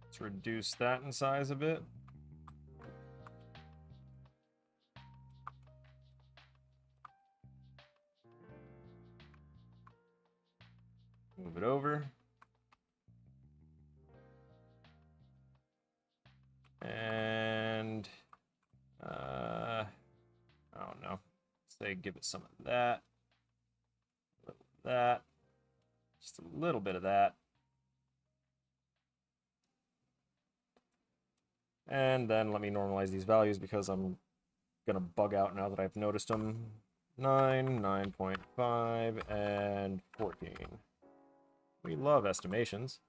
Let's reduce that in size a bit. Move it over. And I don't know. Say give it some of that. A little of that. Just a little bit of that. And then let me normalize these values because I'm gonna bug out now that I've noticed them. 9, 9.5, and 14. We love estimations.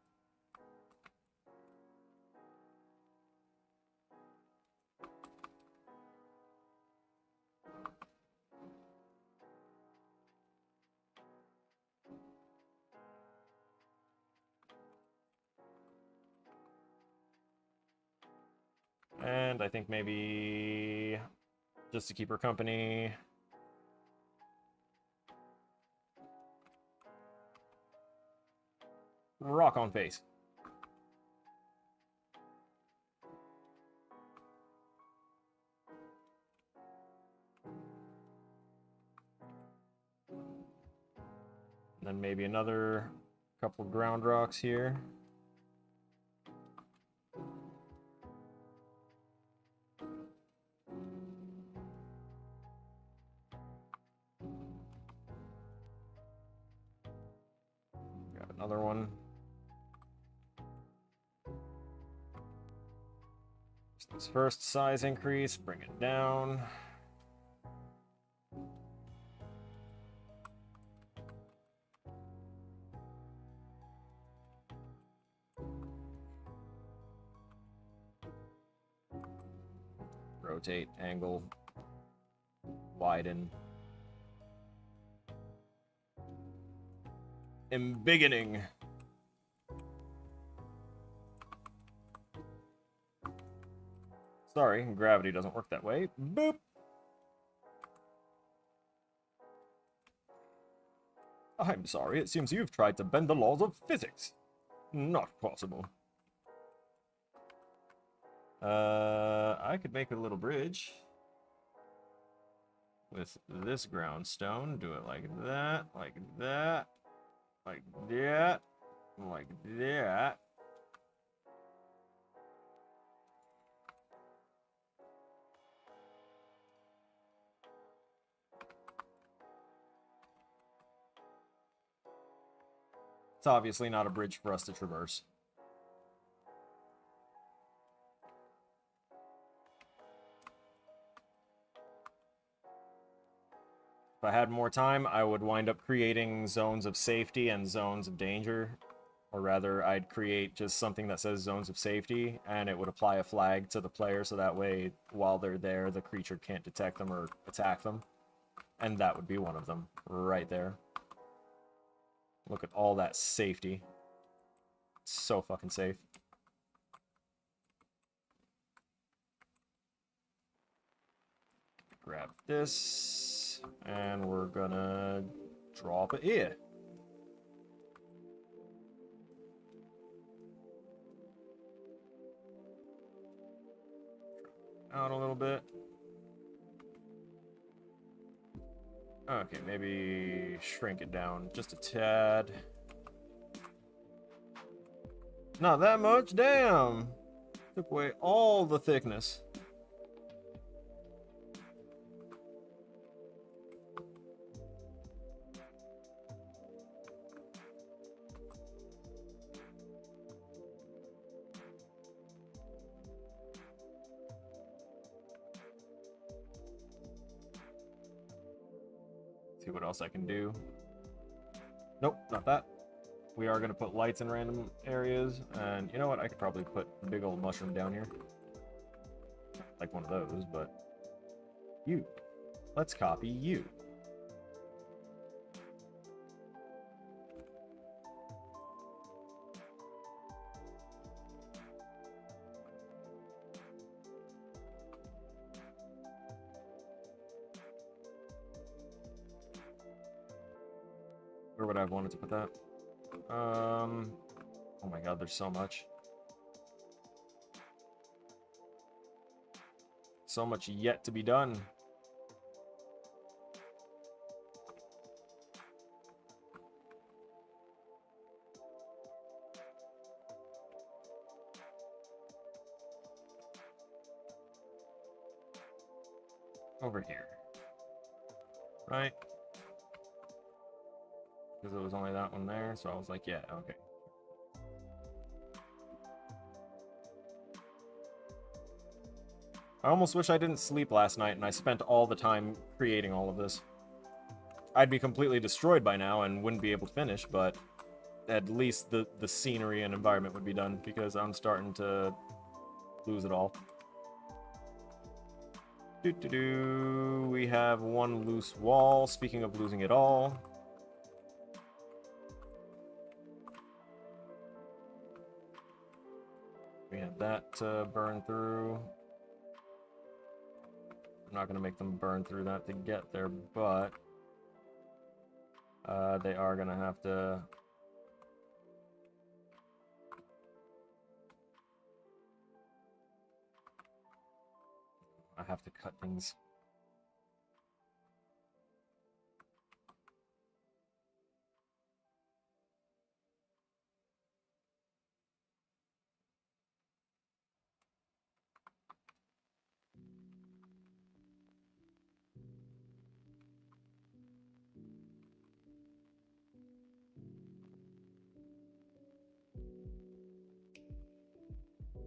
And I think maybe just to keep her company, rock on face. And then maybe another couple ground rocks here. Grab another one. Just this first size increase, bring it down. Rotate, angle, widen. Embiggening. Sorry, gravity doesn't work that way. Boop! I'm sorry, it seems you've tried to bend the laws of physics. Not possible. I could make a little bridge with this ground stone. Do it like that, like that, like that, like that. It's obviously not a bridge for us to traverse. If I had more time, I would wind up creating zones of safety and zones of danger. Or rather, I'd create just something that says zones of safety, and it would apply a flag to the player, so that way, while they're there, the creature can't detect them or attack them. And that would be one of them, right there. Look at all that safety. It's so fucking safe. Grab this, and we're gonna drop it here. Out a little bit. Okay, maybe shrink it down just a tad. Not that much, damn! Took away all the thickness. See what else I can do. Nope, not that. We are going to put lights in random areas, and you know what? I could probably put a big old mushroom down here. Like one of those, but... you. Let's copy you. Where would I have wanted to put that? Oh my god, there's so much. So much yet to be done. Over here. Right? Because it was only that one there, so I was like, yeah, okay. I almost wish I didn't sleep last night and I spent all the time creating all of this. I'd be completely destroyed by now and wouldn't be able to finish, but at least the scenery and environment would be done, because I'm starting to lose it all. We have one loose wall, speaking of losing it all. We have that to burn through. I'm not going to make them burn through that to get there, but they are going to have to... I have to cut things.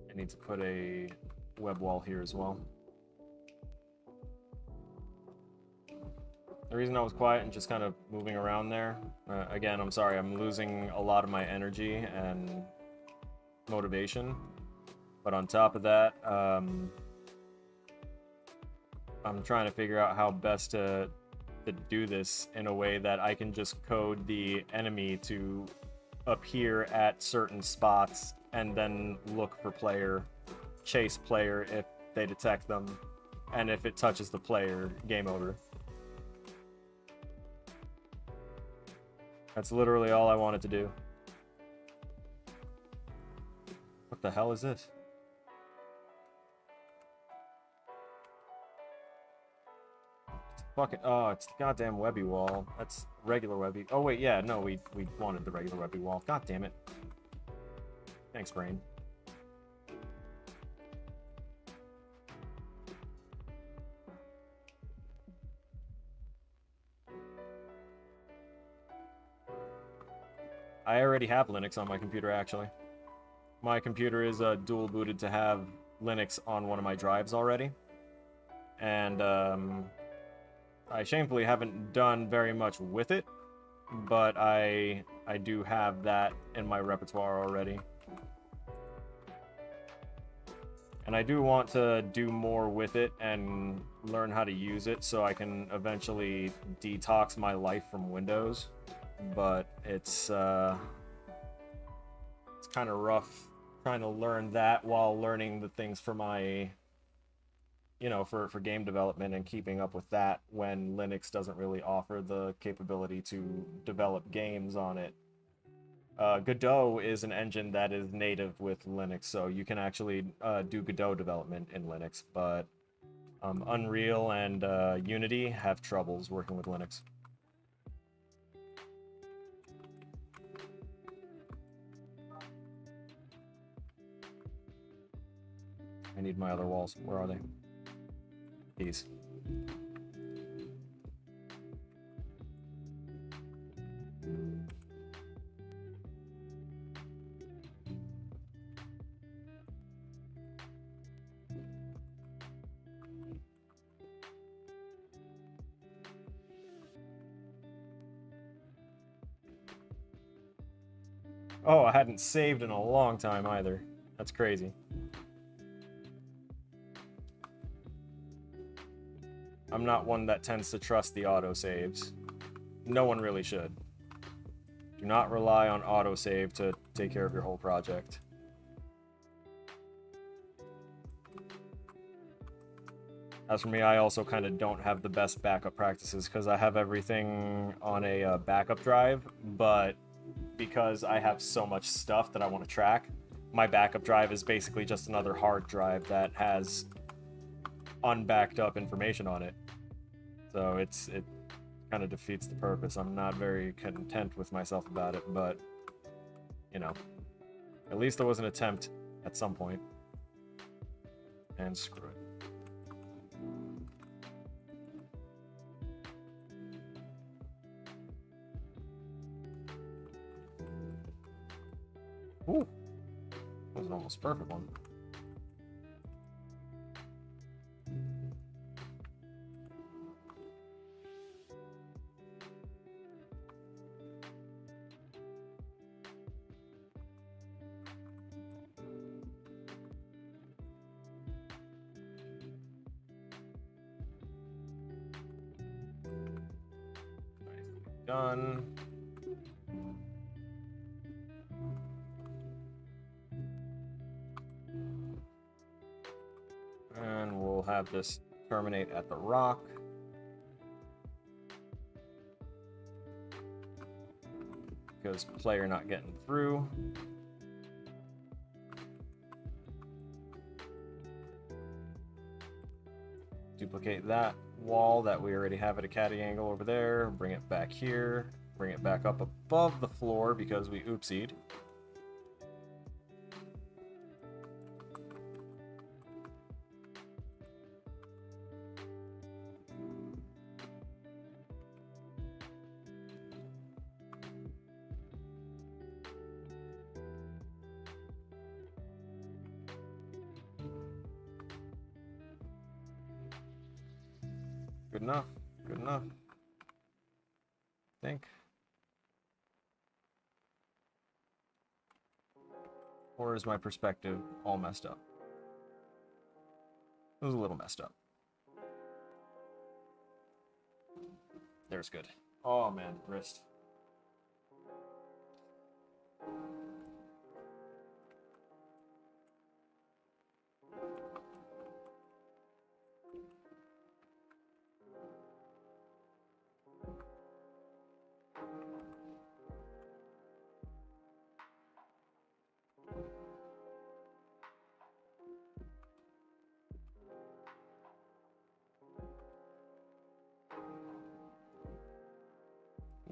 I need to put a web wall here as well. The reason I was quiet and just kind of moving around there, again, I'm sorry, I'm losing a lot of my energy and motivation. But on top of that, I'm trying to figure out how best to do this in a way that I can just code the enemy to appear at certain spots and then look for player, chase player if they detect them, and if it touches the player, game over. That's literally all I wanted to do. What the hell is this? Fucking, oh, it's the goddamn Webby wall. That's regular Webby. Oh wait, yeah, no, we wanted the regular Webby wall. God damn it. Thanks, brain. I already have Linux on my computer, actually. My computer is dual booted to have Linux on one of my drives already. And I shamefully haven't done very much with it, but I do have that in my repertoire already. And I do want to do more with it and learn how to use it so I can eventually detox my life from Windows. But it's kind of rough trying to learn that while learning the things for my, you know, for game development and keeping up with that when Linux doesn't really offer the capability to develop games on it. Godot is an engine that is native with Linux, so you can actually do Godot development in Linux, but Unreal and Unity have troubles working with Linux. I need my other walls. Where are they? These. Oh, I hadn't saved in a long time either. That's crazy. I'm not one that tends to trust the autosaves. No one really should. Do not rely on autosave to take care of your whole project. As for me, I also kind of don't have the best backup practices because I have everything on a backup drive, but because I have so much stuff that I want to track, my backup drive is basically just another hard drive that has unbacked up information on it. So it kind of defeats the purpose. I'm not very content with myself about it, but, you know, at least there was an attempt at some point. And screw it. Ooh, that was an almost perfect one. Done. And we'll have this terminate at the rock. Because player not getting through. Duplicate that wall that we already have at a catty angle over there. Bring it back here. Bring it back up above the floor because we oopsied. Good enough. Good enough. I think. Or is my perspective all messed up? It was a little messed up. There's good. Oh man, wrist.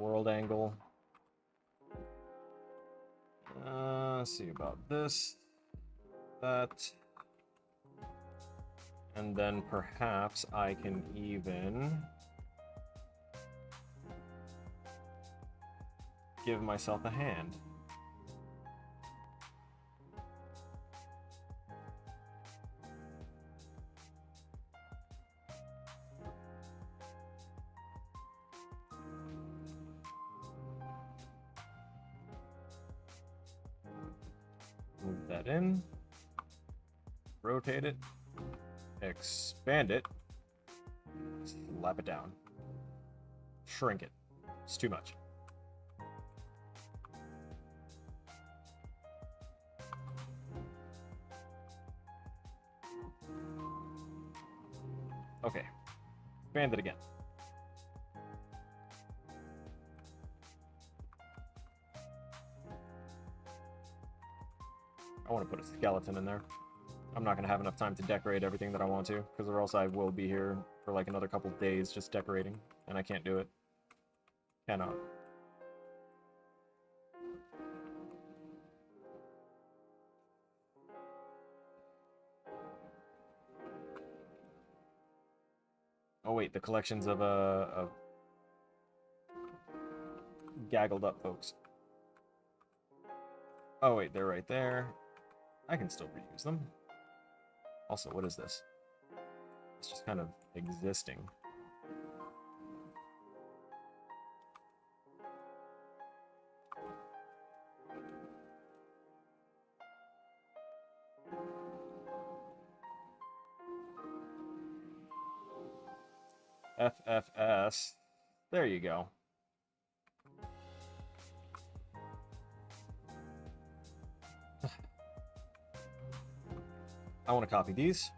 world angle. Let's see about this, that, and then perhaps I can even give myself a hand. Move that in, rotate it, expand it, slap it down, shrink it. It's too much. Okay, expand it again. I want to put a skeleton in there. I'm not going to have enough time to decorate everything that I want to, because or else I will be here for like another couple days just decorating, and I can't do it. Cannot. Oh wait, the collections of gaggled up folks. Oh wait, they're right there. I can still reuse them. Also, what is this? It's just kind of existing. FFS. There you go. I want to copy these.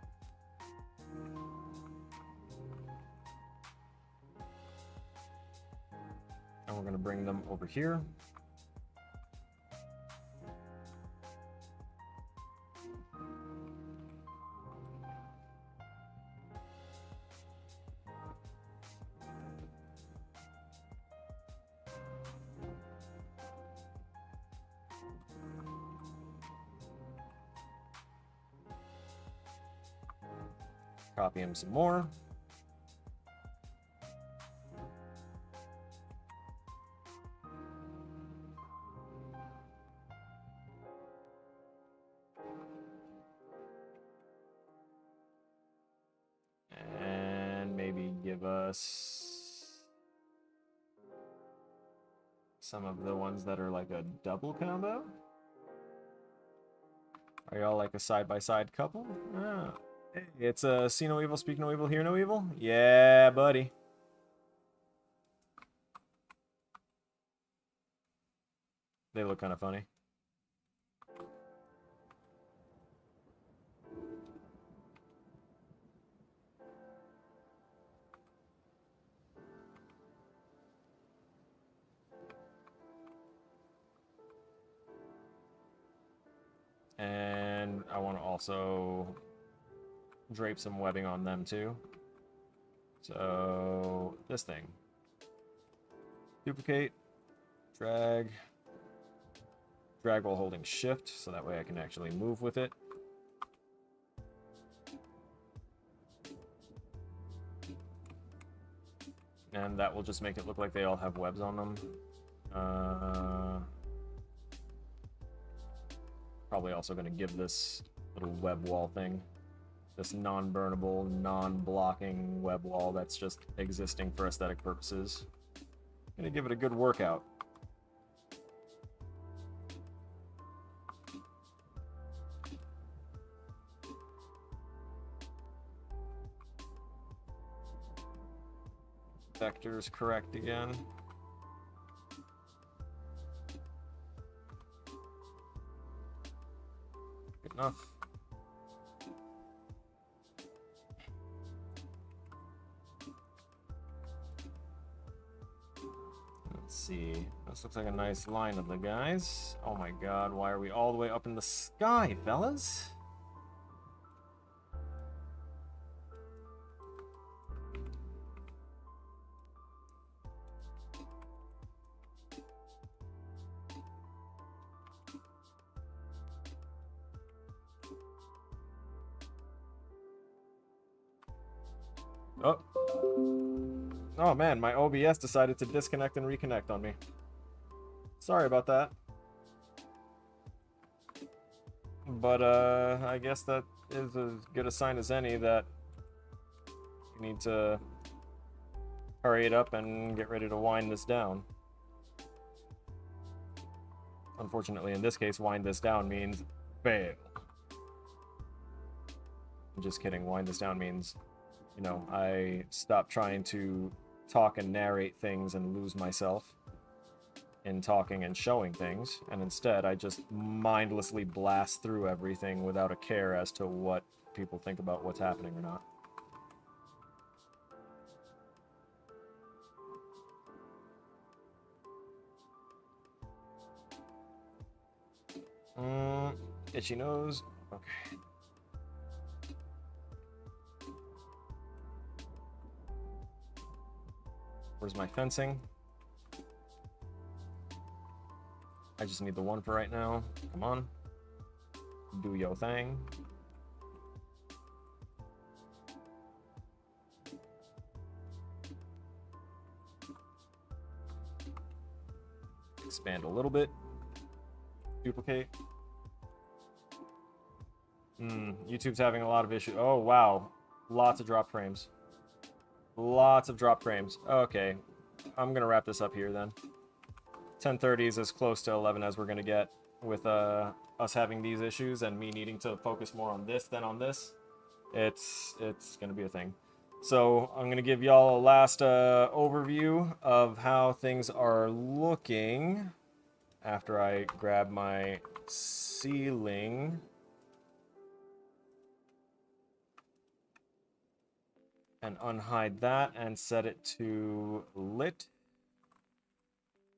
And we're going to bring them over here. Copy him some more. And maybe give us some of the ones that are like a double combo. Are y'all like a side-by-side couple? Ah. Hey, it's a see no evil, speak no evil, hear no evil? Yeah, buddy. They look kind of funny. And I want to also drape some webbing on them too. So this thing. Duplicate, drag while holding shift, so that way I can actually move with it. And that will just make it look like they all have webs on them. Probably also going to give this little web wall thing, this non-burnable, non-blocking web wall that's just existing for aesthetic purposes. Gonna give it a good workout. Vectors correct again. Good enough. Let's see. This looks like a nice line of the guys. Oh my god, why are we all the way up in the sky, fellas? Oh. Oh man, my OBS decided to disconnect and reconnect on me. Sorry about that. But, I guess that is as good a sign as any that you need to hurry it up and get ready to wind this down. Unfortunately, in this case, wind this down means fail. I'm just kidding. Wind this down means, you know, I stop trying to talk and narrate things and lose myself in talking and showing things, and instead I just mindlessly blast through everything without a care as to what people think about what's happening or not. Itchy nose. Okay. Where's my fencing? I just need the one for right now. Come on. Do your thing. Expand a little bit. Duplicate. YouTube's having a lot of issues. Oh, wow. Lots of drop frames. Lots of drop frames. Okay. I'm going to wrap this up here then. 10:30 is as close to 11 as we're going to get with us having these issues and me needing to focus more on this than on this. It's going to be a thing. So I'm going to give y'all a last overview of how things are looking after I grab my ceiling and unhide that and set it to lit.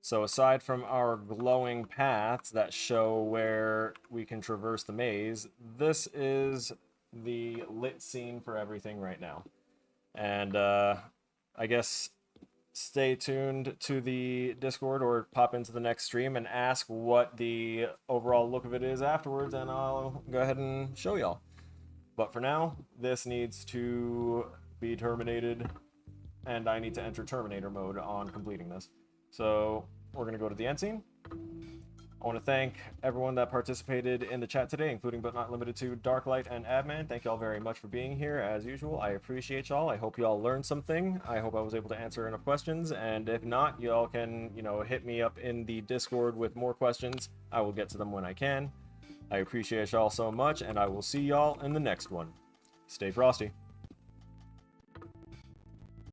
So aside from our glowing paths that show where we can traverse the maze, this is the lit scene for everything right now. And I guess stay tuned to the Discord or pop into the next stream and ask what the overall look of it is afterwards, and I'll go ahead and show y'all. But for now, this needs to be terminated, and I need to enter Terminator mode on completing this. So we're going to go to the end scene. I want to thank everyone that participated in the chat today, including but not limited to Darklight and Adman. Thank y'all very much for being here, as usual. I appreciate y'all. I hope y'all learned something. I hope I was able to answer enough questions, and if not, y'all can, you know, hit me up in the Discord with more questions. I will get to them when I can. I appreciate y'all so much, and I will see y'all in the next one. Stay frosty.